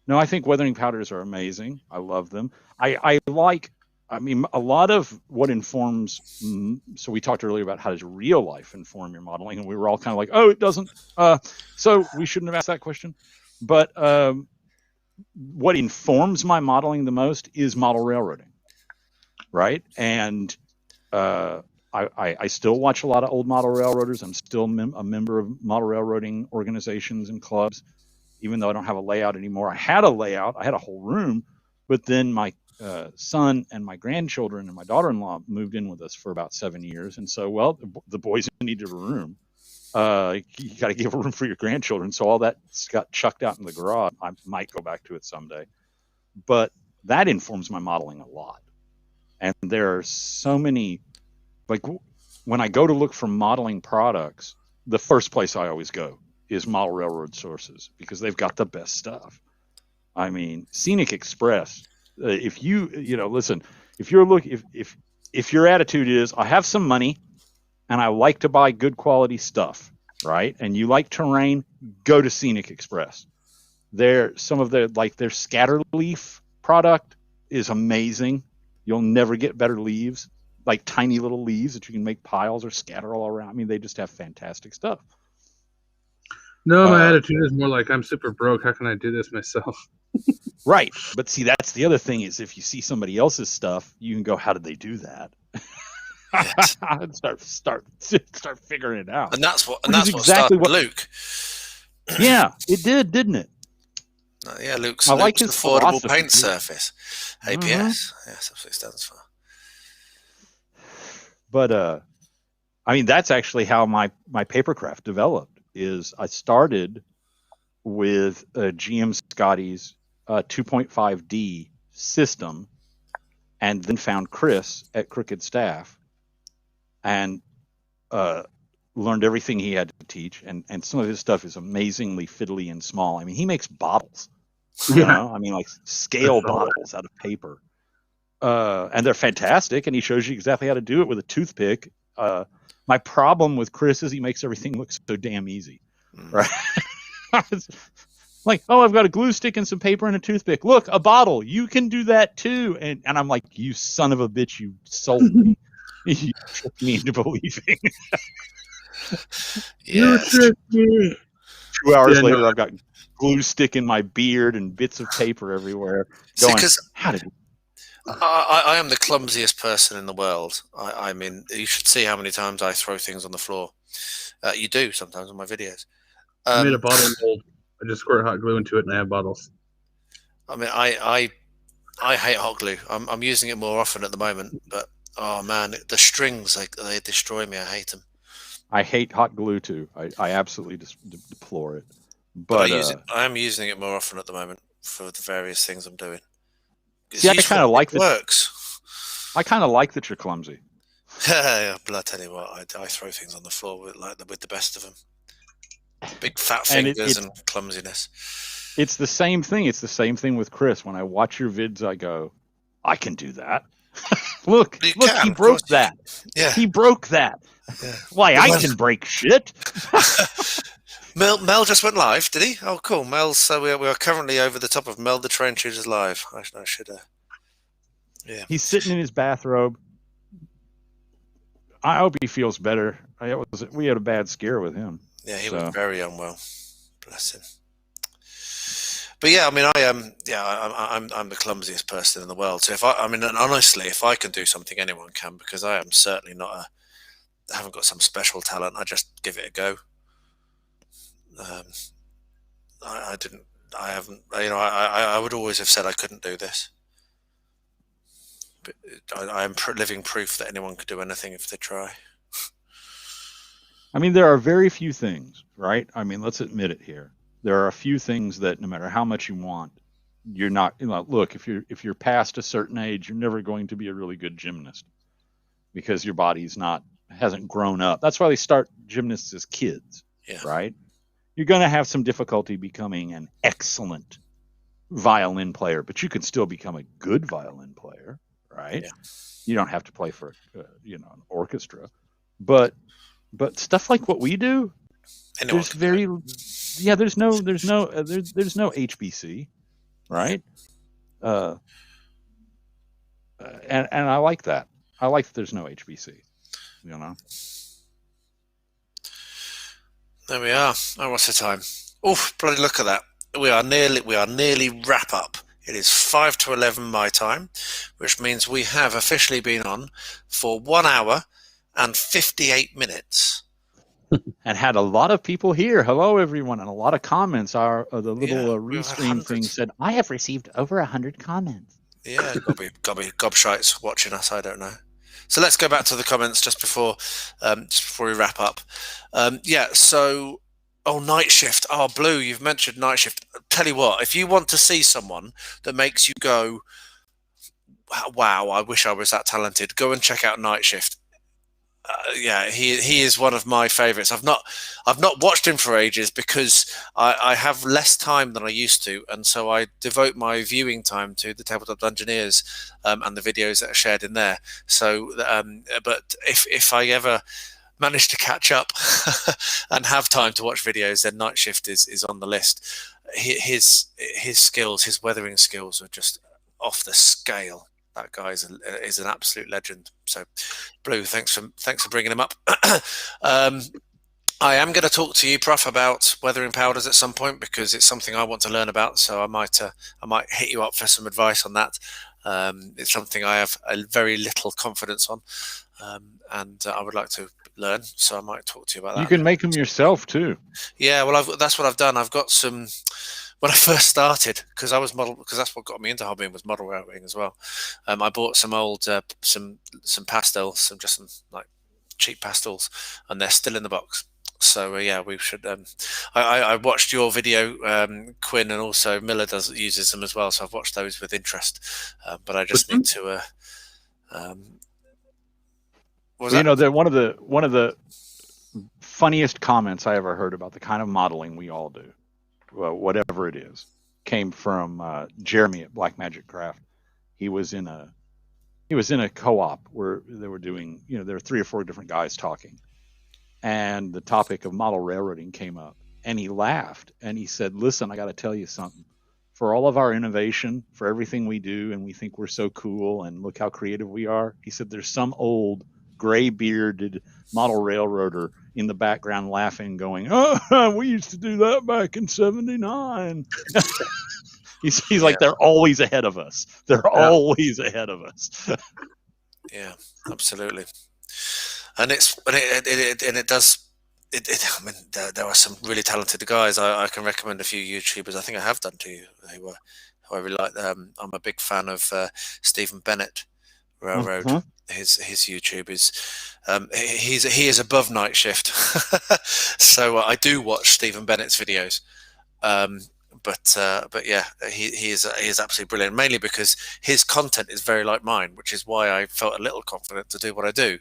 no, I think weathering powders are amazing. I love them. I mean, a lot of what informs. So we talked earlier about how does real life inform your modeling, and we were all kind of like, oh, it doesn't. So we shouldn't have asked that question. But what informs my modeling the most is model railroading, right? And I still watch a lot of old model railroaders. I'm still a member of model railroading organizations and clubs, even though I don't have a layout anymore. I had a layout. I had a whole room, but then my son and my grandchildren and my daughter-in-law moved in with us for about 7 years. And so, well, the boys needed a room. You got to give room for your grandchildren. So all that got chucked out in the garage. I might go back to it someday. But that informs my modeling a lot. And there are so many, like when I go to look for modeling products, the first place I always go is Model Railroad Sources because they've got the best stuff. I mean, Scenic Express. If you listen, if your attitude is I have some money and I like to buy good quality stuff, right? And you like terrain, go to Scenic Express. Their scatter leaf product is amazing. You'll never get better leaves, like tiny little leaves that you can make piles or scatter all around. I mean, they just have fantastic stuff. No, my attitude is more like I'm super broke. How can I do this myself? Right. But see, that's the other thing is if you see somebody else's stuff, you can go, how did they do that? Yes. start figuring it out. And that's what exactly started Luke. Yeah, it did, didn't it? Yeah, Luke's like his affordable philosophy, paint too. surface. APS. Yes, that's what it stands for. But I mean, that's actually how my papercraft developed. Is I started with a GM Scotty's 2.5D system, and then found Chris at Crooked Staff, and learned everything he had to teach. And some of his stuff is amazingly fiddly and small. I mean, he makes bottles. You know? I mean, like scale bottles out of paper. And they're fantastic, and he shows you exactly how to do it with a toothpick. My problem with Chris is he makes everything look so damn easy, right? Like, oh, I've got a glue stick and some paper and a toothpick. Look, a bottle. You can do that too. And I'm like, you son of a bitch, you sold me. You tricked me into believing. You tricked me. 2 hours later, I've got glue stick in my beard and bits of paper everywhere. Going, how did I am the clumsiest person in the world. I mean, you should see how many times I throw things on the floor. You do sometimes on my videos. I made a bottle mold. I just squirt hot glue into it and I have bottles. I mean, I hate hot glue. I'm using it more often at the moment, but oh man, the strings they destroy me. I hate them. I hate hot glue too. I absolutely deplore it. But I am using it more often at the moment for the various things I'm doing. See, I kind of like it works. I kind of like that you're clumsy. Yeah, but I tell you what, I throw things on the floor with the best of them. Big fat fingers and clumsiness. It's the same thing. It's the same thing with Chris. When I watch your vids, I go, I can do that. look, he broke that. Yeah, he broke that. Yeah. Why, I can break shit. Mel just went live, did he? Oh, cool. So we are currently over the top of Mel the Trenches is live. I should. Yeah. He's sitting in his bathrobe. I hope he feels better. We had a bad scare with him. Yeah, he was very unwell. Bless him. But yeah, I mean, I'm the clumsiest person in the world. So honestly, if I can do something, anyone can, because I am certainly I haven't got some special talent. I just give it a go. I would always have said I couldn't do this. But I am living proof that anyone could do anything if they try. I mean, there are very few things, right? I mean, let's admit it here. There are a few things that no matter how much you want, you're not, look, if you're past a certain age, you're never going to be a really good gymnast because your body's hasn't grown up. That's why they start gymnasts as kids, right? You're going to have some difficulty becoming an excellent violin player, but you can still become a good violin player, right? Yeah. You don't have to play for, an orchestra, but stuff like what we do, there's no HBC, right? And I like that. I like that there's no HBC, There we are. Oh, what's the time? Oh, bloody look at that. We are nearly wrap up. It is 5 to 11 my time, which means we have officially been on for 1 hour and 58 minutes. And had a lot of people here. Hello, everyone, and a lot of comments. The little restream thing said, "I have received over 100 comments." Yeah, gotta be gobshites watching us. I don't know. So let's go back to the comments just before we wrap up. Yeah. So, night shift. Oh, Blue, you've mentioned night shift. Tell you what, if you want to see someone that makes you go, wow, I wish I was that talented, go and check out Night Shift. Yeah, he is one of my favorites. I've not watched him for ages because I have less time than I used to, and so I devote my viewing time to the Tabletop Dungeoneers and the videos that are shared in there. So, but if I ever manage to catch up and have time to watch videos, then Night Shift is on the list. His skills, his weathering skills, are just off the scale. That guy is an absolute legend. So, Blue, thanks for bringing him up. I am going to talk to you, Prof, about weathering powders at some point because it's something I want to learn about. So I might hit you up for some advice on that. It's something I have a very little confidence on, and I would like to learn. So I might talk to you about that. You can make them yourself too. Yeah, well, that's what I've done. I've got some. When I first started, because that's what got me into hobbying was model railwaying as well. I bought some old some pastels, some like cheap pastels, and they're still in the box. So yeah, we should. I watched your video, Quinn, and also Miller uses them as well. So I've watched those with interest, but I just need to. They're one of the funniest comments I ever heard about the kind of modeling we all do. Whatever it is, came from Jeremy at Black Magic Craft. He was in a co-op where they were doing, there were 3 or 4 different guys talking, and the topic of model railroading came up, and he laughed and he said, "Listen, I got to tell you something. For all of our innovation, for everything we do, and we think we're so cool, and look how creative we are," he said, "there's some old gray-bearded model railroader in the background laughing, going, 'Oh, we used to do that back in '79.'" He's like, they're always ahead of us. They're always ahead of us. Yeah, absolutely. And it does. I mean, there are some really talented guys. I can recommend a few YouTubers. I think I have done to you. Who I really like. I'm a big fan of Stephen Bennett Railroad. Mm-hmm. His YouTube is he is above Night Shift. So I do watch Stephen Bennett's videos. But yeah, he is absolutely brilliant. Mainly because his content is very like mine, which is why I felt a little confident to do what I do.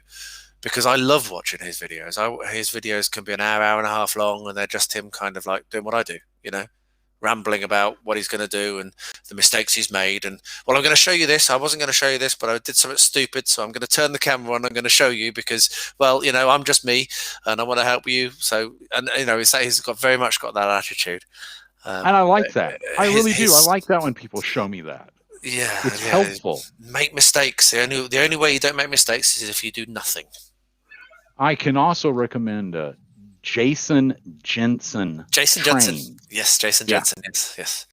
Because I love watching his videos. His videos can be an hour and a half long, and they're just him kind of like doing what I do, rambling about what he's going to do and the mistakes he's made. And, well, I'm going to show you this. I wasn't going to show you this, but I did something stupid, so I'm going to turn the camera on. I'm going to show you because, well, I'm just me, and I want to help you. So, and he's very much got that attitude. And I like that. I really do. I like that when people show me that. Yeah, it's helpful. Make mistakes. The only way you don't make mistakes is if you do nothing. I can also recommend Jason Jensen. Jason Jensen. Yes, Jason Jensen. Yes.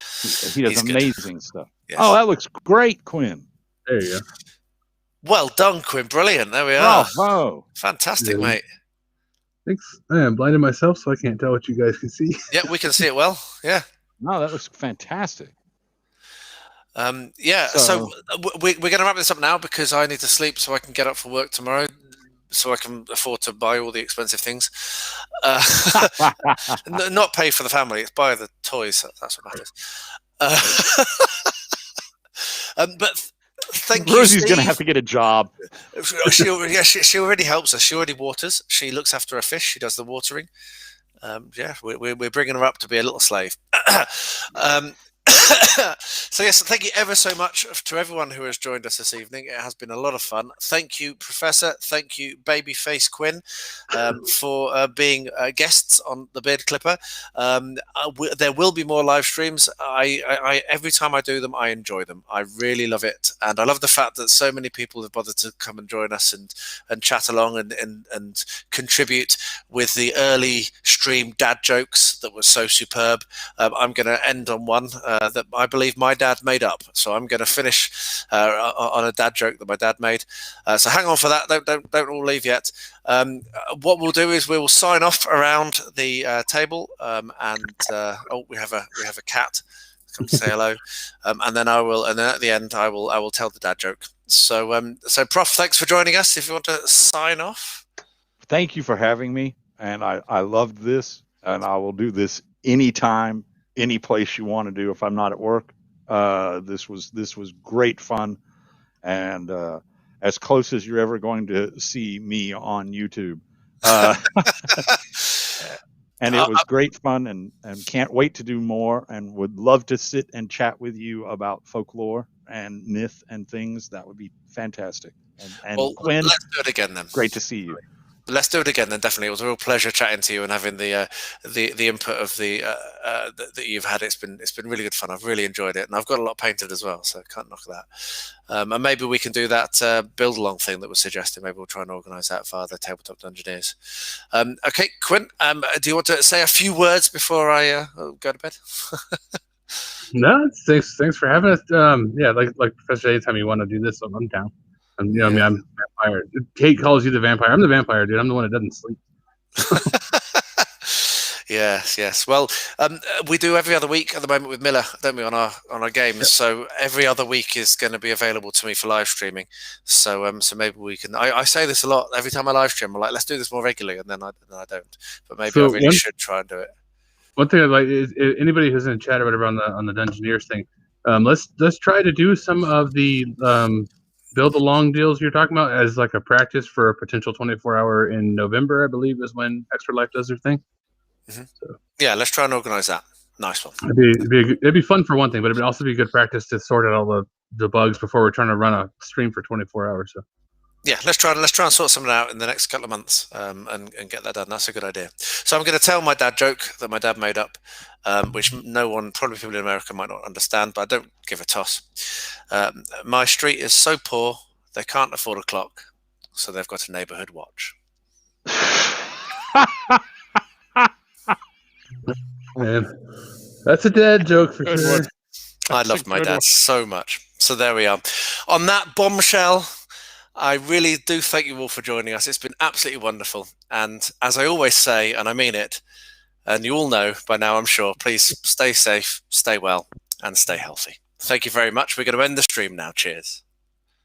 He does amazing stuff. Yes. Oh, that looks great, Quinn. There you go. Well done, Quinn. Brilliant. There we are. Bravo. Fantastic, mate. Thanks. I am blinded myself, so I can't tell what you guys can see. Yeah, we can see it well. Yeah. No, that looks fantastic. Yeah. So we're going to wrap this up now because I need to sleep so I can get up for work tomorrow, so I can afford to buy all the expensive things. Not pay for the family. It's buy the toys. That's what matters. But thank you, Rosie's going to have to get a job. She already helps us. She already waters. She looks after her fish. She does the watering. Yeah, we're bringing her up to be a little slave. So yes, thank you ever so much to everyone who has joined us this evening. It has been a lot of fun. Thank you, Professor. Thank you, Babyface Quinn, for being guests on the Beard Clipper. There will be more live streams. I every time I do them, I enjoy them. I really love it, and I love the fact that so many people have bothered to come and join us and chat along and contribute with the early stream dad jokes that was so superb. I'm going to end on one that I believe my dad made up. So I'm going to finish on a dad joke that my dad made. So hang on for that. Don't all leave yet. What we'll do is we will sign off around the table. We have a cat come to say hello, and then at the end I will tell the dad joke. So Prof, thanks for joining us. If you want to sign off. Thank you for having me, and I loved this, and I will do this anytime, any place you want to do if I'm not at work. This was great fun, and as close as you're ever going to see me on YouTube. And it was great fun, and can't wait to do more, and would love to sit and chat with you about folklore and myth and things. That would be fantastic. And well, Quinn, let's do it again then. Great to see you. Let's do it again then. Definitely, it was a real pleasure chatting to you and having the input of that you've had. It's been really good fun. I've really enjoyed it, and I've got a lot painted as well, so can't knock that. And maybe we can do that build along thing that was suggested. Maybe we'll try and organise that via the Tabletop Dungeoneers. Okay, Quinn, do you want to say a few words before I go to bed? No, thanks for having us. Yeah, like Professor, anytime you want to do this, I'm down. I mean, I'm a vampire. Kate calls you the vampire. I'm the vampire, dude. I'm the one that doesn't sleep. Yes. Well, we do every other week at the moment with Miller, don't we, on our games? Yep. So every other week is going to be available to me for live streaming. So maybe we can. I say this a lot every time I live stream. I'm like, let's do this more regularly, and then I don't. But maybe I really should try and do it. One thing I'd like is anybody who's in chat or whatever on the Dungeoneers thing. Let's try to do some of the build along deals you're talking about as like a practice for a potential 24-hour in November, I believe, is when Extra Life does their thing. Mm-hmm. So, yeah, let's try and organize that. Nice one. It'd be fun for one thing, but it'd also be good practice to sort out all the bugs before we're trying to run a stream for 24 hours. So. Yeah, let's try and sort something out in the next couple of months and get that done. That's a good idea. So I'm going to tell my dad joke that my dad made up, which probably people in America might not understand, but I don't give a toss. My street is so poor they can't afford a clock, so they've got a neighborhood watch. Man, that's a dad joke for sure. I love my dad so much. So there we are. On that bombshell, I really do thank you all for joining us. It's been absolutely wonderful. And as I always say, and I mean it, and you all know by now, I'm sure, please stay safe, stay well, and stay healthy. Thank you very much. We're going to end the stream now. Cheers.